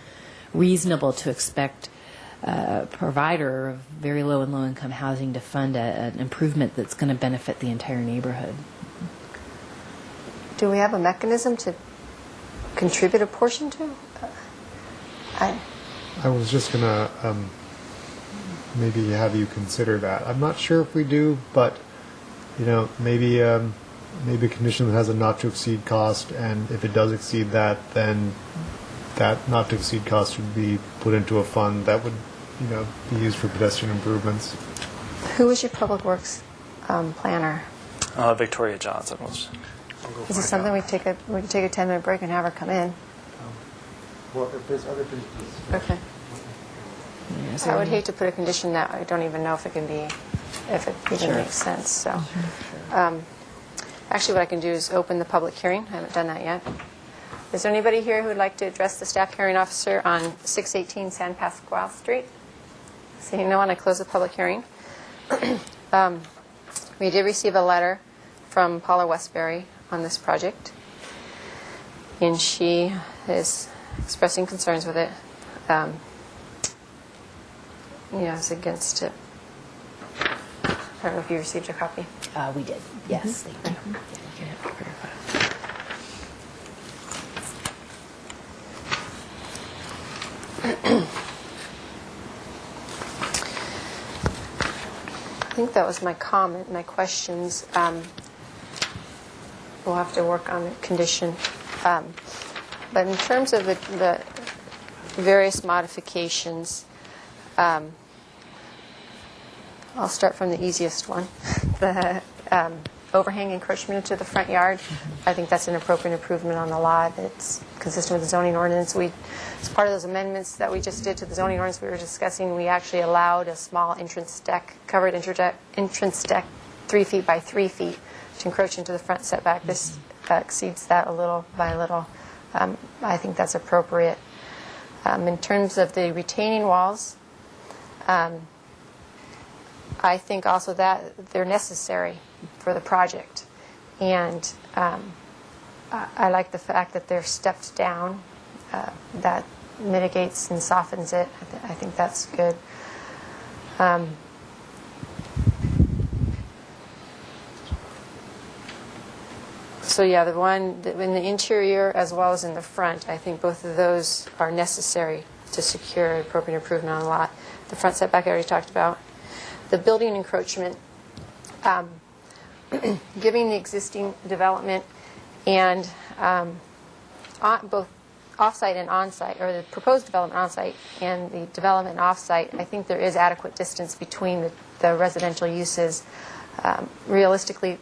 reasonable to expect a provider of very low and low income housing to fund an improvement that's going to benefit the entire neighborhood. Do we have a mechanism to contribute a portion to? I was just going to maybe have you consider that. I'm not sure if we do, but maybe a condition that has a not to exceed cost, and if it does exceed that, then that not to exceed cost would be put into a fund that would be used for pedestrian improvements. Who is your public works planner? Victoria Johnson was. Is it something we can take a 10-minute break and have her come in? Well, if there's other things. Okay. I would hate to put a condition that I don't even know if it even makes sense. So, actually, what I can do is open the public hearing. I haven't done that yet. Is there anybody here who would like to address the staff hearing officer on 618 San Pasqual Street? Seeing no one, I close the public hearing. We did receive a letter from Paula Westbury on this project, and she is expressing concerns with it. Is against it. I don't know if you received a copy. We did. Yes, thank you. I think that was my comment, my questions. We'll have to work on the condition. But in terms of the various modifications, I'll start from the easiest one. The overhang encroachment into the front yard. I think that's an appropriate improvement on the lot. It's consistent with the zoning ordinance. As part of those amendments that we just did to the zoning ordinance we were discussing, we actually allowed a small entrance deck, covered entrance deck 3 feet by 3 feet to encroach into the front setback. This exceeds that by a little. I think that's appropriate. In terms of the retaining walls, I think also that they're necessary for the project. And I like the fact that they're stepped down. That mitigates and softens it. I think that's good. So yeah, the one in the interior as well as in the front, I think both of those are necessary to secure appropriate improvement on the lot. The front setback I already talked about. The building encroachment, giving the existing development and both off-site and on-site, or the proposed development on-site and the development off-site, I think there is adequate distance between the residential uses. Realistically,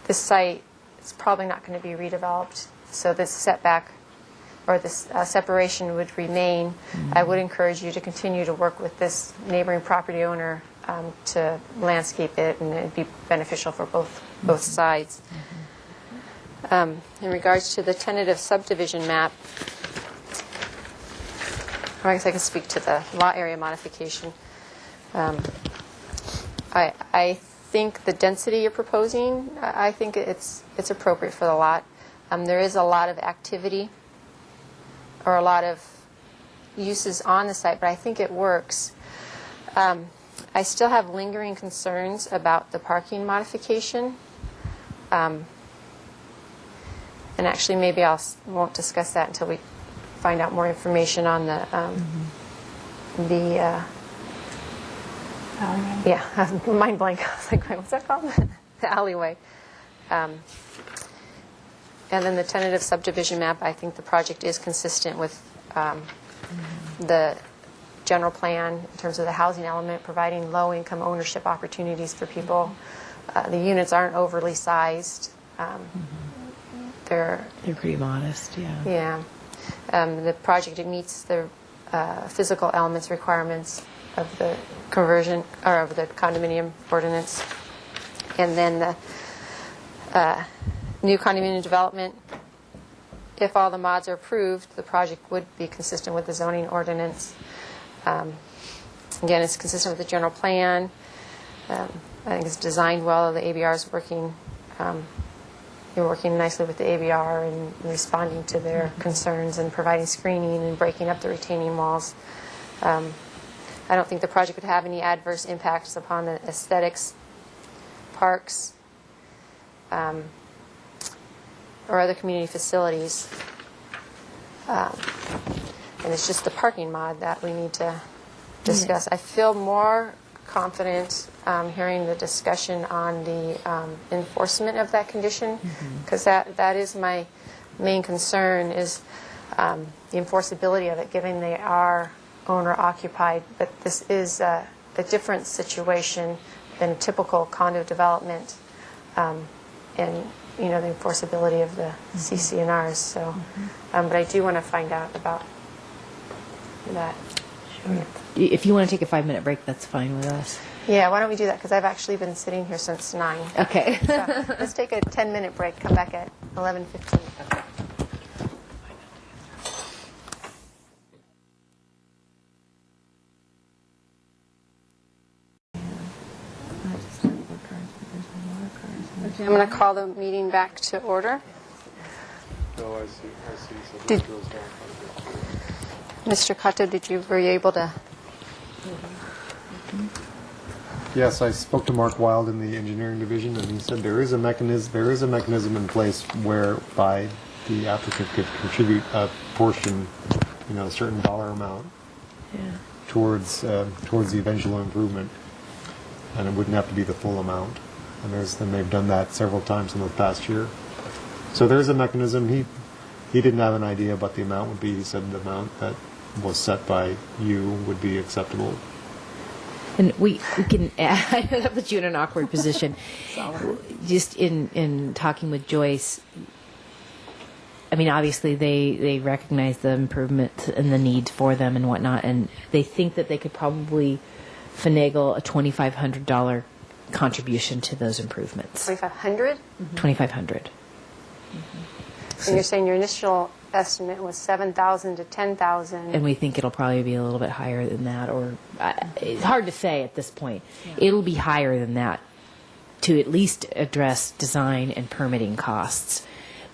this site is probably not going to be redeveloped, so this setback or this separation would remain. I would encourage you to continue to work with this neighboring property owner to landscape it, and it'd be beneficial for both sides. In regards to the tentative subdivision map, I guess I can speak to the lot area modification. I think the density you're proposing, I think it's appropriate for the lot. There is a lot of activity or a lot of uses on the site, but I think it works. I still have lingering concerns about the parking modification. And actually, maybe won't discuss that until we find out more information on the mind blank. I was like, wait, what's that called? The alleyway. And then the tentative subdivision map, I think the project is consistent with the general plan in terms of the housing element, providing low-income ownership opportunities for people. The units aren't overly sized. They're pretty modest, yeah. Yeah. The project, it meets the physical elements requirements of the conversion or of the condominium ordinance. And then the new condominium development, if all the mods are approved, the project would be consistent with the zoning ordinance. Again, it's consistent with the general plan. I think it's designed well. The ABR is working. You're working nicely with the ABR and responding to their concerns and providing screening and breaking up the retaining walls. I don't think the project would have any adverse impacts upon the aesthetics, parks, or other community facilities. And it's just the parking mod that we need to discuss. I feel more confident hearing the discussion on the enforcement of that condition, because that is my main concern, is the enforceability of it, given they are owner-occupied. But this is a different situation than typical condo development, and the enforceability of the CC&Rs. So, but I do want to find out about that. If you want to take a 5-minute break, that's fine with us. Yeah, why don't we do that? Because I've actually been sitting here since 9. Okay. So let's take a 10-minute break. Come back at 11:15. Okay, I'm going to call the meeting back to order. No, I see. So Did- this goes down quite a bit. Mr. Kato, were you able to? Yes, I spoke to Mark Wild in the engineering division, and he said there is a mechanism in place whereby the applicant could contribute a portion, a certain dollar amount, towards the eventual improvement, and it wouldn't have to be the full amount. And they've done that several times in the past year. So there's a mechanism. He didn't have an idea what the amount would be. He said the amount that was set by you would be acceptable. And we can add, I know that puts you in an awkward position. Just in talking with Joyce, I mean, obviously they recognize the improvements and the need for them and whatnot, and they think that they could probably finagle a $2,500 contribution to those improvements. 2,500? $2,500. And you're saying your initial estimate was 7,000 to 10,000. And we think it'll probably be a little bit higher than that, or it's hard to say at this point. It'll be higher than that to at least address design and permitting costs.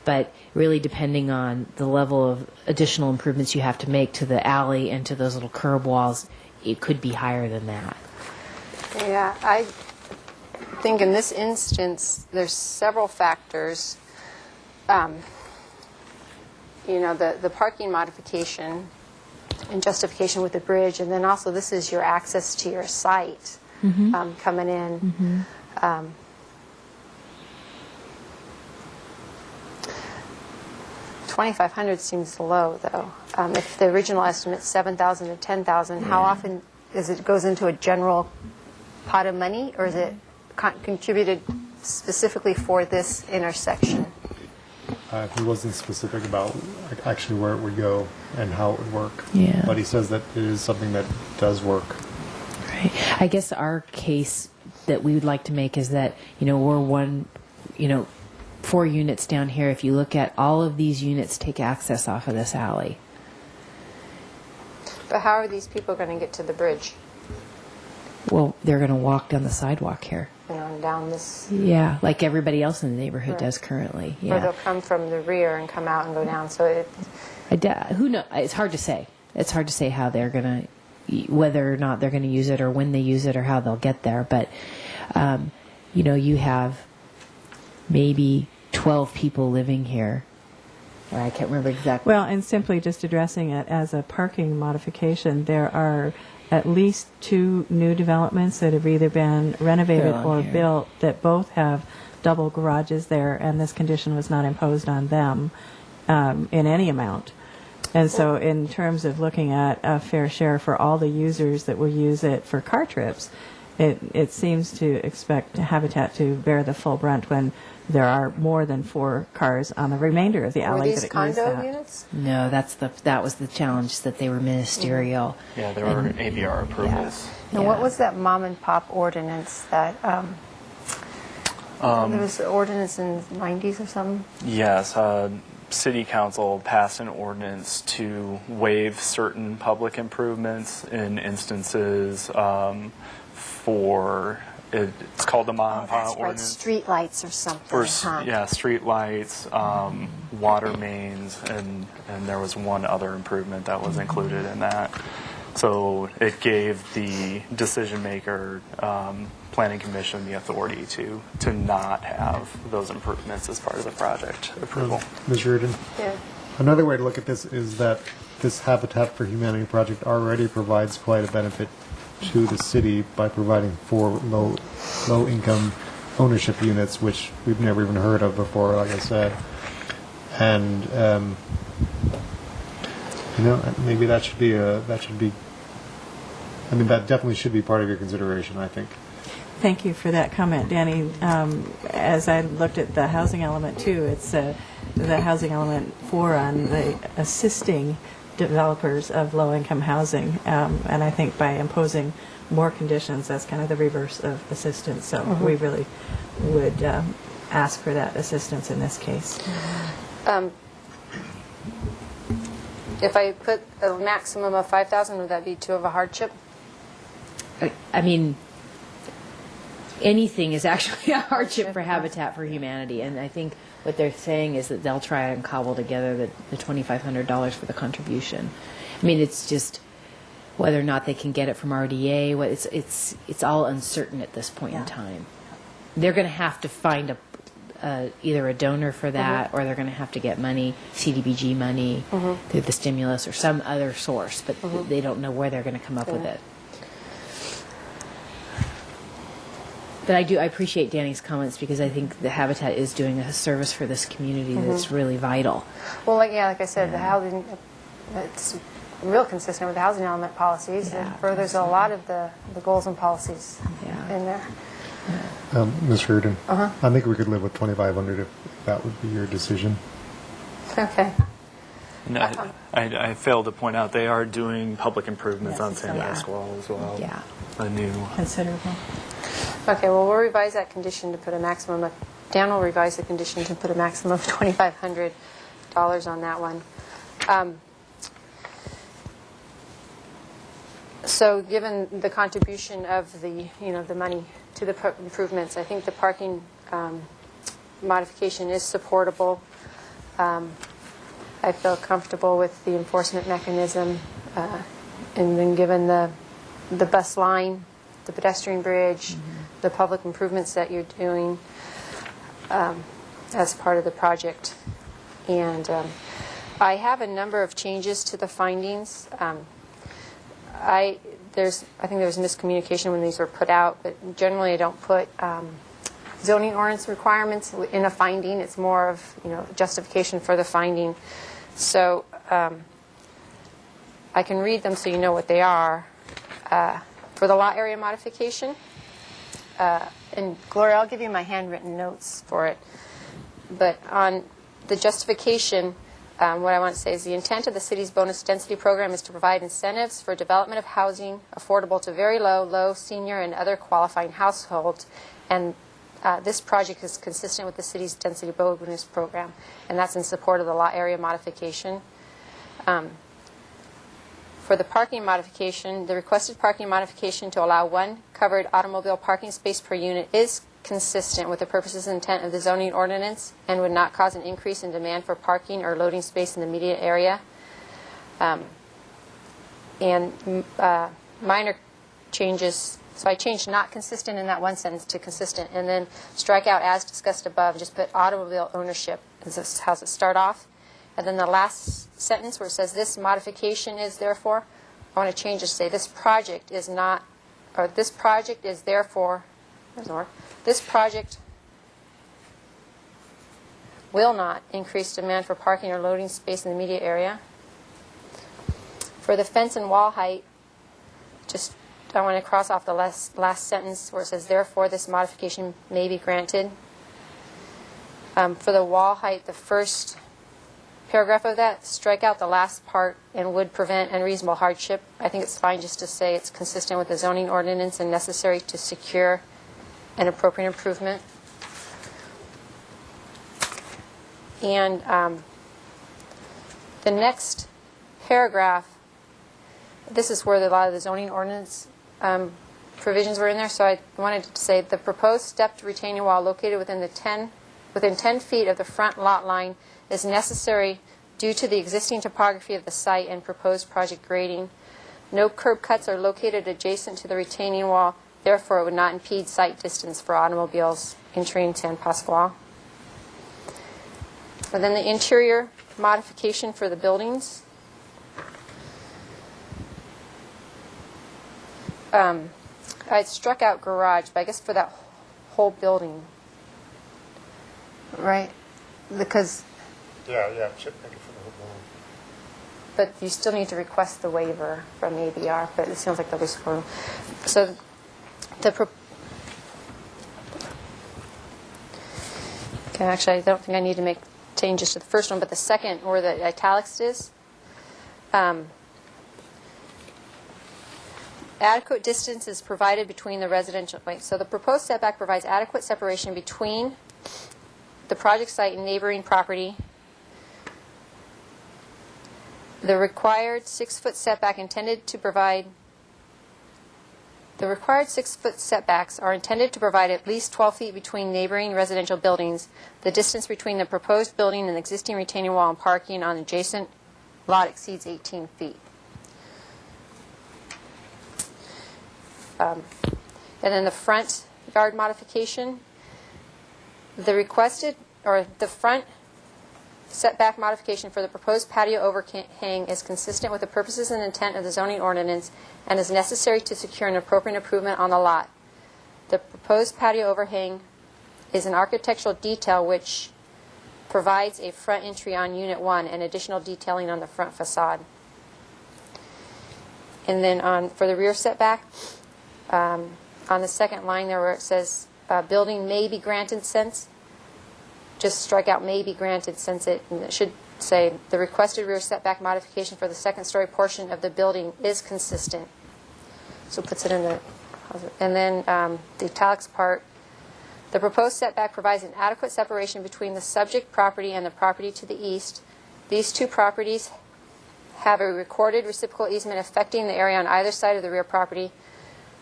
But really depending on the level of additional improvements you have to make to the alley and to those little curb walls, it could be higher than that. Yeah, I think in this instance, there's several factors. The parking modification and justification with the bridge, and then also this is your access to your site coming in. 2,500 seems low, though. If the original estimate's 7,000 to 10,000, how often goes into a general pot of money, or is it contributed specifically for this intersection? He wasn't specific about actually where it would go and how it would work. Yeah. But he says that it is something that does work. Right. I guess our case that we would like to make is that, we're one, 4 units down here. If you look at all of these units take access off of this alley. But how are these people going to get to the bridge? Well, they're going to walk down the sidewalk here. Down this... Yeah, like everybody else in the neighborhood does currently. Or Yeah. they'll come from the rear and come out and go down. So Who knows? It's hard to say. It's hard to say how they're going to, whether or not they're going to use it or when they use it or how they'll get there. But, you have maybe 12 people living here. Or I can't remember exactly. Well, and simply just addressing it as a parking modification, there are at least 2 new developments that have either been renovated or built that both have double garages there, and this condition was not imposed on them in any amount. And so in terms of looking at a fair share for all the users that will use it for car trips, it seems to expect Habitat to bear the full brunt when there are more than 4 cars on the remainder of the alley were these that condo use that. units? No, that was the challenge, that they were ministerial. Yeah, there were ABR approvals. Now, what was that mom and pop ordinance that... there was an ordinance in the 90s or something? Yes, City Council passed an ordinance to waive certain public improvements in instances for, it's called the Ma and Pa That's right, ordinance. street lights or something, For, huh? yeah, street lights, water mains, and there was one other improvement that was included in that. So it gave the decision maker, planning commission, the authority to not have those improvements as part of the project approval. Ms. Reardon? Yeah. Another way to look at this is that this Habitat for Humanity project already provides quite a benefit to the city by providing 4 low-income ownership units, which we've never even heard of before, like I said. And maybe that should be I mean, that definitely should be part of your consideration, I think. Thank you for that comment, Danny. As I looked at the housing element too, it's the housing element 4 on the assisting developers of low-income housing, and I think by imposing more conditions, that's kind of the reverse of assistance. So we really would ask for that assistance in this case. If I put a maximum of 5,000, would that be too of a hardship? I mean, anything is actually a hardship for Habitat for Humanity, and I think what they're saying is that they'll try and cobble together the $2,500 for the contribution. I mean, it's just whether or not they can get it from RDA. It's all uncertain at this point in time. They're going to have to find either a donor for that, or they're going to have to get money, CDBG money, through the stimulus or some other source, but they don't know where they're going to come up with it. But I appreciate Danny's comments, because I think the Habitat is doing a service for this community that's really vital. Well, like I said, the housing, it's real consistent with the housing element policies. It furthers a lot of the goals and policies in there. Ms. Reardon, I think we could live with 2,500 if that would be your decision. Okay. And I failed to point out they are doing public improvements on St. Pasquale as well. Yeah. A new considerable. Okay, well, we'll revise that condition to put a maximum of, Dan will revise the condition to put a maximum of $2,500 on that one. So given the contribution of the money to the improvements, I think the parking modification is supportable. I feel comfortable with the enforcement mechanism, and then given the bus line, the pedestrian bridge, the public improvements that you're doing as part of the project. And I have a number of changes to the findings. I think there was miscommunication when these were put out, but generally I don't put zoning ordinance requirements in a finding. It's more of justification for the finding. So I can read them so you know what they are. For the lot area modification, and Gloria, I'll give you my handwritten notes for it. But on the justification, what I want to say is the intent of the city's bonus density program is to provide incentives for development of housing affordable to very low, senior, and other qualifying households. And this project is consistent with the city's density bonus program, and that's in support of the lot area modification. For the parking modification, the requested parking modification to allow 1 covered automobile parking space per unit is consistent with the purposes and intent of the zoning ordinance and would not cause an increase in demand for parking or loading space in the immediate area. Minor changes, so I changed not consistent in that one sentence to consistent, and then strike out as discussed above, just put automobile ownership. This how's it start off. And then the last sentence where it says this modification is therefore, I want to change it to say this project is not, or this project is therefore, there's more, this project will not increase demand for parking or loading space in the immediate area. For the fence and wall height, just I want to cross off the last sentence where it says therefore this modification may be granted. For the wall height, the first paragraph of that, strike out the last part and would prevent unreasonable hardship. I think it's fine just to say it's consistent with the zoning ordinance and necessary to secure an appropriate improvement. And The next paragraph, this is where a lot of the zoning ordinance provisions were in there, so I wanted to say the proposed stepped retaining wall located within 10 feet of the front lot line is necessary due to the existing topography of the site and proposed project grading. No curb cuts are located adjacent to the retaining wall, therefore it would not impede sight distance for automobiles entering San Pasqual. And then the interior modification for the buildings. I struck out garage, but I guess for that whole building, right? Because, Yeah, chip maker for the whole building. but you still need to request the waiver from ABR, but it sounds like they'll be supportive. So okay, actually, I don't think I need to make changes to the first one, but the second, where the italics is, adequate distance is provided between the residential, so the proposed setback provides adequate separation between the project site and neighboring property. The required 6-foot setback intended to provide, the required 6-foot setbacks are intended to provide at least 12 feet between neighboring residential buildings. The distance between the proposed building and the existing retaining wall and parking on adjacent lot exceeds 18 feet. And then the front yard modification, the requested, or the front setback modification for the proposed patio overhang is consistent with the purposes and intent of the zoning ordinance and is necessary to secure an appropriate improvement on the lot. The proposed patio overhang is an architectural detail which provides a front entry on Unit 1 and additional detailing on the front facade. And then for the rear setback, on the second line there where it says building may be granted since, just strike out may be granted since it should say the requested rear setback modification for the second story portion of the building is consistent. So it puts it in the, and then the italics part, the proposed setback provides an adequate separation between the subject property and the property to the east. These two properties have a recorded reciprocal easement affecting the area on either side of the rear property.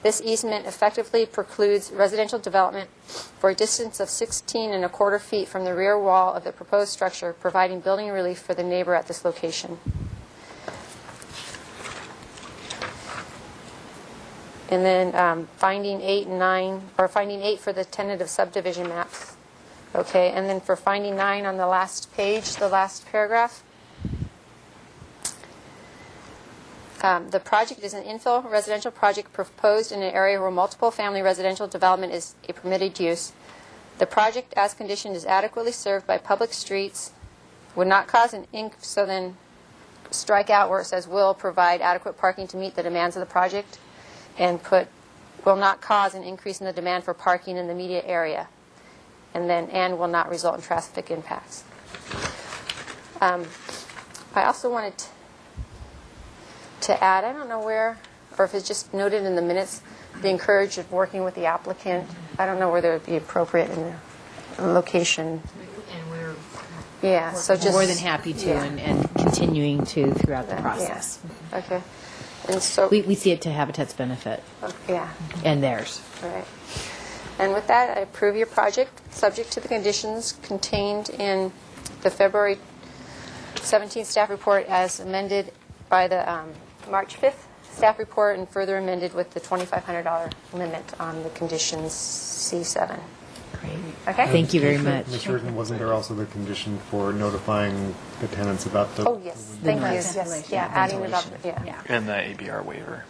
This easement effectively precludes residential development for a distance of 16¼ feet from the rear wall of the proposed structure, providing building relief for the neighbor at this location. And then finding 8 and 9, or finding 8 for the tentative subdivision maps. Okay, and then for finding 9 on the last page, the last paragraph. The project is an infill residential project proposed in an area where multiple family residential development is a permitted use. The project, as conditioned, is adequately served by public streets, would not cause an so then strike out where it says will provide adequate parking to meet the demands of the project, and put will not cause an increase in the demand for parking in the immediate area, and then and will not result in traffic impacts. I also wanted to add, I don't know where, or if it's just noted in the minutes, the encourage of working with the applicant. I don't know whether it would be appropriate in the location. And Yeah, so just more than happy to, yeah. and continuing to throughout the process. Yeah. Okay. And so We see it to Habitat's benefit yeah. and theirs. All right. And with that, I approve your project, subject to the conditions contained in the February 17th staff report as amended by the March 5th staff report and further amended with the $2,500 limit on the conditions C7. Great. Okay? Thank you very much. Mr. Rickman, wasn't there also the condition for notifying the tenants about the... Oh, yes. Thank you. Yes. Yeah, adding about, yeah. And the ABR waiver.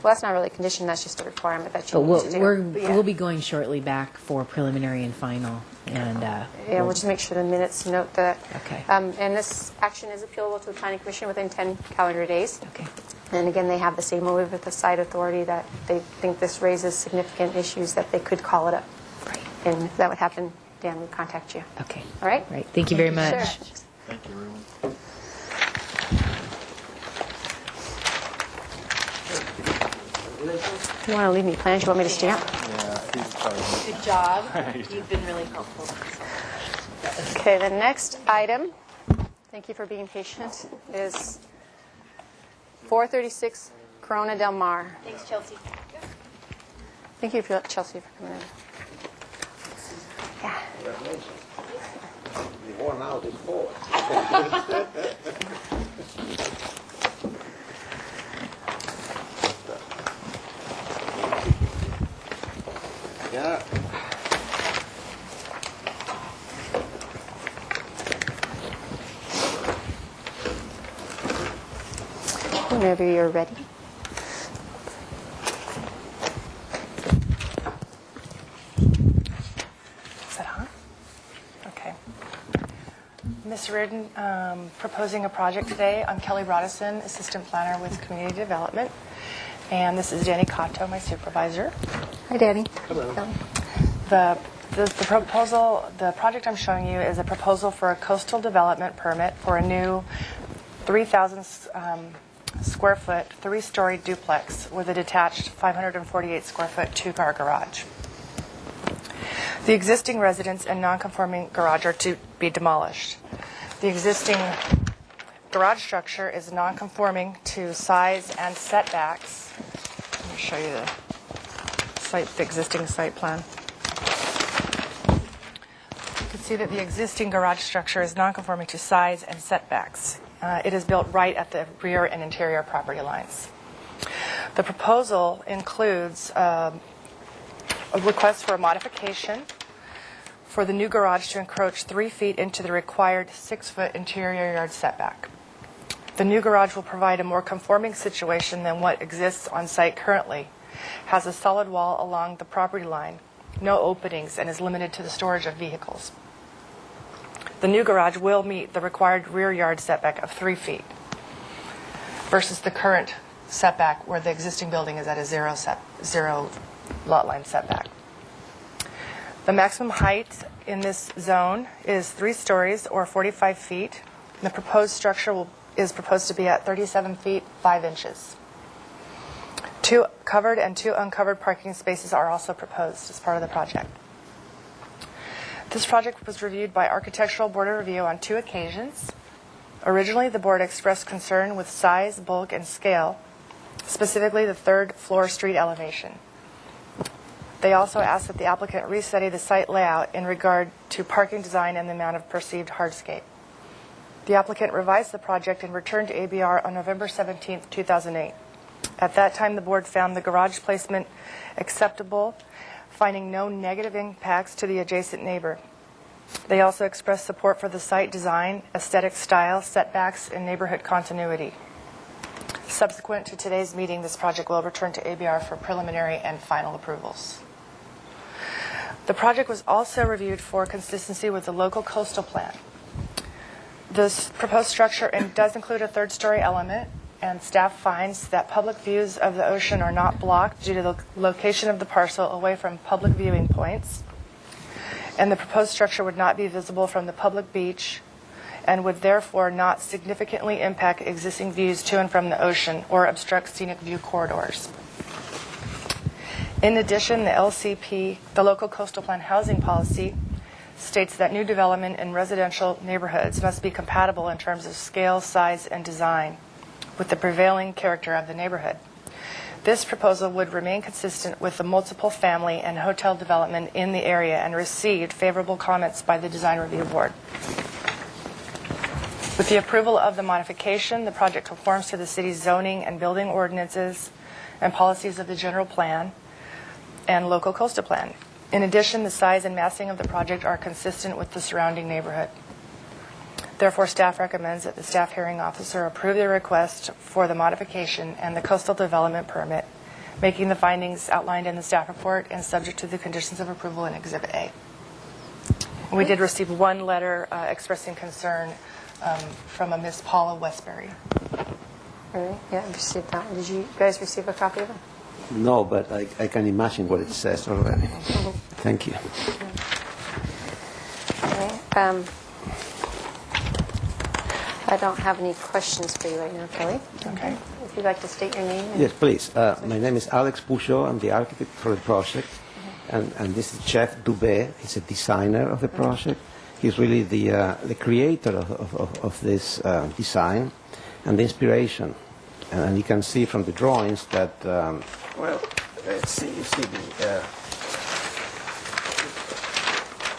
Well, that's not really a condition, that's just a requirement that you But need to do. But yeah. we'll be going shortly back for preliminary and final. And Yeah, we'll just make sure the minutes note that. Okay. And this action is appealable to the Planning Commission within 10 calendar days. Okay. And again, they have the same waiver with the site authority that they think this raises significant issues that they could call it up. Right. And if that would happen, Dan would contact you. Okay. All right? Right. Thank you very much. Sure. Thank you, everyone. You want to leave me plans? You want me to stamp? Good job. You've been really helpful. Okay, the next item Thank you for being patient. It is 436 Corona Del Mar. Thanks, Chelsea. Thank you, Chelsea, for coming in. Yeah. Yeah. Whenever you're ready. Is that on? Okay. Ms. Reardon, proposing a project today. I'm Kelly Broderson, Assistant Planner with Community Development. And this is Danny Cotto, my supervisor. Hi, Danny. Hello. The proposal, the project I'm showing you is a proposal for a coastal development permit for a new 3,000 square foot, 3-story duplex with a detached 548 square foot 2-car garage. The existing residence and non-conforming garage are to be demolished. The existing garage structure is non-conforming to size and setbacks. Let me show you the existing site plan. You can see that the existing garage structure is non-conforming to size and setbacks. It is built right at the rear and interior property lines. The proposal includes a request for a modification for the new garage to encroach 3 feet into the required 6-foot interior yard setback. The new garage will provide a more conforming situation than what exists on site currently, has a solid wall along the property line, no openings, and is limited to the storage of vehicles. The new garage will meet the required rear yard setback of 3 feet versus the current setback where the existing building is at a zero lot line setback. The maximum height in this zone is 3 stories or 45 feet. The proposed structure is proposed to be at 37 feet 5 inches. 2 covered and 2 uncovered parking spaces are also proposed as part of the project. This project was reviewed by Architectural Board of Review on 2 occasions. Originally, the board expressed concern with size, bulk, and scale, specifically the 3rd floor street elevation. They also asked that the applicant restudy the site layout in regard to parking design and the amount of perceived hardscape. The applicant revised the project and returned to ABR on November 17, 2008. At that time, the board found the garage placement acceptable, finding no negative impacts to the adjacent neighbor. They also expressed support for the site design, aesthetic style, setbacks, and neighborhood continuity. Subsequent to today's meeting, this project will return to ABR for preliminary and final approvals. The project was also reviewed for consistency with the local coastal plan. This proposed structure does include a 3rd-story element, and staff finds that public views of the ocean are not blocked due to the location of the parcel away from public viewing points, and the proposed structure would not be visible from the public beach and would therefore not significantly impact existing views to and from the ocean or obstruct scenic view corridors. In addition, the LCP, the Local Coastal Plan Housing Policy, states that new development in residential neighborhoods must be compatible in terms of scale, size, and design with the prevailing character of the neighborhood. This proposal would remain consistent with the multiple family and hotel development in the area and received favorable comments by the Design Review Board. With the approval of the modification, the project conforms to the city's zoning and building ordinances and policies of the general plan and local coastal plan. In addition, the size and massing of the project are consistent with the surrounding neighborhood. Therefore, staff recommends that the staff hearing officer approve the request for the modification and the coastal development permit, making the findings outlined in the staff report and subject to the conditions of approval in Exhibit A. We did receive 1 letter expressing concern from a Miss Paula Westbury. All right. Yeah, I received that. Did you guys receive a copy of it? No, but I can imagine what it says already. Thank you. Okay. I don't have any questions for you right now, Kelly. Okay. If you'd like to state your name. Yes, please. My name is Alex Pouchot. I'm the architect for the project. And this is Chef Dubé. He's a designer of the project. He's really the creator of this design and the inspiration. And you can see from the drawings that, well, let's see,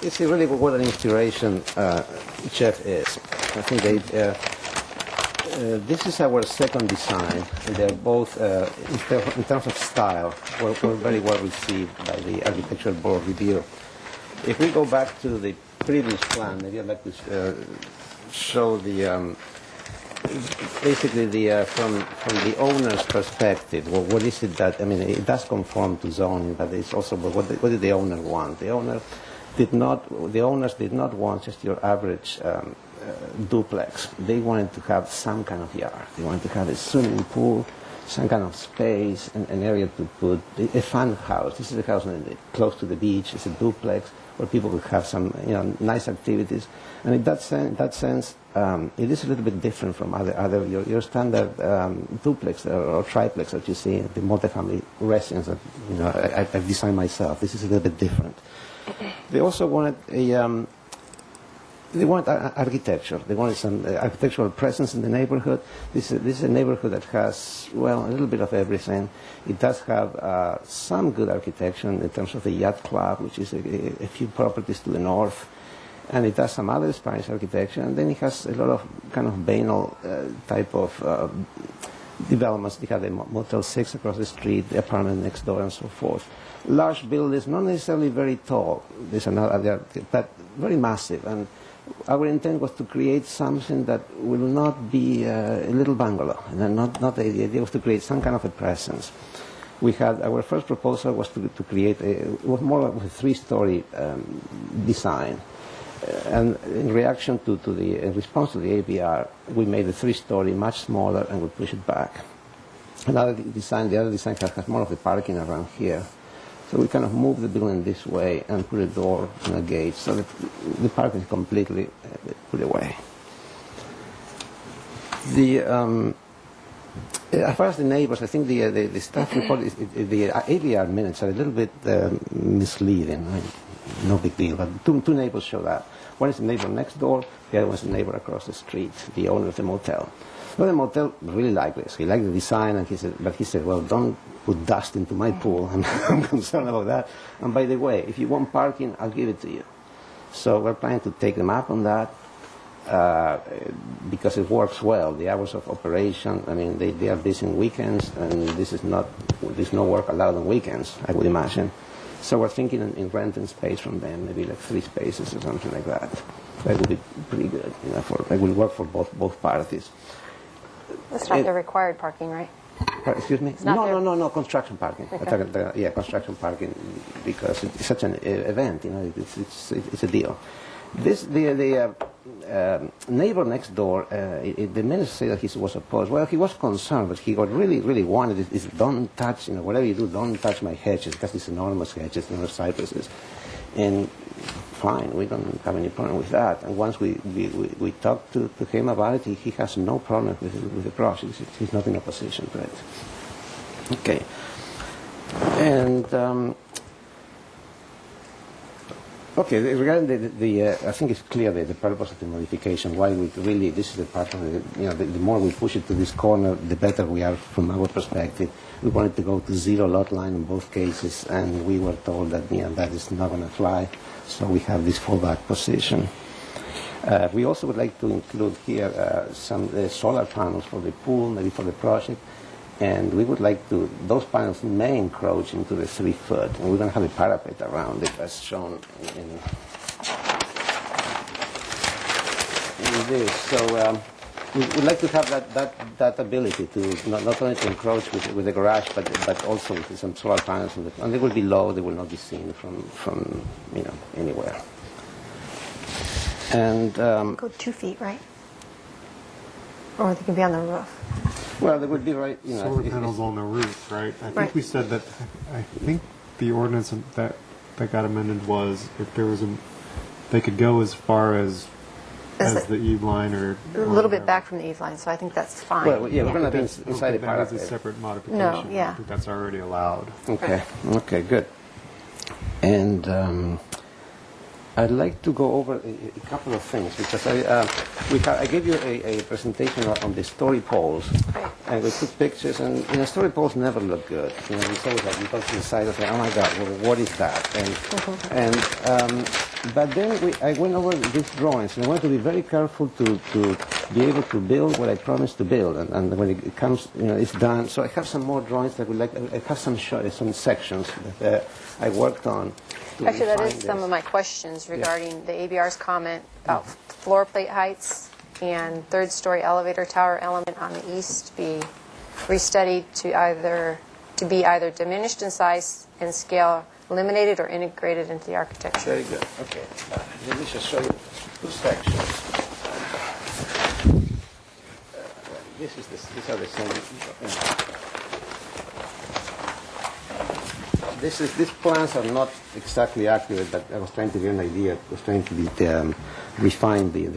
you see really what an inspiration Jeff is. I think this is our second design, and they're both, in terms of style, were very well received by the Architectural Board Review. If we go back to the previous plan, maybe I'd like to show the basically from the owner's perspective. Well, what is it that, I mean, it does conform to zoning, but it's also what did the owner want? The owners did not want just your average duplex. They wanted to have some kind of yard. They wanted to have a swimming pool, some kind of space, an area to put a fun house. This is a house close to the beach. It's a duplex where people could have some nice activities. And in that sense, it is a little bit different from other your standard duplex or triplex that you see, the multifamily residence that I've designed myself. This is a little bit different. They also wanted architecture. They wanted some architectural presence in the neighborhood. This is a neighborhood that has, well, a little bit of everything. It does have some good architecture in terms of the Yacht Club, which is a few properties to the north. And it has some other Spanish architecture. And then it has a lot of kind of banal type of developments. They have the Motel 6 across the street, the apartment next door, and so forth. Large buildings, not necessarily very tall. There's another, but very massive. And our intent was to create something that will not be a little bungalow. And not the idea was to create some kind of a presence. We had our first proposal was to create more of a three-story design. And in reaction in response to the ABR, we made the three-story much smaller and we pushed it back. The other design has more of the parking around here. So we kind of moved the building this way and put a door and a gate so that the parking is completely put away. As far as the neighbors, I think the staff report, the ABR minutes are a little bit misleading. No big deal, but two neighbors show that. One is the neighbor next door, the other one is the neighbor across the street, the owner of the motel. Well, the motel really liked this. He liked the design, and he said, well, don't put dust into my pool. I'm concerned about that. And by the way, if you want parking, I'll give it to you. So we're planning to take them up on that because it works well. The hours of operation, I mean, they are busy on weekends, and there's no work allowed on weekends, I would imagine. So we're thinking in renting space from them, maybe like 3 spaces or something like that. That would be pretty good. It will work for both parties. That's not the required parking, right? Excuse me? No, construction parking. Okay. Construction parking, because it's such an event, it's a deal. The neighbor next door, the minister said that he was opposed. Well, he was concerned, but he what really, really wanted is don't touch, whatever you do, don't touch my hedges, because these enormous hedges, cypresses. And fine, we don't have any problem with that. And once we talked to him about it, he has no problem with the project. He's not in opposition to it. Okay. And okay, regarding I think it's clear the purpose of the modification. Why we really, this is the part of the more we push it to this corner, the better we are from our perspective. We wanted to go to 0 lot line in both cases, and we were told that that is not going to fly. So we have this fallback position. We also would like to include here some solar panels for the pool, maybe for the project. And we would like those panels may encroach into the 3 foot. And we're going to have a parapet around it as shown in this. So we'd like to have that ability to not only to encroach with the garage, but also with some solar panels. And they will be low, they will not be seen from anywhere. And go 2 feet, right? Or they can be on the roof. Well, they would be solar panels on the roof, right? I think we said that. I think the ordinance that got amended was if there was they could go as far as the eave line or a little bit back from the eave line, so I think that's fine. Well, yeah, we're going to be inside the parapet. That is a separate modification. No, yeah. I think that's already allowed. Okay, good. And I'd like to go over a couple of things because I gave you a presentation on the story poles, and we took pictures, and story poles never look good. It's always like you go to the side and say, "Oh my God, well, what is that?" But then I went over these drawings, and I wanted to be very careful to be able to build what I promised to build, and when it comes, it's done. So I have some more drawings that I have some sections that I worked on. Actually, that is some of my questions regarding the ABR's comment about floor plate heights and third-story elevator tower element on the east be restudied to be either diminished in size and scale, eliminated, or integrated into the architecture. Very good. Okay. Let me just show you two sections. These are the same. These plans are not exactly accurate, but I was trying to get an idea. I was trying to refine the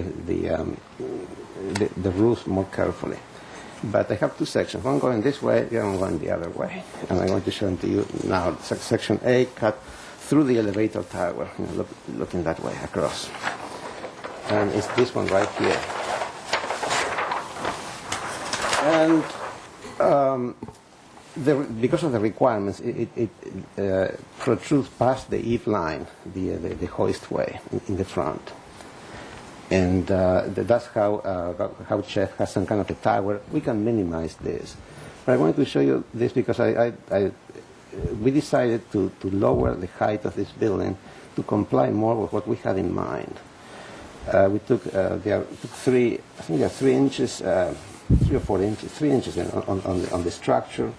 rules more carefully. But I have two sections. One going this way, the other one going the other way. And I'm going to show them to you now. Section A cut through the elevator tower, looking that way across. And it's this one right here. And because of the requirements, it protrudes past the eave line, the hoist way in the front. And that's how Chef has some kind of a tower. We can minimize this. But I wanted to show you this because we decided to lower the height of this building to comply more with what we had in mind. We took, there are 3 inches, 3 or 4 inches, 3 inches on the structure,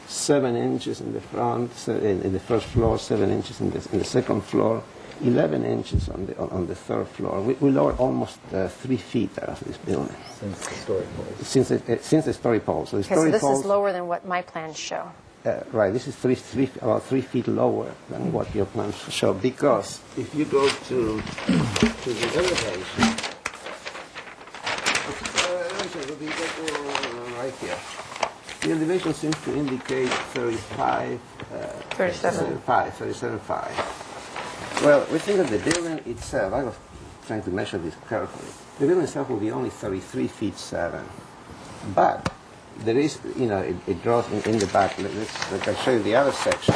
7 inches in the front, in the first floor, 7 inches in the second floor, 11 inches on the third floor. We lowered almost 3 feet out of this building. Since the story poles. Since the story poles. So the Okay, story so this poles, is lower than what my plans show. right, this is about 3 feet lower than what your plans show. Because if you go to the elevation, right here. The elevation seems to indicate 37.5. Well, we think that the building itself, I was trying to measure this carefully, the building itself will be only 33 feet 7. But there is, it draws in the back. I'll show you the other section.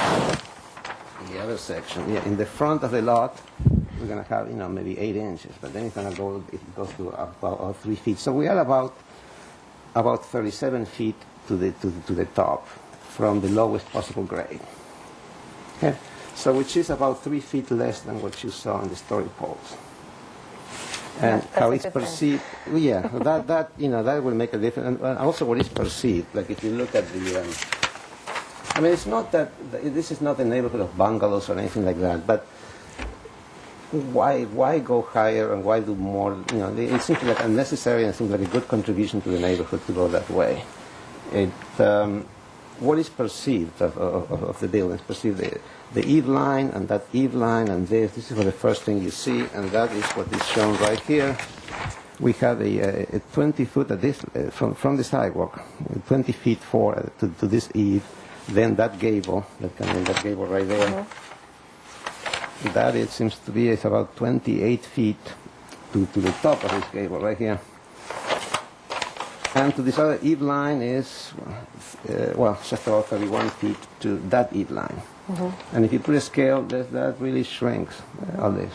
In the front of the lot, we're going to have, maybe 8 inches, but then it goes to about 3 feet. So we are about 37 feet to the top from the lowest possible grade. Okay? So which is about 3 feet less than what you saw on the story poles. And how it's perceived, that will make a difference. And also what is perceived, like if you look at it's not that, this is not a neighborhood of bungalows or anything like that, but why go higher and why do more? It seems like unnecessary and seems like a good contribution to the neighborhood to go that way. What is perceived of the buildings? Perceived the eave line and that eave line and this is the first thing you see, and that is what is shown right here. We have a 20 foot at this from the sidewalk, 20 feet to this eave. Then that gable, that gable right there. Mm-hmm. That it seems to be is about 28 feet to the top of this gable right here. And to this other eave line is, just about 31 feet to that eave line. Mm-hmm. And if you put a scale, that really shrinks all this.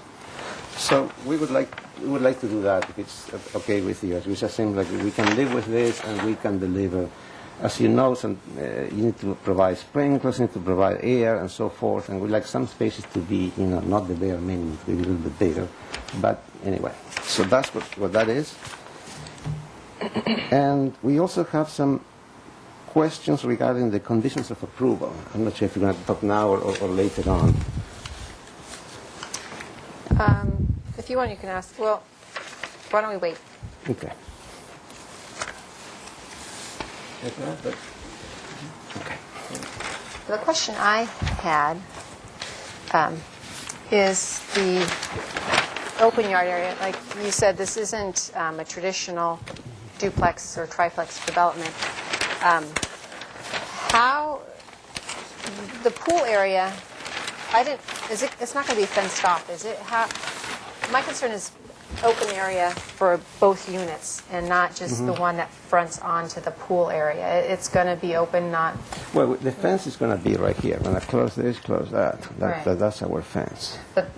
So we would like to do that if it's okay with you. It just seems like we can live with this and we can deliver. As you know, you need to provide sprinklers, you need to provide air and so forth, and we like some spaces to be, not the bare minimum, to be a little bit bigger. But anyway, so that's what that is. And we also have some questions regarding the conditions of approval. I'm not sure if you're going to talk now or later on. If you want, you can ask. Well, why don't we wait? Okay. The question I had is the open yard area. Like you said, this isn't a traditional duplex or triplex development. How the pool area? It's not going to be fenced off, is it? my concern is open area for both units and not just the one that fronts onto the pool area. It's going to be open, not... Well, the fence is going to be right here. When I close this, close that. Right. That's our fence. But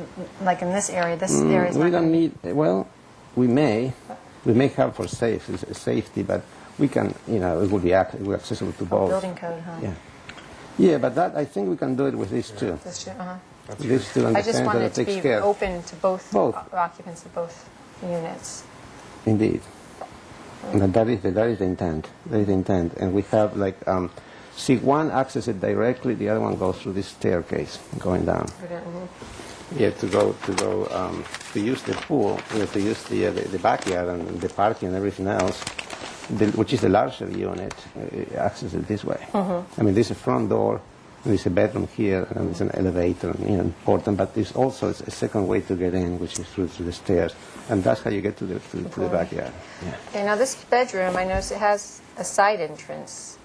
like in this area is not... We don't need, well, we may have for safety, but we can, it will be accessible to both. Building code, huh? Yeah. Yeah, but that, I think we can do it with these two. This two, uh-huh. These two and I the just fence wanted that it to takes be care. open to both Both. occupants of both units. Indeed. And that is the intent. That is the intent. And we have see, one accesses it directly, the other one goes through this staircase going down. Yeah, to use the pool, to use the backyard and the parking and everything else, which is the larger unit, access it this way. I mean, there's a front door, there's a bedroom here, and there's an elevator, important, but there's also a second way to get in, which is through the stairs, and that's how you get to the backyard. Yeah. Okay, now this bedroom, I notice it has a side entrance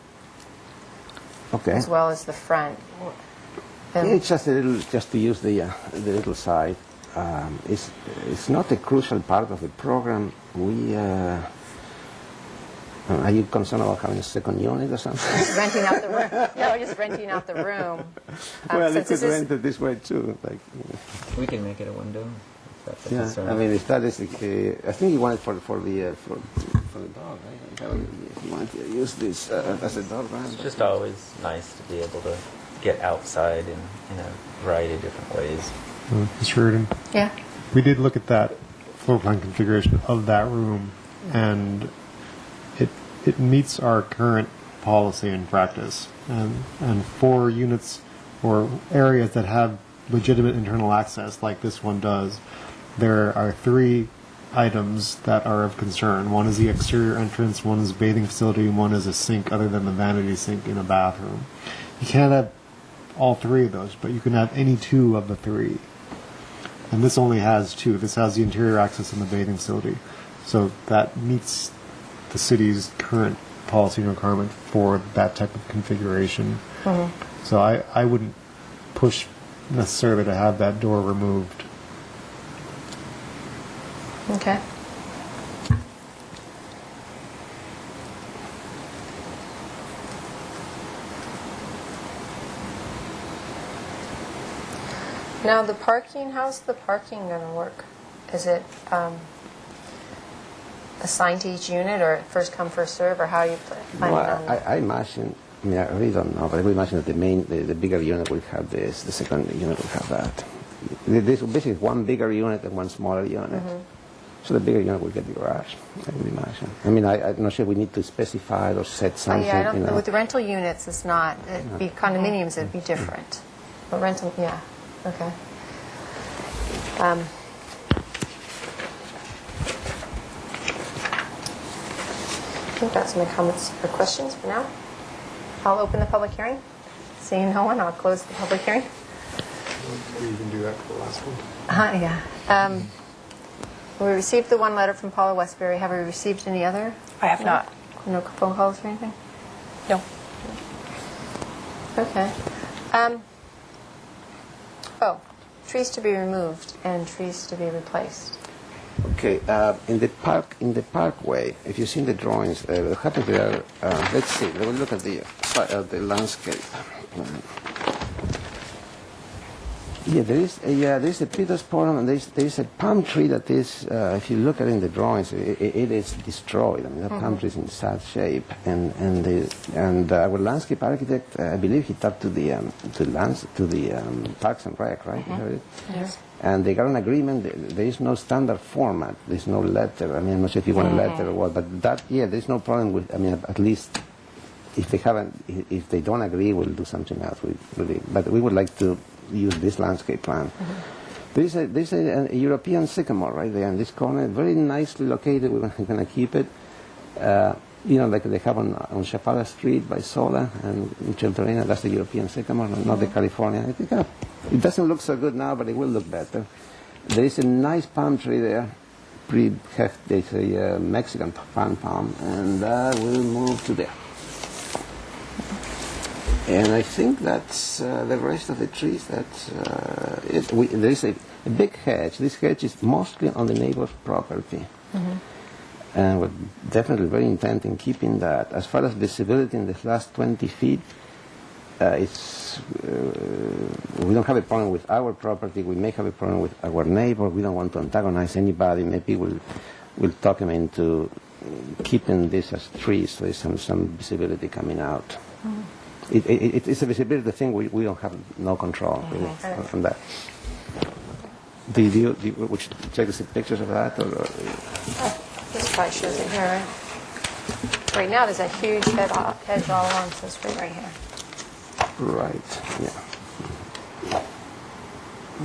Okay. as well as the front. Yeah, it's just just to use the little side. It's not a crucial part of the program. Are you concerned about having a second unit or something? Renting out the room. No, just renting out the room. Well, you since could this is- rent it this way too. We can make it a window. If that's a Yeah, concern. I mean, if that is, I think you want it for the dog, right? You want to use this as a dog run. It's just always nice to be able to get outside in a variety of different ways. Mr. Reardon? Yeah. We did look at that floor plan configuration of that room, and it meets our current policy and practice. And for units or areas that have legitimate internal access, like this one does, there are 3 items that are of concern. One is the exterior entrance, one is a bathing facility, and one is a sink other than the vanity sink in a bathroom. You can't have all 3 of those, but you can have any 2 of the 3. And this only has 2. This has the interior access and the bathing facility. So that meets the city's current policy and requirement for that type of configuration. So I wouldn't push necessarily to have that door removed. Okay. Now the parking, how's the parking going to work? Is it assigned to each unit, or first come first serve, or how are you planning on that? I imagine. I mean, I really don't know, but I would imagine that the bigger unit will have this, the second unit will have that. This is one bigger unit and one smaller unit. So the bigger unit will get the garage, I would imagine. I mean, I'm not sure we need to specify or set something. Yeah, I don't, with the rental units, it's not. It'd be condominiums, it'd be different. But rental, yeah, okay. I think that's my comments or questions for now. I'll open the public hearing. Seeing no one, I'll close the public hearing. You can do that for the last one. Yeah. We received the one letter from Paula Westbury. Have we received any other? I have not. No phone calls or anything? No. Okay. Trees to be removed and trees to be replaced. Okay, in the parkway, if you've seen the drawings, what happened there? Let's see. Let me look at the landscape plan. Yeah, there is a Peter's Pond, and there is a palm tree that is, if you look at it in the drawings, it is destroyed. I mean, that palm tree is in sad shape, and our landscape architect, I believe he talked to the Parks and Rec, right? You heard it? Yes. And they got an agreement. There is no standard format. There's no letter. I mean, I'm not sure if you want a letter or what, but there's no problem with. I mean, at least if they don't agree, we'll do something else. But we would like to use this landscape plan. There's a European sycamore right there in this corner, very nicely located. We're going to keep it. Like they have on Chapada Street by Sola and in Cheltorena. That's the European sycamore, not the California. It doesn't look so good now, but it will look better. There is a nice palm tree there. There's a Mexican palm, and we'll move to there. And I think that's the rest of the trees. That's there is a big hedge. This hedge is mostly on the neighbor's property. And we're definitely very intent in keeping that. As far as visibility in the last 20 feet, we don't have a problem with our property. We may have a problem with our neighbor. We don't want to antagonize anybody. Maybe we'll talk him into keeping this as trees, so there's some visibility coming out. It's a visibility thing. We don't have no control really on that. Would you check the pictures of that? This probably shows it here, right? Right now, there's a huge hedge all along the street right here. Right. Yeah.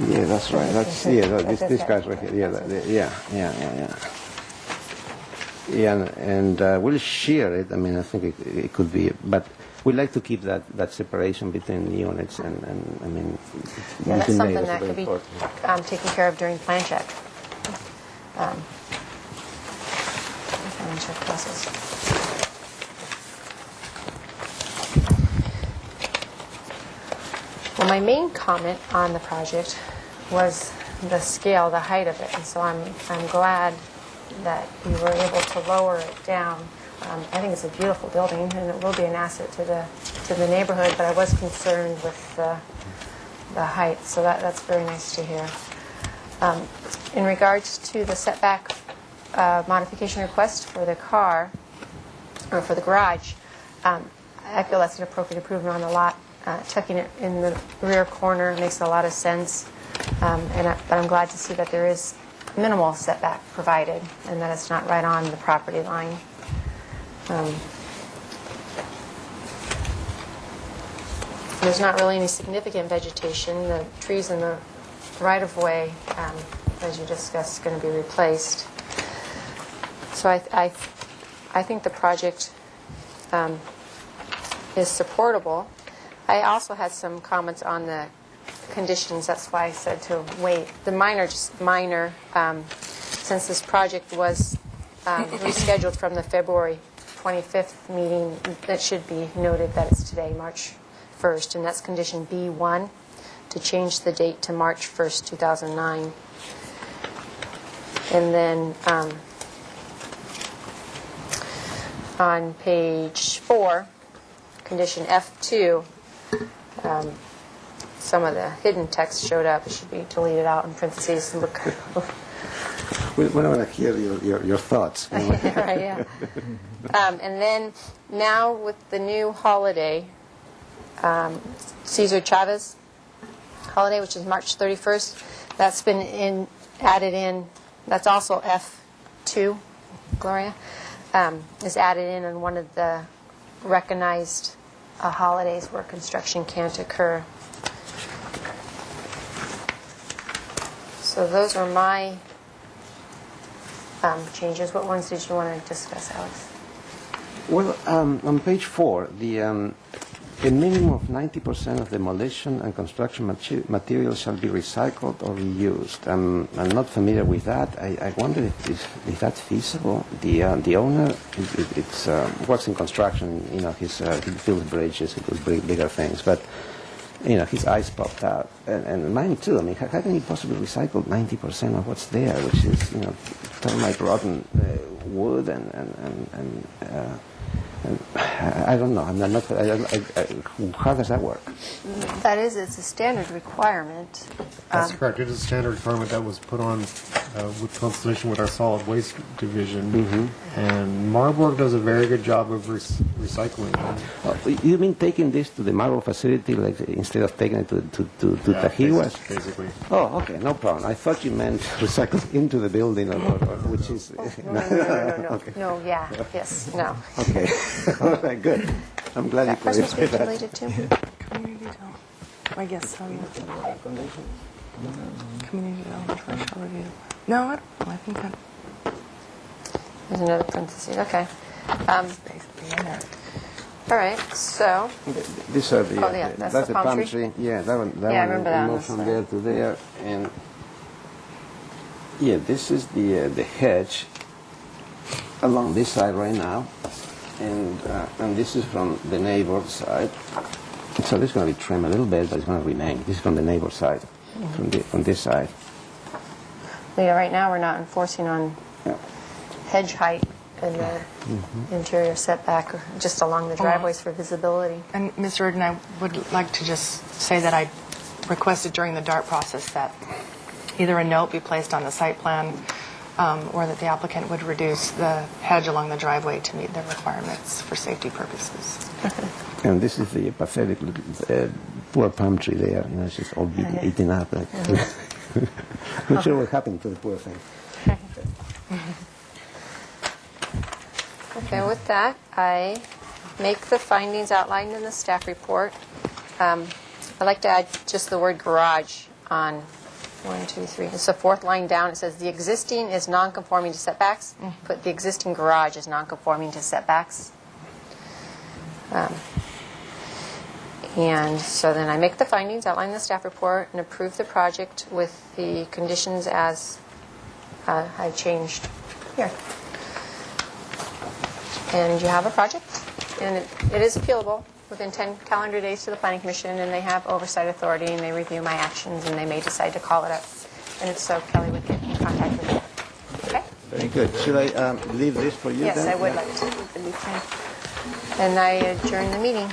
Yeah, that's right. This guy's right here. Yeah, and we'll share it. I mean, I think it could be, but we like to keep that separation between units and I mean. Yeah, that's something that could be taken care of during plan check. Plan check process. Well, my main comment on the project was the scale, the height of it, and so I'm glad that we were able to lower it down. I think it's a beautiful building, and it will be an asset to the neighborhood. But I was concerned with the height, so that's very nice to hear. In regards to the setback modification request for the car or for the garage, I feel that's an appropriate improvement on the lot. Tucking it in the rear corner makes a lot of sense, but I'm glad to see that there is minimal setback provided and that it's not right on the property line. There's not really any significant vegetation. The trees in the right-of-way, as you discussed, is going to be replaced. So I think the project is supportable. I also had some comments on the conditions. That's why I said to wait. The minor, since this project was rescheduled from the February 25th meeting, that should be noted that it's today, March 1st, and that's condition B1, to change the date to March 1st, 2009. And then on page 4, condition F2, some of the hidden text showed up. It should be deleted out in parentheses. We want to hear your thoughts. Right, yeah. And then now with the new holiday, Cesar Chavez holiday, which is March 31st, that's been added in. That's also F2, Gloria, is added in on one of the recognized holidays where construction can't occur. So those are my changes. What ones did you want to discuss, Alex? Well, on page 4, a minimum of 90% of demolition and construction materials shall be recycled or reused. I'm not familiar with that. I wonder if that's feasible. The owner works in construction. You know, he builds bridges, he does bigger things, but you know, his eyes popped out, and mine too. I mean, how can you possibly recycle 90% of what's there, which is, you know, termite rotten wood and I don't know. I'm not. How does that work? It's a standard requirement. That's correct. It is a standard requirement that was put on with consultation with our solid waste division, and Marburg does a very good job of recycling. You mean taking this to the Marburg facility, like instead of taking it to Tajiwas? Basically. Oh, okay, no problem. I thought you meant recycle into the building, or which is No. Okay. No, yeah, yes, no. Okay. All right, good. I'm glad you Questions clarified that. related to? Community development. I guess so, yeah. Community development threshold review. No, I don't know. I think that... There's another parenthesis, okay. All right, so... These are the... that's the palm tree? Yeah, that one. I remember that Moved from there to there, and... Yeah, this is the hedge along this side right now, and this is from the neighbor's side. So this is going to be trimmed a little bit, but it's going to remain. This is from the neighbor side, from this side. Yeah, right now, we're not enforcing on hedge height and the interior setback, or just along the driveways for visibility. And Ms. Reardon, I would like to just say that I requested during the DART process that either a note be placed on the site plan or that the applicant would reduce the hedge along the driveway to meet their requirements for safety purposes. And this is the pathetic poor palm tree there. You know, it's just all eaten up. Like, not sure what happened to the poor thing. Okay, with that, I make the findings outlined in the staff report. I'd like to add just the word garage on 1, 2, 3. It's the fourth line down. It says the existing is non-conforming to setbacks. Put the existing garage is non-conforming to setbacks. And so then I make the findings, outline the staff report, and approve the project with the conditions as I changed here. And you have a project, and it is appealable within 10 calendar days to the Planning Commission, and they have oversight authority, and they review my actions, and they may decide to call it up. And if so, Kelly would get in contact with me. Okay? Very good. Should I leave this for you Yes, then? I would like to. And I adjourn the meeting.